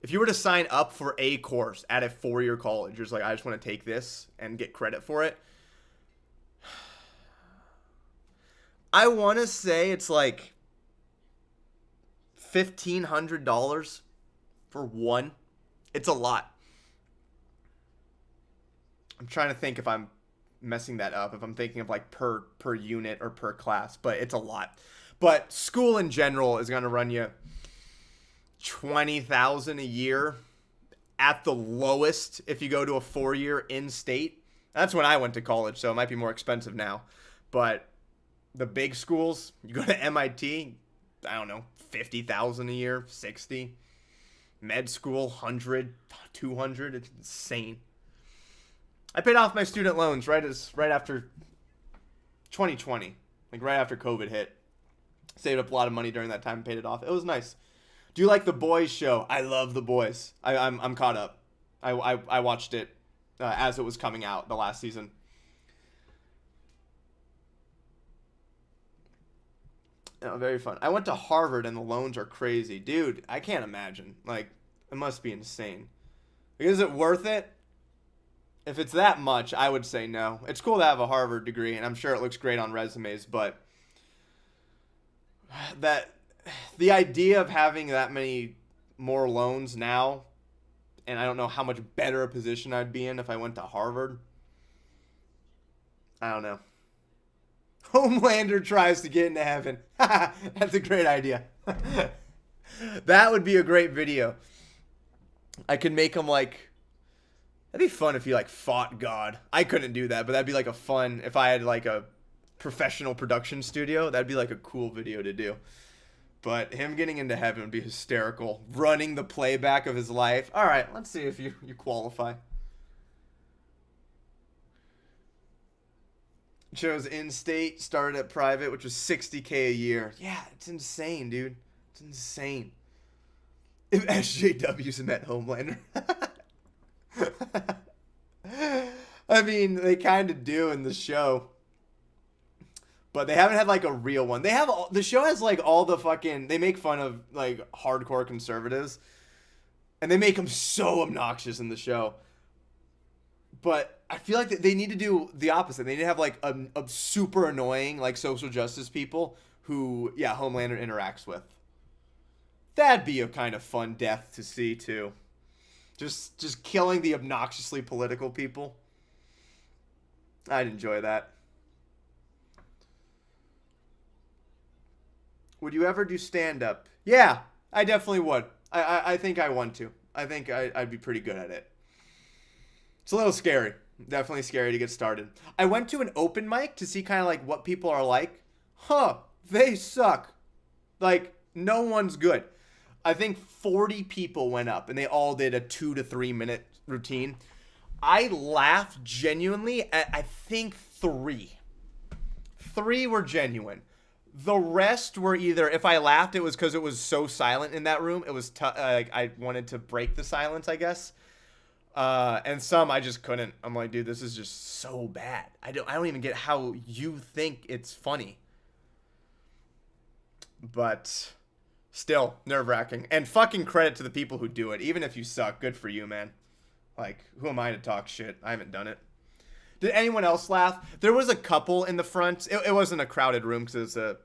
if you were to sign up for a course at a 4-year college, you're just like, I just want to take this and get credit for it. I want to say it's like $1,500 for one. It's a lot. I'm trying to think if I'm messing that up, if I'm thinking of like per unit or per class, but it's a lot. But school in general is going to run you $20,000 a year at the lowest if you go to a 4-year in-state. That's when I went to college, so it might be more expensive now. But the big schools, you go to MIT, I don't know, $50,000 a year, $60,000. Med school, $100,000, $200,000. It's insane. I paid off my student loans right after 2020, like right after COVID hit. Saved up a lot of money during that time and paid it off. It was nice. Do you like The Boys show? I love The Boys. I'm caught up. I watched it as it was coming out, the last season. Oh, very fun. I went to Harvard and the loans are crazy. Dude, I can't imagine. Like, it must be insane. Like, is it worth it? If it's that much, I would say no. It's cool to have a Harvard degree, and I'm sure it looks great on resumes, but the idea of having that many more loans now, and I don't know how much better a position I'd be in if I went to Harvard. I don't know. Homelander tries to get into heaven. That's a great idea. That would be a great video. I could make him like... That'd be fun if he like fought God. I couldn't do that, but that'd be like a fun... If I had like a professional production studio, that'd be like a cool video to do. But him getting into heaven would be hysterical. Running the playback of his life. All right, let's see if you qualify. Chose in-state, started at private, which was $60K a year. Yeah, it's insane, dude. It's insane. If SJWs met Homelander. I mean, they kind of do in the show. But they haven't had like a real one. The show has like all the fucking... They make fun of like hardcore conservatives. And they make them so obnoxious in the show. But I feel like they need to do the opposite. They need to have like a super annoying like social justice people who, yeah, Homelander interacts with. That'd be a kind of fun death to see too. Just killing the obnoxiously political people. I'd enjoy that. Would you ever do stand-up? Yeah, I definitely would. I think I want to. I think I'd be pretty good at it. It's a little scary. Definitely scary to get started. I went to an open mic to see kind of like what people are like. They suck. Like, no one's good. I think 40 people went up and they all did a 2 to 3 minute routine. I laughed genuinely at, I think, 3. 3 were genuine. The rest were either, if I laughed, it was because it was so silent in that room. It was, like, I wanted to break the silence, I guess. And some I just couldn't. I'm like, dude, this is just so bad. I don't even get how you think it's funny. But still nerve-wracking. And fucking credit to the people who do it. Even if you suck, good for you, man. Like, who am I to talk shit? I haven't done it. Did anyone else laugh? There was a couple in the front. It wasn't a crowded room because it was a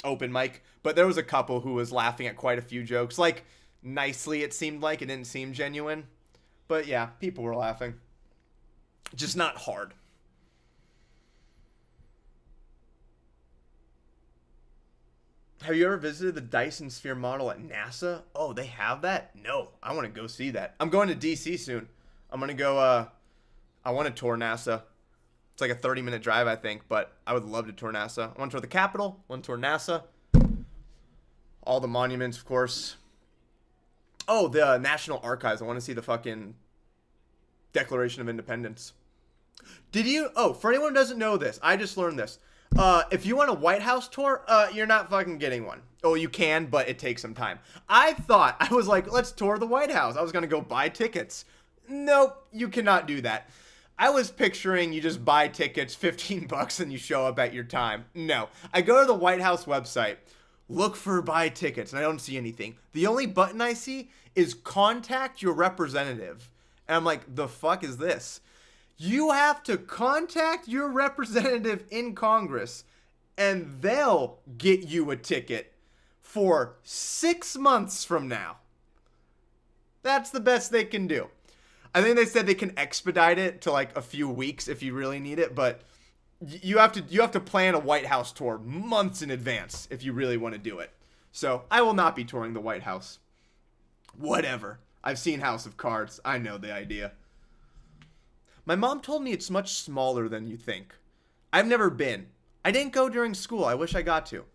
open mic. But there was a couple who was laughing at quite a few jokes. Like, nicely, it seemed like. It didn't seem genuine. But yeah, people were laughing. Just not hard. Have you ever visited the Dyson Sphere model at NASA? Oh, they have that? No, I want to go see that. I'm going to DC soon. I'm going to go, I want to tour NASA. It's like a 30-minute drive, I think, but I would love to tour NASA. I want to tour the Capitol. I want to tour NASA. All the monuments, of course. Oh, the National Archives. I want to see the fucking Declaration of Independence. Did you... Oh, for anyone who doesn't know this, I just learned this. If you want a White House tour, you're not fucking getting one. Oh, you can, but it takes some time. I was like, let's tour the White House. I was going to go buy tickets. Nope, you cannot do that. I was picturing you just buy tickets, $15, and you show up at your time. No, I go to the White House website, look for buy tickets, and I don't see anything. The only button I see is contact your representative. And I'm like, the fuck is this? You have to contact your representative in Congress, and they'll get you a ticket for 6 months from now. That's the best they can do. I think they said they can expedite it to like a few weeks if you really need it, but you have to plan a White House tour months in advance if you really want to do it. So I will not be touring the White House. Whatever. I've seen House of Cards. I know the idea. My mom told me it's much smaller than you think. I've never been. I didn't go during school. I wish I got to.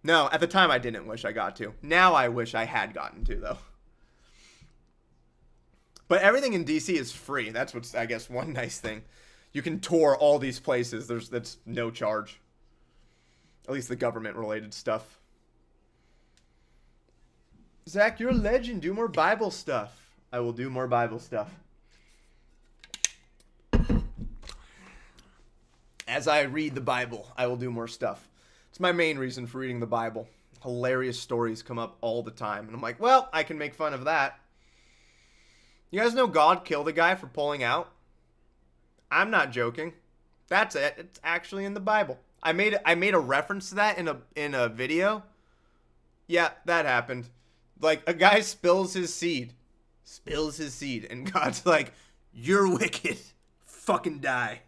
No, at the time I didn't wish I got to. Now I wish I had gotten to, though. But everything in DC is free. That's what's, I guess, one nice thing. You can tour all these places. That's no charge. At least the government-related stuff. Zach, you're a legend. Do more Bible stuff. I will do more Bible stuff. As I read the Bible, I will do more stuff. It's my main reason for reading the Bible. Hilarious stories come up all the time. And I'm like, well, I can make fun of that. You guys know God killed a guy for pulling out? I'm not joking. That's it. It's actually in the Bible. I made a reference to that in a video. Yeah, that happened. Like, a guy spills his seed. And God's like, you're wicked. Fucking die.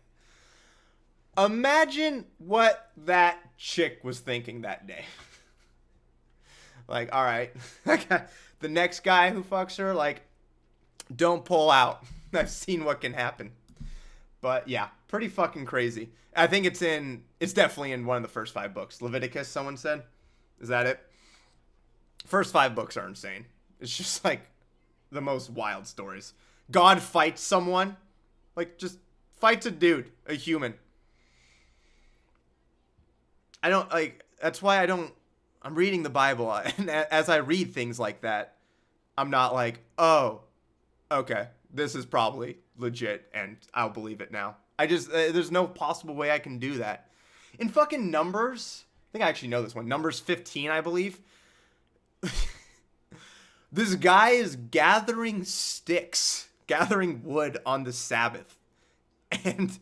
Imagine what that chick was thinking that day. Like, all right. The next guy who fucks her, like, don't pull out. I've seen what can happen. But yeah, pretty fucking crazy. I think it's definitely in one of the first 5 books. Leviticus, someone said. Is that it? First 5 books are insane. It's just like the most wild stories. God fights someone. Like, just fights a dude, a human. That's why I'm reading the Bible. And as I read things like that, I'm not like, oh, okay, this is probably legit and I'll believe it now. There's no possible way I can do that. In fucking Numbers, I think I actually know this one. Numbers 15, I believe. This guy is gathering wood on the Sabbath. And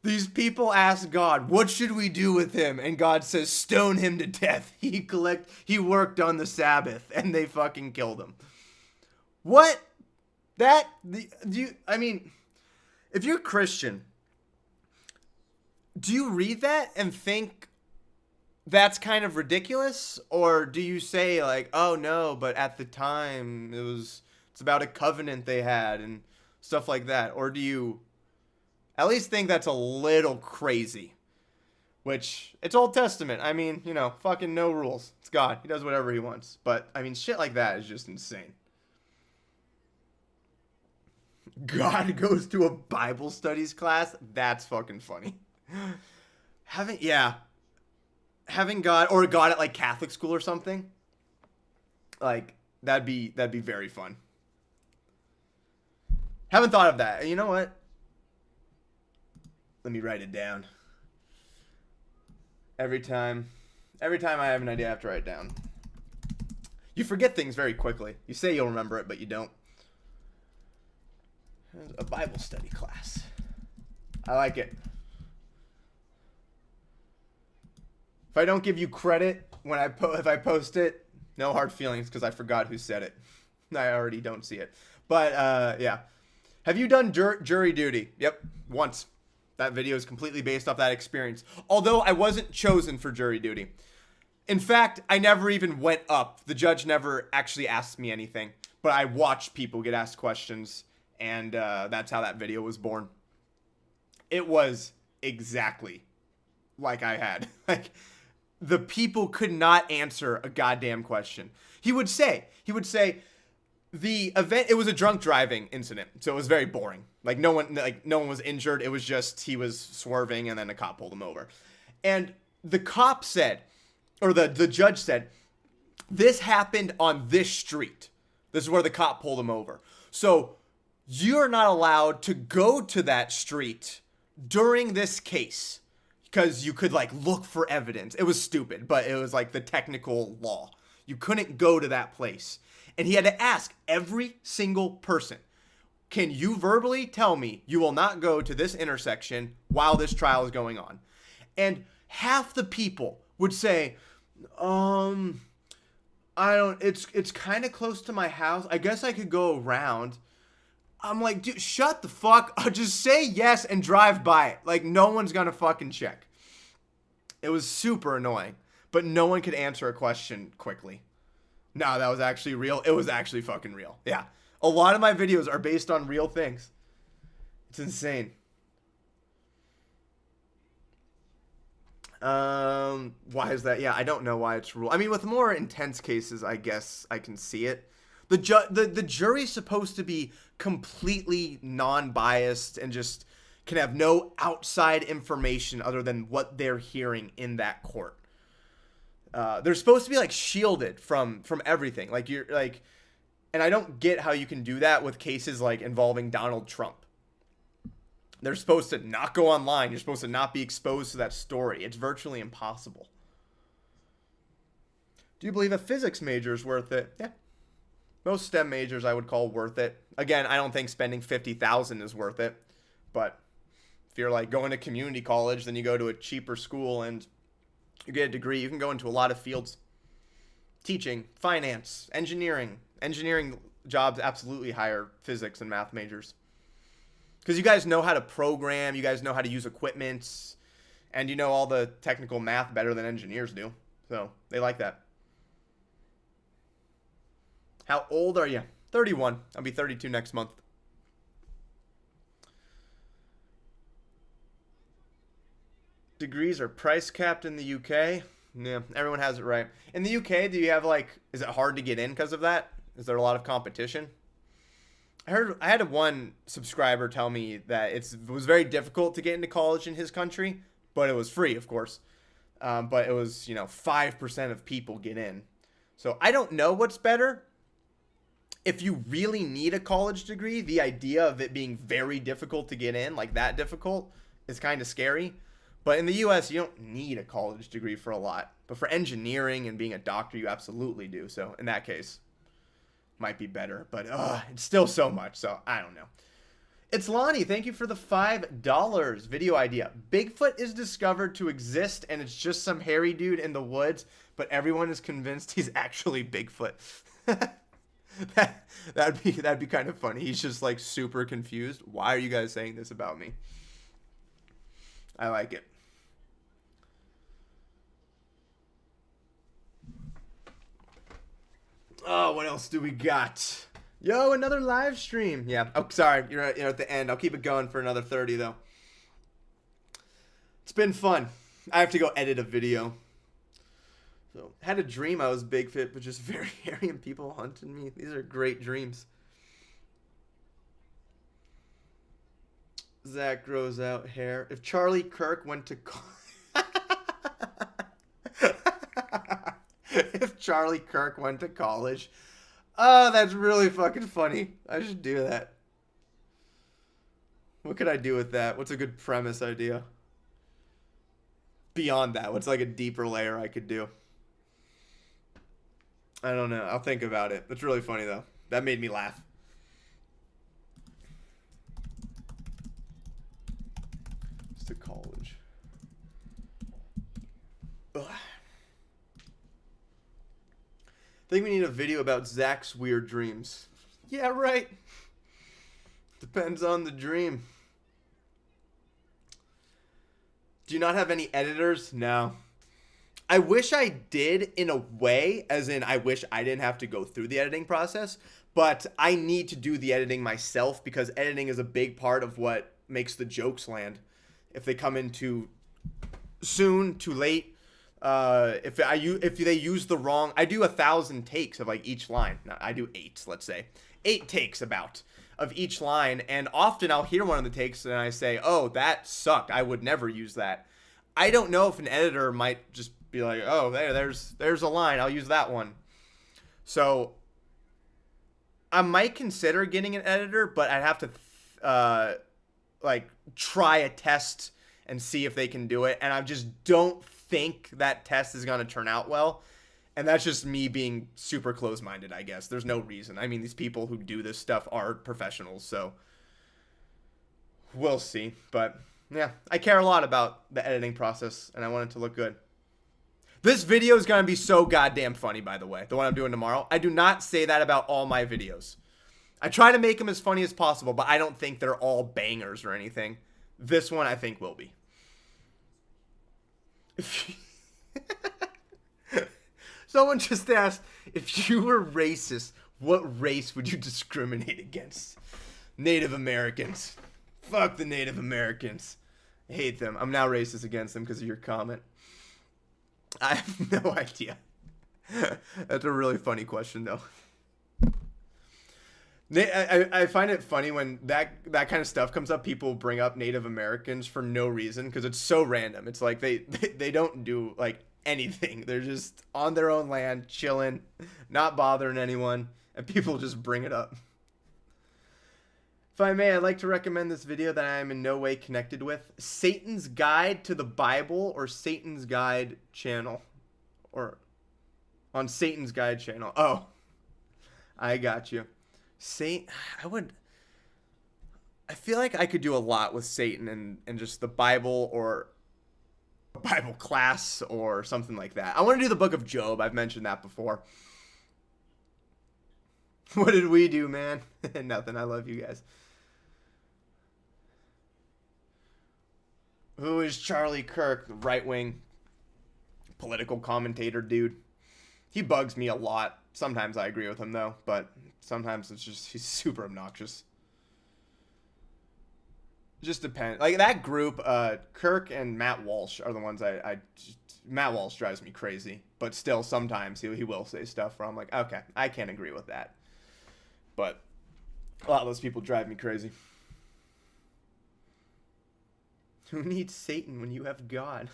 these people ask God, what should we do with him? And God says, stone him to death. He worked on the Sabbath, and they fucking killed him. What? If you're Christian, do you read that and think that's kind of ridiculous? Or do you say like, oh no, but at the time it's about a covenant they had and stuff like that? Or do you at least think that's a little crazy? Which, it's Old Testament. I mean, fucking no rules. It's God. He does whatever he wants. But, shit like that is just insane. God goes to a Bible studies class? That's fucking funny. Having God, or God at like Catholic school or something. Like, that'd be very fun. Haven't thought of that. You know what? Let me write it down. Every time I have an idea, I have to write it down. You forget things very quickly. You say you'll remember it, but you don't. A Bible study class. I like it. If I don't give you credit if I post it, no hard feelings because I forgot who said it. I already don't see it. But yeah. Have you done jury duty? Yep, once. That video is completely based off that experience. Although I wasn't chosen for jury duty. In fact, I never even went up. The judge never actually asked me anything. But I watched people get asked questions. And that's how that video was born. It was exactly like I had. Like, the people could not answer a goddamn question. He would say, the event, it was a drunk driving incident, so it was very boring. Like no one was injured. It was just he was swerving and then a cop pulled him over. And the cop said, or the judge said, this happened on this street. This is where the cop pulled him over. So you're not allowed to go to that street during this case because you could like look for evidence. It was stupid, but it was like the technical law. You couldn't go to that place. And he had to ask every single person, can you verbally tell me you will not go to this intersection while this trial is going on? And half the people would say, I don't, it's kind of close to my house. I guess I could go around. I'm like, dude, shut the fuck up. Just say yes and drive by it. Like, no one's gonna fucking check. It was super annoying, but no one could answer a question quickly. No, that was actually real. It was actually fucking real. Yeah. A lot of my videos are based on real things. It's insane. Why is that? Yeah, I don't know why it's rule. I mean, with more intense cases, I guess I can see it. The jury's supposed to be completely non-biased and just can have no outside information other than what they're hearing in that court. They're supposed to be like shielded from everything. Like you're like, and I don't get how you can do that with cases like involving Donald Trump. They're supposed to not go online. You're supposed to not be exposed to that story. It's virtually impossible. Do you believe a physics major is worth it? Yeah. Most STEM majors I would call worth it. Again, I don't think spending $50,000 is worth it. But if you're like going to community college, then you go to a cheaper school and you get a degree. You can go into a lot of fields. Teaching, finance, engineering. Engineering jobs absolutely hire physics and math majors. Because you guys know how to program, you guys know how to use equipment, and you know all the technical math better than engineers do. So they like that. How old are you? 31. I'll be 32 next month. Degrees are price capped in the UK. Yeah, everyone has it right. In the UK, do you have like, is it hard to get in because of that? Is there a lot of competition? I had one subscriber tell me that it was very difficult to get into college in his country, but it was free, of course. But it was, 5% of people get in. So I don't know what's better. If you really need a college degree, the idea of it being very difficult to get in, like that difficult, is kind of scary. But in the US, you don't need a college degree for a lot. But for engineering and being a doctor, you absolutely do. So in that case, might be better. But it's still so much. So I don't know. It's Lonnie. Thank you for the $5 video idea. Bigfoot is discovered to exist and it's just some hairy dude in the woods, but everyone is convinced he's actually Bigfoot. That'd be kind of funny. He's just like super confused. Why are you guys saying this about me? I like it. Oh, what else do we got? Yo, another live stream. Yeah. Oh, sorry. You're at the end. I'll keep it going for another 30, though. It's been fun. I have to go edit a video. So, had a dream I was Bigfoot, but just very hairy and people hunted me. These are great dreams. Zach grows out hair. If Charlie Kirk went to... If Charlie Kirk went to college. Oh, that's really fucking funny. I should do that. What could I do with that? What's a good premise idea? Beyond that, what's like a deeper layer I could do? I don't know. I'll think about it. That's really funny, though. That made me laugh. It's to college. Ugh. I think we need a video about Zach's weird dreams. Yeah, right. Depends on the dream. Do you not have any editors? No. I wish I did in a way, as in I wish I didn't have to go through the editing process, but I need to do the editing myself because editing is a big part of what makes the jokes land. if they come in too soon, too late. If they use the wrong, I do 1,000 takes of like each line. No, I do 8, let's say 8 takes about of each line, and often I'll hear one of the takes and I say, oh, that sucked, I would never use that. I don't know if an editor might just be like, oh, there's a line, I'll use that one. So I might consider getting an editor, but I'd have to like try a test and see if they can do it, and I just don't think that test is going to turn out well. And that's just me being super close-minded, I guess. There's no reason. I mean, these people who do this stuff are professionals, so we'll see. But yeah, I care a lot about the editing process, and I want it to look good. This video is going to be so goddamn funny, by the way, the one I'm doing tomorrow. I do not say that about all my videos. I try to make them as funny as possible, but I don't think they're all bangers or anything. This one I think will be. Someone just asked, if you were racist, what race would you discriminate against? Native Americans. Fuck the Native Americans. I hate them. I'm now racist against them because of your comment. I have no idea. That's a really funny question, though. I find it funny when that kind of stuff comes up. People bring up Native Americans for no reason because it's so random. It's like they don't do like anything. They're just on their own land, chilling, not bothering anyone, and people just bring it up. If I may, I'd like to recommend this video that I am in no way connected with. Satan's Guide to the Bible, or Satan's Guide channel. Or on Satan's Guide channel. Oh, I got you. I feel like I could do a lot with Satan and just the Bible, or a Bible class or something like that. I want to do the book of Job. I've mentioned that before. What did we do, man? Nothing. I love you guys. Who is Charlie Kirk, the right-wing political commentator dude? He bugs me a lot. Sometimes I agree with him, though, but sometimes it's just he's super obnoxious. Just depends. Like that group, Kirk and Matt Walsh are the ones Matt Walsh drives me crazy, but still sometimes he will say stuff where I'm like, okay, I can't agree with that. But a lot of those people drive me crazy. Who needs Satan when you have God?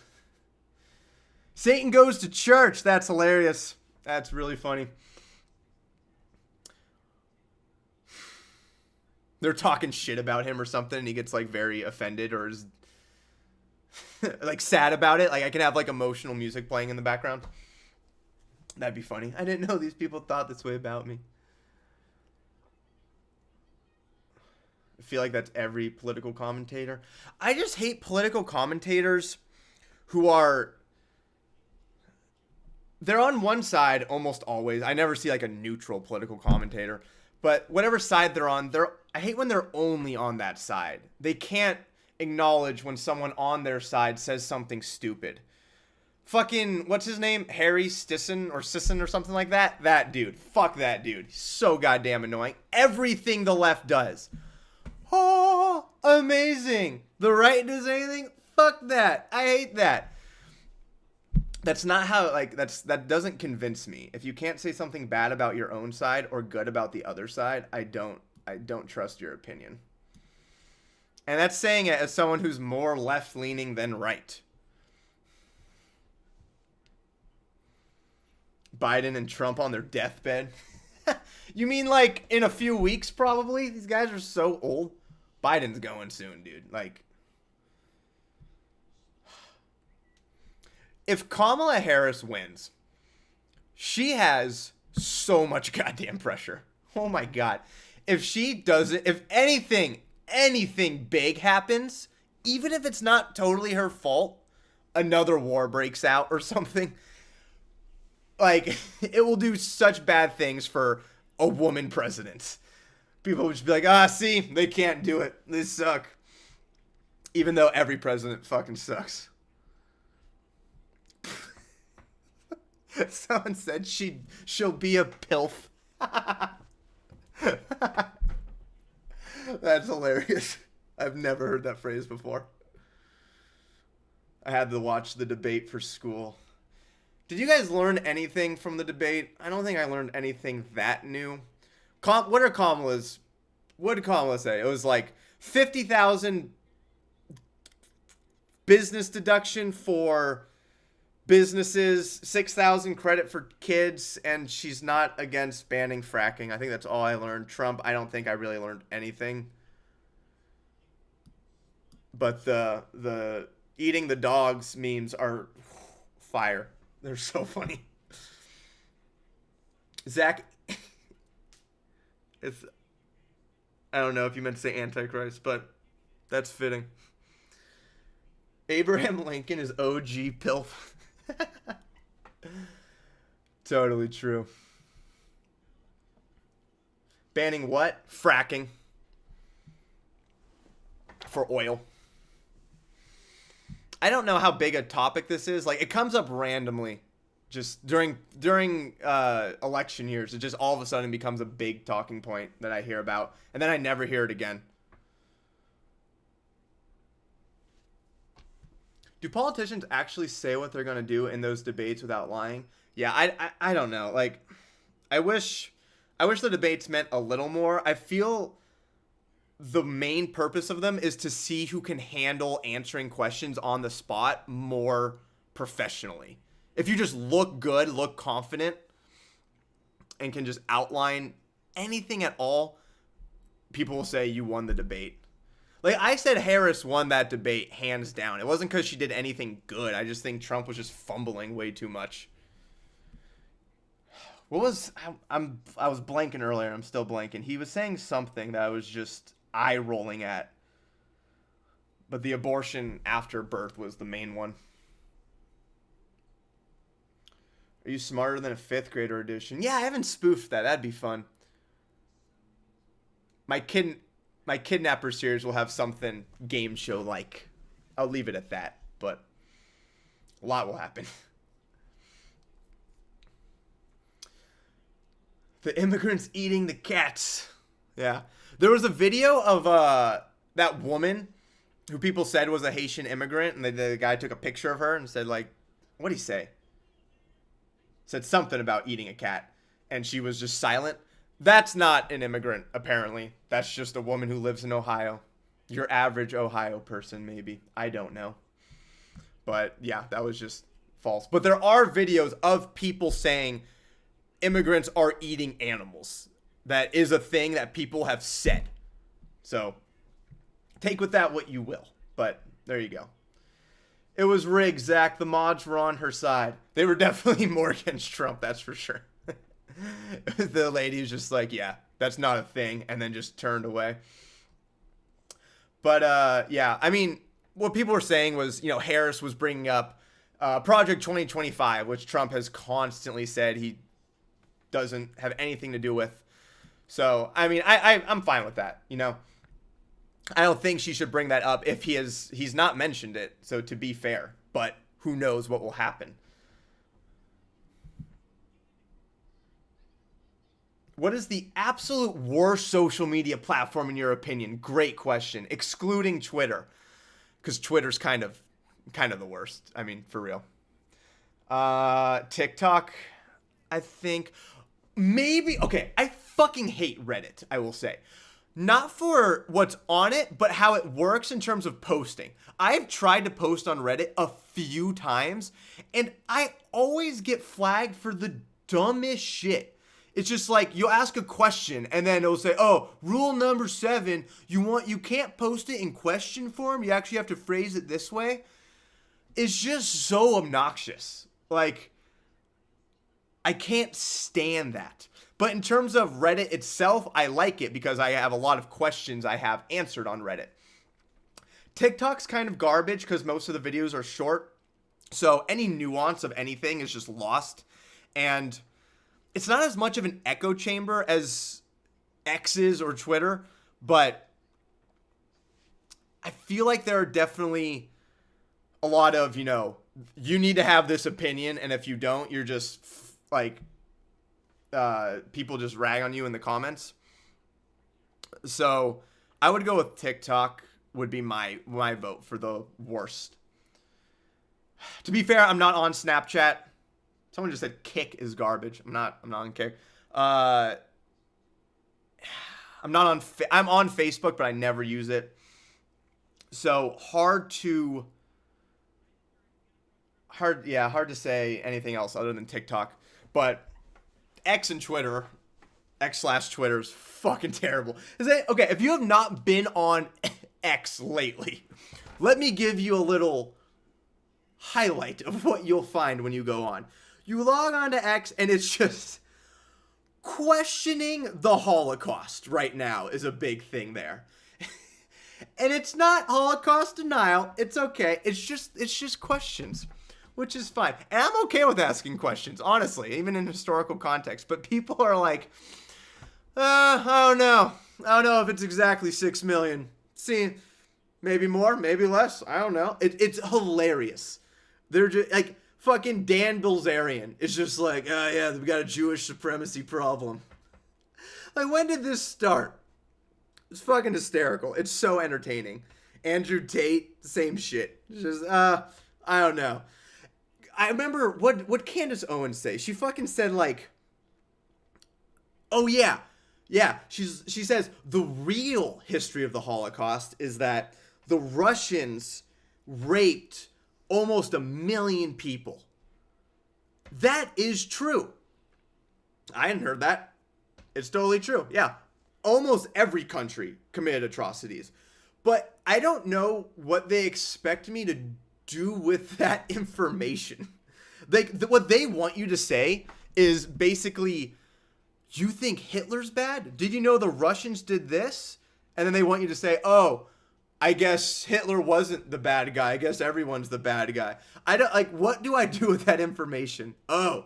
Satan goes to church. That's hilarious. That's really funny. They're talking shit about him or something, and he gets like very offended or is like sad about it. Like I can have like emotional music playing in the background. That'd be funny. I didn't know these people thought this way about me. I feel like that's every political commentator. I just hate political commentators who are... They're on one side almost always. I never see like a neutral political commentator. But whatever side they're on, I hate when they're only on that side. They can't acknowledge when someone on their side says something stupid. Fucking, what's his name? Harry Sisson or something like that? That dude. Fuck that dude. He's so goddamn annoying. Everything the left does. Oh, amazing. The right does anything? Fuck that. I hate that. That's not how, like, that doesn't convince me. If you can't say something bad about your own side or good about the other side, I don't trust your opinion. And that's saying it as someone who's more left-leaning than right. Biden and Trump on their deathbed. You mean like in a few weeks probably? These guys are so old. Biden's going soon, dude. Like, if Kamala Harris wins, she has so much goddamn pressure. Oh my God. If she doesn't, if anything big happens, even if it's not totally her fault, another war breaks out or something, like, it will do such bad things for a woman president. People would just be like, see, they can't do it. They suck. Even though every president fucking sucks. Someone said she'll be a pilf. That's hilarious. I've never heard that phrase before. I had to watch the debate for school. Did you guys learn anything from the debate? I don't think I learned anything that new. What did Kamala say? It was like 50,000 business deduction for businesses, 6,000 credit for kids, and she's not against banning fracking. I think that's all I learned. Trump, I don't think I really learned anything. But the eating the dogs memes are fire. They're so funny. Zach, I don't know if you meant to say Antichrist, but that's fitting. Abraham Lincoln is OG PILF. Totally true. Banning what? Fracking. For oil. I don't know how big a topic this is. Like, it comes up randomly. Just during election years. It just all of a sudden becomes a big talking point that I hear about. And then I never hear it again. Do politicians actually say what they're going to do in those debates without lying? Yeah, I don't know. Like, I wish the debates meant a little more. I feel the main purpose of them is to see who can handle answering questions on the spot more professionally. If you just look good, look confident, and can just outline anything at all, people will say you won the debate. Like, I said Harris won that debate hands down. It wasn't because she did anything good. I just think Trump was just fumbling way too much. What was... I was blanking earlier. I'm still blanking. He was saying something that I was just eye-rolling at. But the abortion after birth was the main one. Are you smarter than a 5th grader edition? Yeah, I haven't spoofed that. That'd be fun. My Kidnapper series will have something game show like. I'll leave it at that, but a lot will happen. The immigrants eating the cats. Yeah. There was a video of that woman who people said was a Haitian immigrant, and the guy took a picture of her and said, like, what'd he say? Said something about eating a cat, and she was just silent. That's not an immigrant, apparently. That's just a woman who lives in Ohio. Your average Ohio person, maybe. I don't know. But, yeah, that was just false. But there are videos of people saying immigrants are eating animals. That is a thing that people have said. So, take with that what you will. But, there you go. It was rigged, Zach. The mods were on her side. They were definitely more against Trump, that's for sure. The lady was just like, yeah, that's not a thing, and then just turned away. But, yeah, I mean, what people were saying was, you know, Harris was bringing up Project 2025, which Trump has constantly said he doesn't have anything to do with. So, I mean, I'm fine with that, you know. I don't think she should bring that up if he's not mentioned it, so to be fair. But who knows what will happen. What is the absolute worst social media platform in your opinion? Great question. Excluding Twitter. Because Twitter's kind of the worst. I mean, for real. TikTok, I think. Maybe. Okay, I fucking hate Reddit, I will say. Not for what's on it, but how it works in terms of posting. I've tried to post on Reddit a few times, and I always get flagged for the dumbest shit. It's just like, you'll ask a question, and then it'll say, oh, rule number 7, you can't post it in question form. You actually have to phrase it this way. It's just so obnoxious. Like, I can't stand that. But in terms of Reddit itself, I like it because I have a lot of questions I have answered on Reddit. TikTok's kind of garbage because most of the videos are short. So any nuance of anything is just lost. And it's not as much of an echo chamber as X is or Twitter. But I feel like there are definitely a lot of, you know, you need to have this opinion. And if you don't, you're just like... people just rag on you in the comments. So I would go with TikTok would be my vote for the worst. To be fair, I'm not on Snapchat. Someone just said Kick is garbage. I'm not on Kick. I'm not on. I'm on Facebook, but I never use it. So hard to say anything else other than TikTok. But X and Twitter, X/Twitter is fucking terrible. Is it okay? If you have not been on X lately, let me give you a little highlight of what you'll find when you go on. You log on to X and it's just questioning the Holocaust right now is a big thing there. And it's not Holocaust denial. It's okay. It's just questions, which is fine. And I'm okay with asking questions, honestly, even in historical context. But people are like, I don't know. I don't know if it's exactly 6 million. See, maybe more, maybe less. I don't know. It's hilarious. They're just like fucking Dan Bilzerian is just like, oh yeah, we got a Jewish supremacy problem. Like, when did this start? It's fucking hysterical. It's so entertaining. Andrew Tate, same shit. It's just, I don't know. I remember what Candace Owens say. She fucking said like, oh yeah. She says the real history of the Holocaust is that the Russians raped almost 1 million people. That is true. I hadn't heard that. It's totally true. Yeah. Almost every country committed atrocities. But I don't know what they expect me to do with that information. What they want you to say is basically, you think Hitler's bad? Did you know the Russians did this? And then they want you to say, oh, I guess Hitler wasn't the bad guy. I guess everyone's the bad guy. I don't like, what do I do with that information? Oh,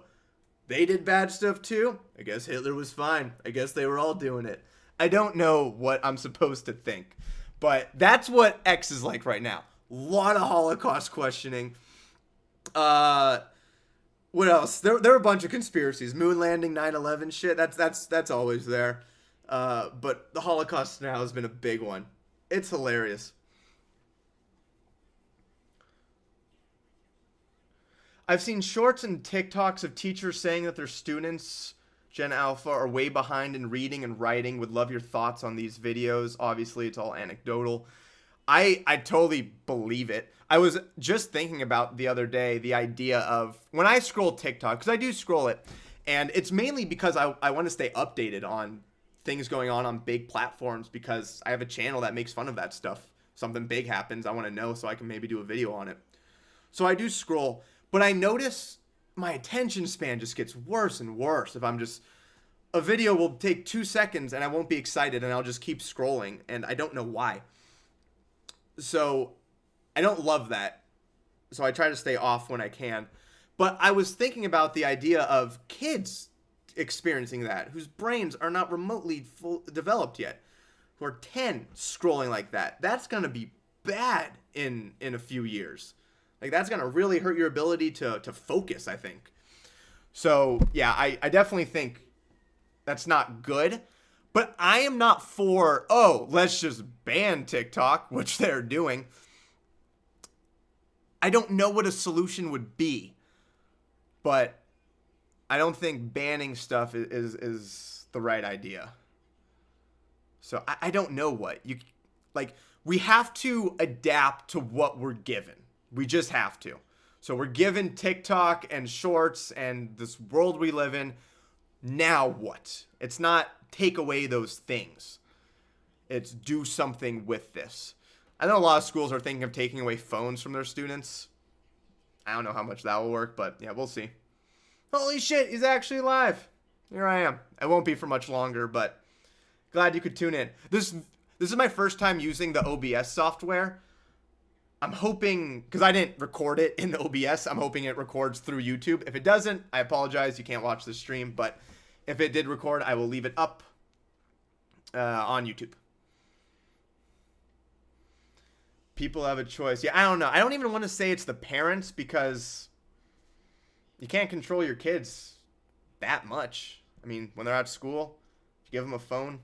they did bad stuff too? I guess Hitler was fine. I guess they were all doing it. I don't know what I'm supposed to think. But that's what X is like right now. A lot of Holocaust questioning. What else? There were a bunch of conspiracies. Moon landing, 9/11 shit. That's always there. But the Holocaust now has been a big one. It's hilarious. I've seen shorts and TikToks of teachers saying that their students, Gen Alpha, are way behind in reading and writing. Would love your thoughts on these videos. Obviously, it's all anecdotal. I totally believe it. I was just thinking about the other day the idea of when I scroll TikTok, because I do scroll it, and it's mainly because I want to stay updated on things going on big platforms, because I have a channel that makes fun of that stuff. Something big happens, I want to know so I can maybe do a video on it. So I do scroll, but I notice my attention span just gets worse and worse. If I'm just, a video will take 2 seconds and I won't be excited and I'll just keep scrolling, and I don't know why. So I don't love that. So I try to stay off when I can. But I was thinking about the idea of kids experiencing that, whose brains are not remotely developed yet, who are 10 scrolling like that. That's going to be bad in a few years. Like, that's going to really hurt your ability to focus, I think. So, yeah, I definitely think that's not good. But I am not for, oh, let's just ban TikTok, which they're doing. I don't know what a solution would be. But I don't think banning stuff is the right idea. So I don't know what. We have to adapt to what we're given. We just have to. So we're given TikTok and shorts and this world we live in. Now what? It's not take away those things. It's do something with this. I know a lot of schools are thinking of taking away phones from their students. I don't know how much that will work, but yeah, we'll see. Holy shit, he's actually alive. Here I am. It won't be for much longer, but glad you could tune in. This is my first time using the OBS software. I'm hoping, because I didn't record it in OBS, I'm hoping it records through YouTube. If it doesn't, I apologize. You can't watch the stream, but if it did record, I will leave it up on YouTube. People have a choice. Yeah, I don't know. I don't even want to say it's the parents, because you can't control your kids that much. I mean, when they're at school, you give them a phone.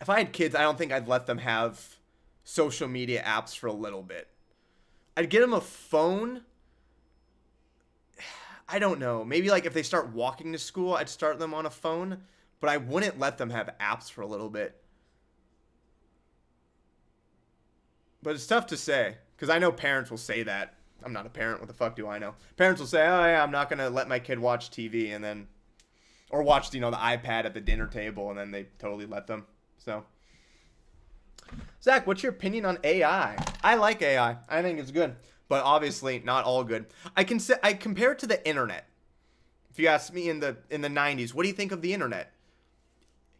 If I had kids, I don't think I'd let them have social media apps for a little bit. I'd get them a phone. I don't know. Maybe like if they start walking to school, I'd start them on a phone, but I wouldn't let them have apps for a little bit. But it's tough to say, because I know parents will say that. I'm not a parent. What the fuck do I know? Parents will say, oh, yeah, I'm not going to let my kid watch TV, and then, or watch, the iPad at the dinner table, and then they totally let them. So, Zach, what's your opinion on AI? I like AI. I think it's good, but obviously not all good. I compare it to the internet. If you ask me in the 90s, what do you think of the internet?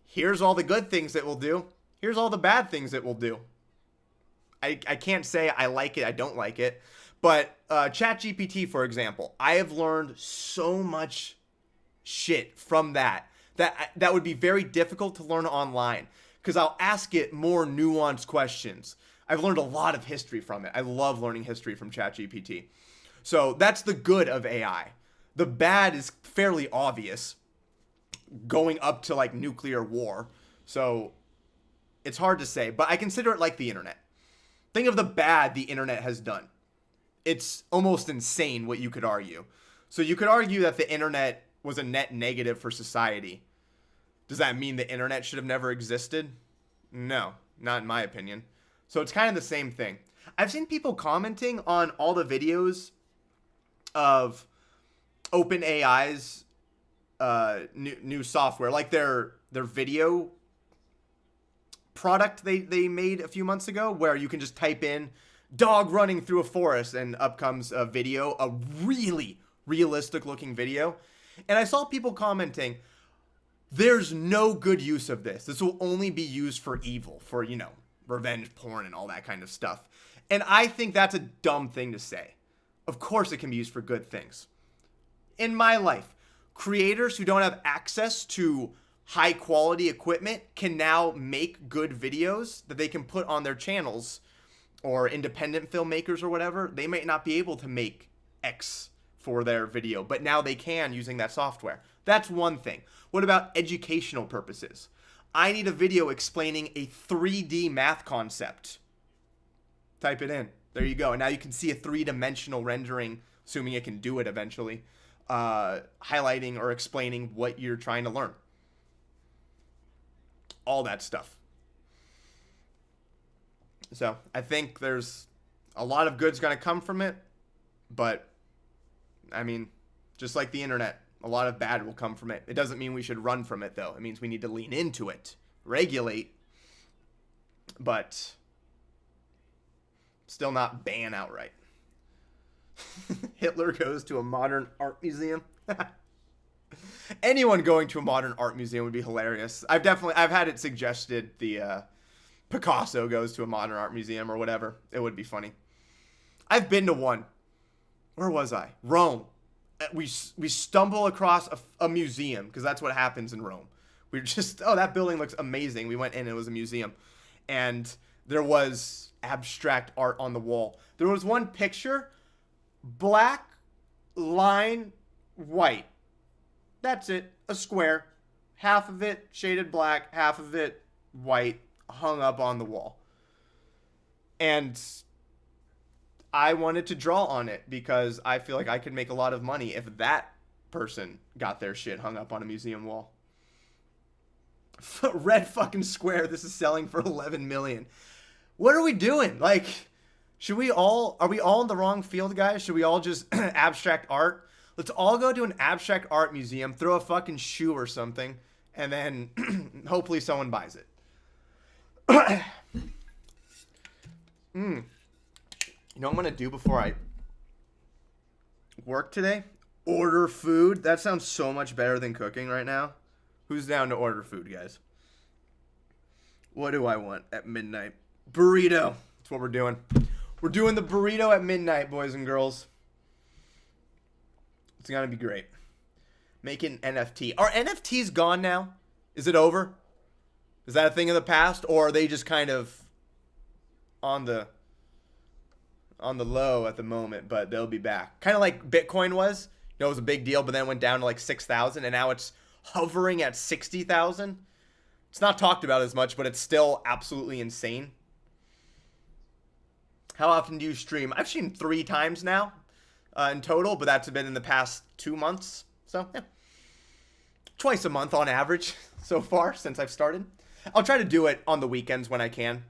Here's all the good things it will do. Here's all the bad things it will do. I can't say I like it, I don't like it. But ChatGPT, for example, I have learned so much shit from that would be very difficult to learn online, because I'll ask it more nuanced questions. I've learned a lot of history from it. I love learning history from ChatGPT. So that's the good of AI. The bad is fairly obvious, going up to like nuclear war. So it's hard to say, but I consider it like the internet. Think of the bad the internet has done. It's almost insane what you could argue. So you could argue that the internet was a net negative for society. Does that mean the internet should have never existed? No, not in my opinion. So it's kind of the same thing. I've seen people commenting on all the videos of OpenAI's new software, like their video product they made a few months ago, where you can just type in dog running through a forest and up comes a video, a really realistic looking video. And I saw people commenting, there's no good use of this. This will only be used for evil, for, revenge porn and all that kind of stuff. And I think that's a dumb thing to say. Of course it can be used for good things. In my life, creators who don't have access to high quality equipment can now make good videos that they can put on their channels, or independent filmmakers or whatever. They might not be able to make X for their video, but now they can using that software. That's one thing. What about educational purposes? I need a video explaining a 3D math concept. Type it in. There you go. And now you can see a 3-dimensional rendering, assuming it can do it eventually, highlighting or explaining what you're trying to learn. All that stuff. So I think there's a lot of good's going to come from it, but I mean, just like the internet, a lot of bad will come from it. It doesn't mean we should run from it, though. It means we need to lean into it, regulate, but still not ban outright. Hitler goes to a modern art museum. Anyone going to a modern art museum would be hilarious. I've had it suggested the Picasso goes to a modern art museum or whatever. It would be funny. I've been to one. Where was I? Rome. We stumble across a museum, because that's what happens in Rome. We just, that building looks amazing. We went in, it was a museum. And there was abstract art on the wall. There was one picture, black line, white. That's it. A square. Half of it shaded black, half of it white, hung up on the wall. And I wanted to draw on it because I feel like I could make a lot of money if that person got their shit hung up on a museum wall. Red fucking square. This is selling for 11 million. What are we doing? Like, are we all in the wrong field, guys? Should we all just abstract art? Let's all go to an abstract art museum, throw a fucking shoe or something, and then hopefully someone buys it. You know what I'm going to do before I work today? Order food. That sounds so much better than cooking right now. Who's down to order food, guys? What do I want at midnight? Burrito. That's what we're doing. We're doing the burrito at midnight, boys and girls. It's going to be great. Make it an NFT. Are NFTs gone now? Is it over? Is that a thing of the past? Or are they just kind of on the low at the moment, but they'll be back? Kind of like Bitcoin was. It was a big deal, but then it went down to like 6,000, and now it's hovering at 60,000. It's not talked about as much, but it's still absolutely insane How often do you stream? I've streamed 3 times now in total, but that's been in the past 2 months. So, yeah. Twice a month on average so far since I've started. I'll try to do it on the weekends when I can.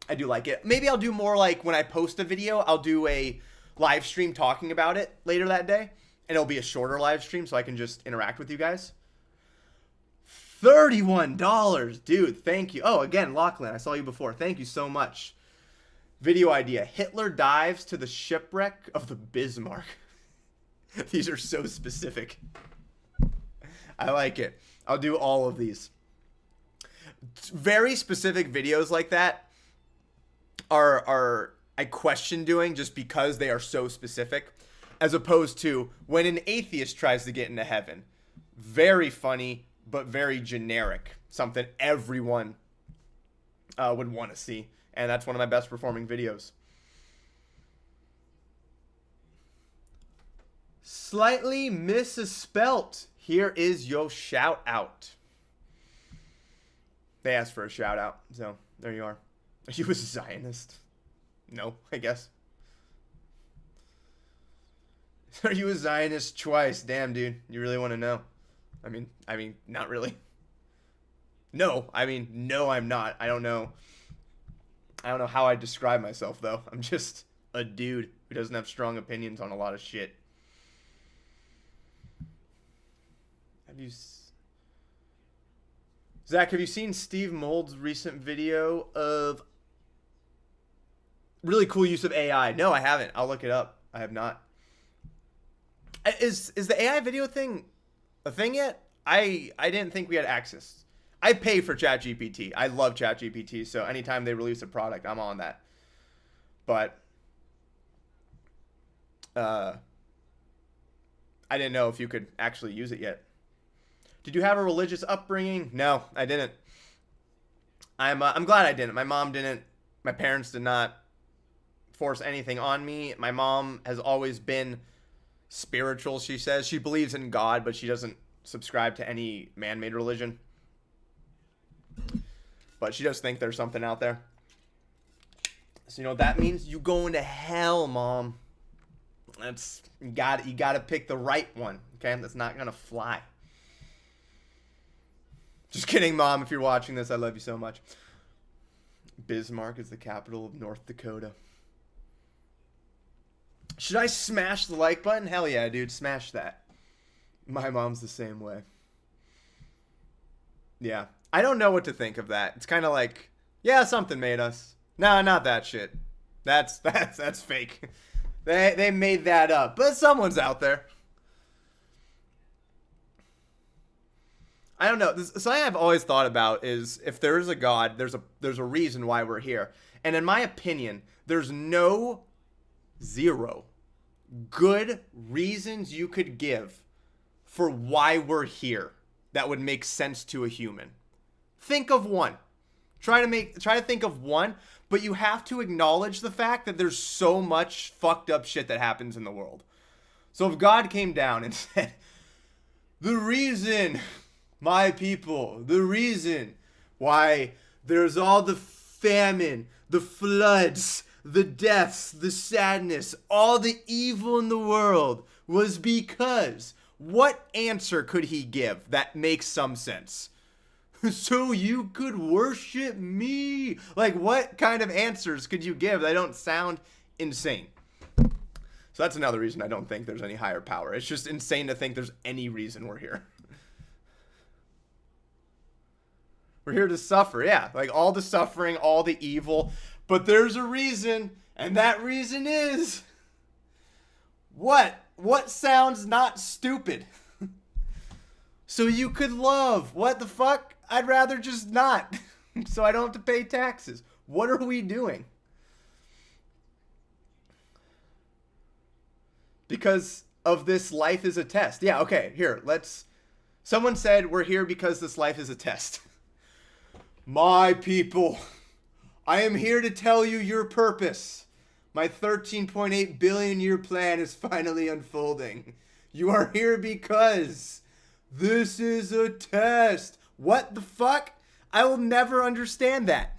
I do like it. Maybe I'll do more like when I post a video, I'll do a live stream talking about it later that day. And it'll be a shorter live stream so I can just interact with you guys. $31. Dude, thank you. Oh, again, Lachlan, I saw you before. Thank you so much. Video idea. Hitler dives to the shipwreck of the Bismarck. These are so specific. I like it. I'll do all of these. Very specific videos like that are I question doing just because they are so specific, as opposed to when an atheist tries to get into heaven. Very funny, but very generic. Something everyone would want to see. And that's one of my best performing videos. Slightly misspelt. Here is your shout out. They asked for a shout out, so there you are. Are you a Zionist? No, I guess. Are you a Zionist twice? Damn, dude. You really want to know? I mean, not really. No, no, I'm not. I don't know how I describe myself, though. I'm just a dude who doesn't have strong opinions on a lot of shit. Zach, have you seen Steve Mold's recent video of really cool use of AI? No, I haven't. I'll look it up. I have not. Is the AI video thing a thing yet? I didn't think we had access. I pay for ChatGPT. I love ChatGPT, so anytime they release a product, I'm on that. But I didn't know if you could actually use it yet. Did you have a religious upbringing? No, I didn't. I'm glad I didn't. My mom didn't. My parents did not force anything on me. My mom has always been spiritual, she says. She believes in God, but she doesn't subscribe to any man-made religion. But she does think there's something out there. So you know what that means? You going to hell, Mom. You gotta pick the right one. Okay? That's not gonna fly. Just kidding, Mom. If you're watching this, I love you so much. Bismarck is the capital of North Dakota. Should I smash the like button? Hell yeah, dude. Smash that. My mom's the same way. Yeah. I don't know what to think of that. It's kind of like, yeah, something made us. No, not that shit. That's fake. They made that up. But someone's out there. I don't know. Something I've always thought about is if there is a God, there's a reason why we're here. And in my opinion, there's zero good reasons you could give for why we're here that would make sense to a human. Think of one. Try to think of one, but you have to acknowledge the fact that there's so much fucked up shit that happens in the world. So if God came down and said, the reason, my people, the reason why there's all the famine, the floods, the deaths, the sadness, all the evil in the world was because, what answer could he give that makes some sense? So you could worship me. Like, what kind of answers could you give that don't sound insane? So that's another reason I don't think there's any higher power. It's just insane to think there's any reason we're here. We're here to suffer, yeah. Like, all the suffering, all the evil. But there's a reason, and that reason is... What? What sounds not stupid? So you could love. What the fuck? I'd rather just not. So I don't have to pay taxes. What are we doing? Because of this life is a test. Yeah, okay, here, someone said we're here because this life is a test. My people, I am here to tell you your purpose. My 13.8 billion year plan is finally unfolding. You are here because this is a test. What the fuck? I will never understand that.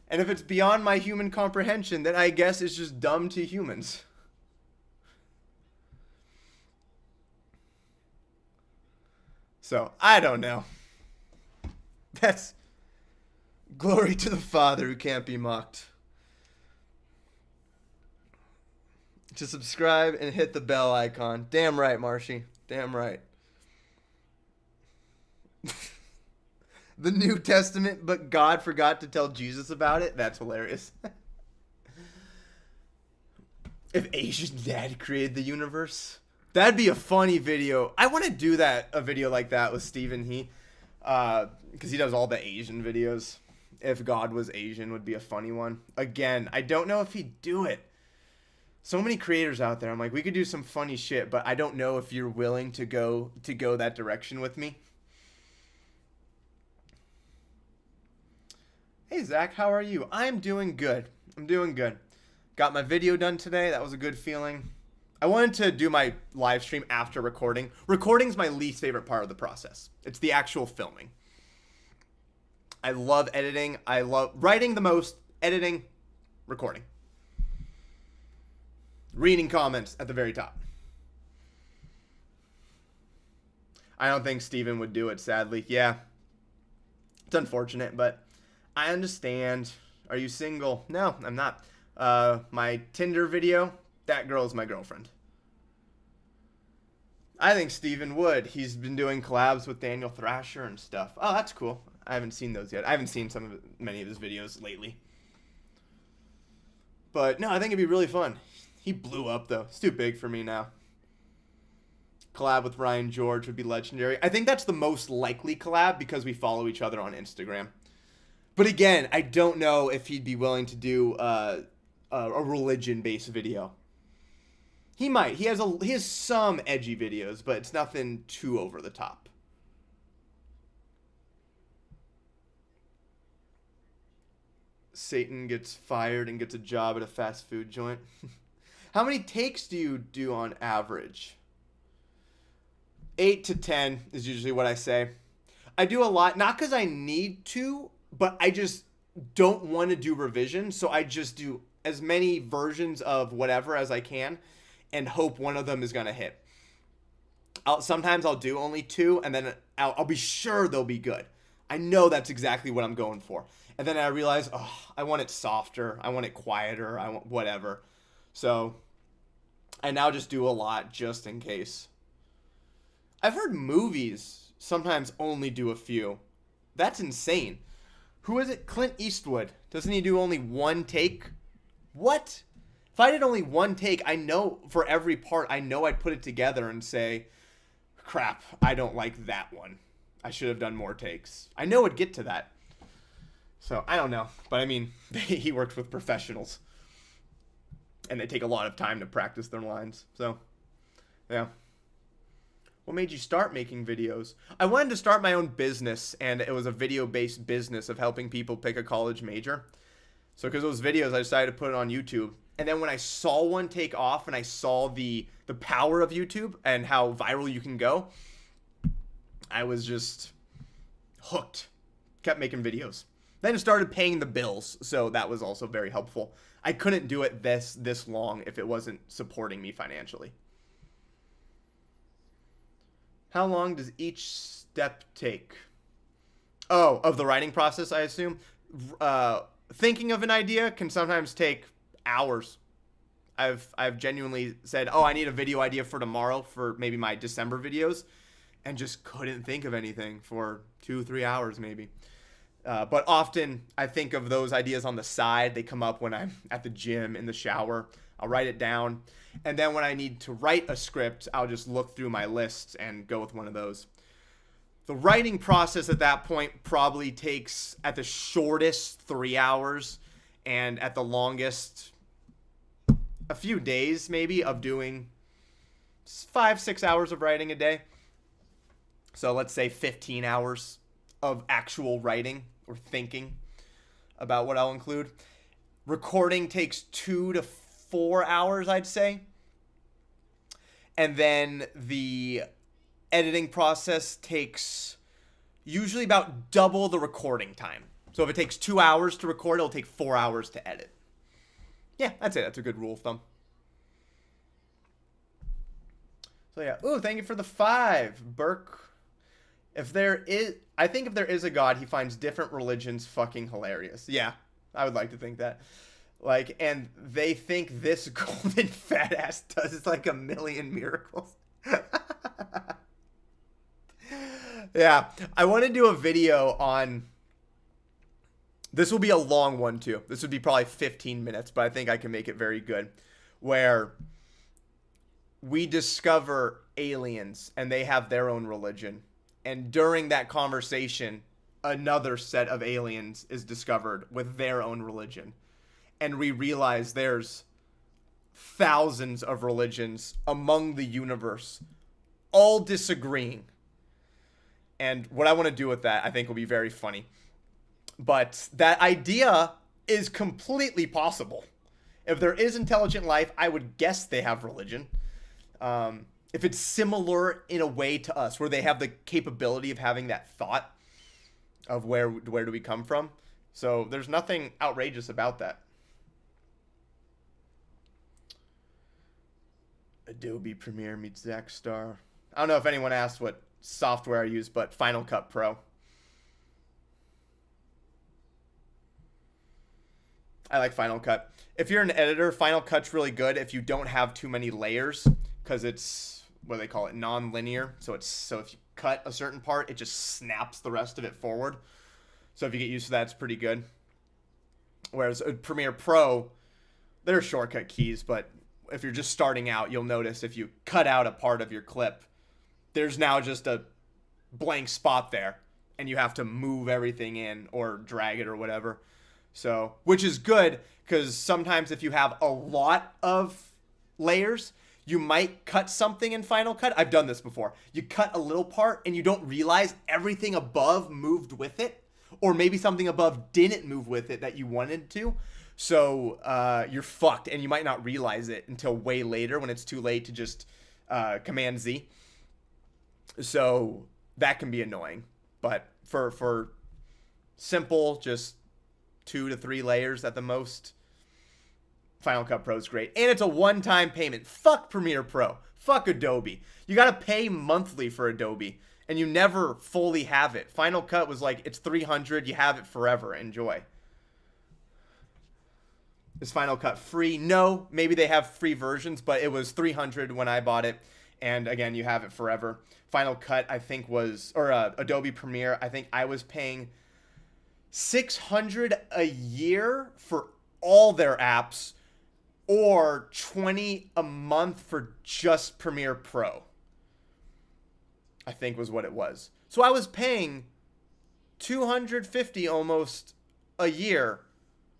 And if it's beyond my human comprehension, then I guess it's just dumb to humans. So, I don't know. That's glory to the Father who can't be mocked. To subscribe and hit the bell icon. Damn right, Marshy. Damn right. The New Testament, but God forgot to tell Jesus about it? That's hilarious. If Asian Dad created the universe, that'd be a funny video. I want to do a video like that with Stephen He, because he does all the Asian videos. If God was Asian would be a funny one. Again, I don't know if he'd do it. So many creators out there. I'm like, we could do some funny shit, but I don't know if you're willing to go that direction with me. Hey Zach, how are you? I'm doing good. I'm doing good. Got my video done today. That was a good feeling. I wanted to do my live stream after recording. Recording's my least favorite part of the process. It's the actual filming. I love editing. I love writing the most, editing, recording. Reading comments at the very top. I don't think Steven would do it, sadly. Yeah. It's unfortunate, but I understand. Are you single? No, I'm not. My Tinder video, that girl's my girlfriend. I think Steven would. He's been doing collabs with Daniel Thrasher and stuff. Oh, that's cool. I haven't seen those yet. I haven't seen many of his videos lately. But no, I think it'd be really fun. He blew up though. It's too big for me now. Collab with Ryan George would be legendary. I think that's the most likely collab because we follow each other on Instagram. But again, I don't know if he'd be willing to do a religion-based video. He might. He has some edgy videos, but it's nothing too over the top. Satan gets fired and gets a job at a fast food joint. How many takes do you do on average? 8 to 10 is usually what I say. I do a lot, not because I need to, but I just don't want to do revisions, so I just do as many versions of whatever as I can and hope one of them is going to hit. Sometimes I'll do only 2, and then I'll be sure they'll be good. I know that's exactly what I'm going for. And then I realize, oh, I want it softer. I want it quieter. I want whatever. So I now just do a lot just in case. I've heard movies sometimes only do a few. That's insane. Who is it? Clint Eastwood. Doesn't he do only 1 take? What? If I did only 1 take, I know for every part, I know I'd put it together and say, crap, I don't like that one. I should have done more takes. I know it'd get to that. So, I don't know. But I mean, he works with professionals. And they take a lot of time to practice their lines. So, yeah. What made you start making videos? I wanted to start my own business, and it was a video-based business of helping people pick a college major. So because those videos, I decided to put it on YouTube. And then when I saw one take off and I saw the power of YouTube and how viral you can go, I was just hooked. Kept making videos. Then started paying the bills, so that was also very helpful. I couldn't do it this long if it wasn't supporting me financially. How long does each step take? Oh, of the writing process, I assume. Thinking of an idea can sometimes take hours. I've genuinely said, oh, I need a video idea for tomorrow for maybe my December videos, and just couldn't think of anything for 2-3 hours maybe. But often I think of those ideas on the side. They come up when I'm at the gym, in the shower. I'll write it down. And then when I need to write a script, I'll just look through my lists and go with one of those. The writing process at that point probably takes, at the shortest, 3 hours, and at the longest, a few days maybe of doing 5-6 hours of writing a day. So let's say 15 hours of actual writing or thinking about what I'll include. Recording takes 2 to 4 hours, I'd say. And then the editing process takes usually about double the recording time. So if it takes 2 hours to record, it'll take 4 hours to edit. Yeah, that's it. That's a good rule of thumb. So yeah. Ooh, thank you for the 5, Burke. I think if there is a God, he finds different religions fucking hilarious. Yeah, I would like to think that. Like, and they think this golden fat ass does like a million miracles. Yeah, I want to do a video on. This will be a long one too. This would be probably 15 minutes, but I think I can make it very good. Where we discover aliens and they have their own religion. And during that conversation, another set of aliens is discovered with their own religion. And we realize there's thousands of religions among the universe, all disagreeing. And what I want to do with that, I think, will be very funny. But that idea is completely possible. If there is intelligent life, I would guess they have religion. If it's similar in a way to us, where they have the capability of having that thought of where do we come from. So there's nothing outrageous about that. Adobe Premiere meets Zackstar. I don't know if anyone asked what software I use, but Final Cut Pro. I like Final Cut. If you're an editor, Final Cut's really good if you don't have too many layers, because it's, what do they call it, non-linear. So if you cut a certain part, it just snaps the rest of it forward. So if you get used to that, it's pretty good. Whereas Premiere Pro, there are shortcut keys, but if you're just starting out, you'll notice if you cut out a part of your clip, there's now just a blank spot there, and you have to move everything in or drag it or whatever. So, which is good, because sometimes if you have a lot of layers, you might cut something in Final Cut. I've done this before. You cut a little part and you don't realize everything above moved with it, or maybe something above didn't move with it that you wanted to. So you're fucked, and you might not realize it until way later when it's too late to just Command Z. So that can be annoying. But for simple, just 2 to 3 layers at the most, Final Cut Pro is great. And it's a one-time payment. Fuck Premiere Pro. Fuck Adobe. You gotta pay monthly for Adobe, and you never fully have it. Final Cut was like, it's $300, you have it forever. Enjoy. Is Final Cut free? No. Maybe they have free versions, but it was $300 when I bought it. And again, you have it forever. Final Cut, I think Adobe Premiere, I think I was paying $600 a year for all their apps, or $20 a month for just Premiere Pro, I think was what it was. So I was paying $250 almost a year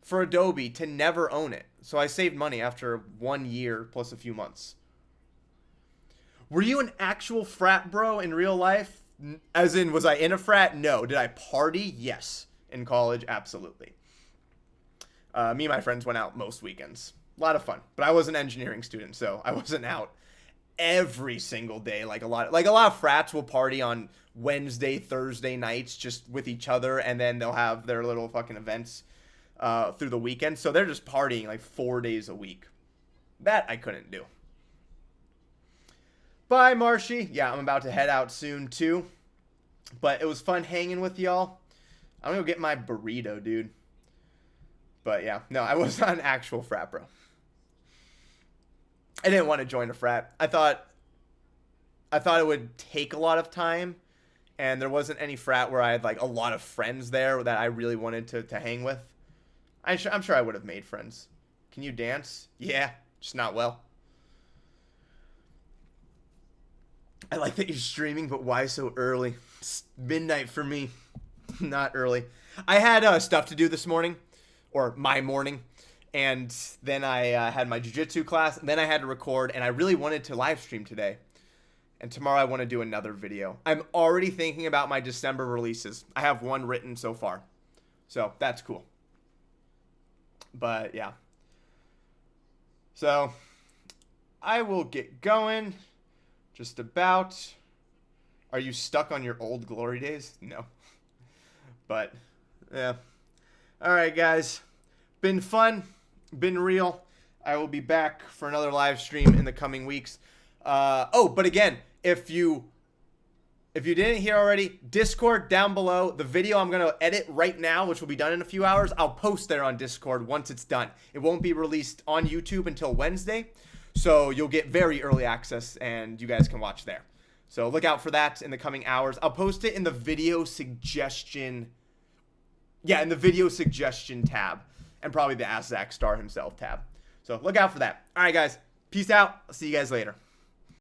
for Adobe to never own it. So I saved money after 1 year plus a few months. Were you an actual frat bro in real life? As in, was I in a frat? No. Did I party? Yes. In college? Absolutely. Me and my friends went out most weekends. A lot of fun. But I was an engineering student, so I wasn't out every single day. Like a lot of frats will party on Wednesday, Thursday nights just with each other, and then they'll have their little fucking events through the weekend. So they're just partying like 4 days a week. That I couldn't do. Bye, Marshy. Yeah, I'm about to head out soon, too. But it was fun hanging with y'all. I'm gonna go get my burrito, dude. But yeah, no, I was not an actual frat bro. I didn't want to join a frat. I thought it would take a lot of time, and there wasn't any frat where I had like a lot of friends there that I really wanted to hang with. I'm sure I would have made friends. Can you dance? Yeah, just not well. I like that you're streaming, but why so early? It's midnight for me. Not early. I had stuff to do this morning, or my morning, and then I had my jiu-jitsu class, and then I had to record, and I really wanted to live stream today. And tomorrow I want to do another video. I'm already thinking about my December releases. I have one written so far. So that's cool. But yeah. So I will get going. Just about. Are you stuck on your old glory days? No. But yeah. All right, guys. Been fun. Been real. I will be back for another live stream in the coming weeks. But again, if you didn't hear already, Discord down below. The video I'm going to edit right now, which will be done in a few hours, I'll post there on Discord once it's done. It won't be released on YouTube until Wednesday, so you'll get very early access, and you guys can watch there. So look out for that in the coming hours. I'll post it in the video suggestion. Yeah, in the video suggestion tab, and probably the Ask Zach Star himself tab. So look out for that. All right, guys. Peace out. I'll see you guys later.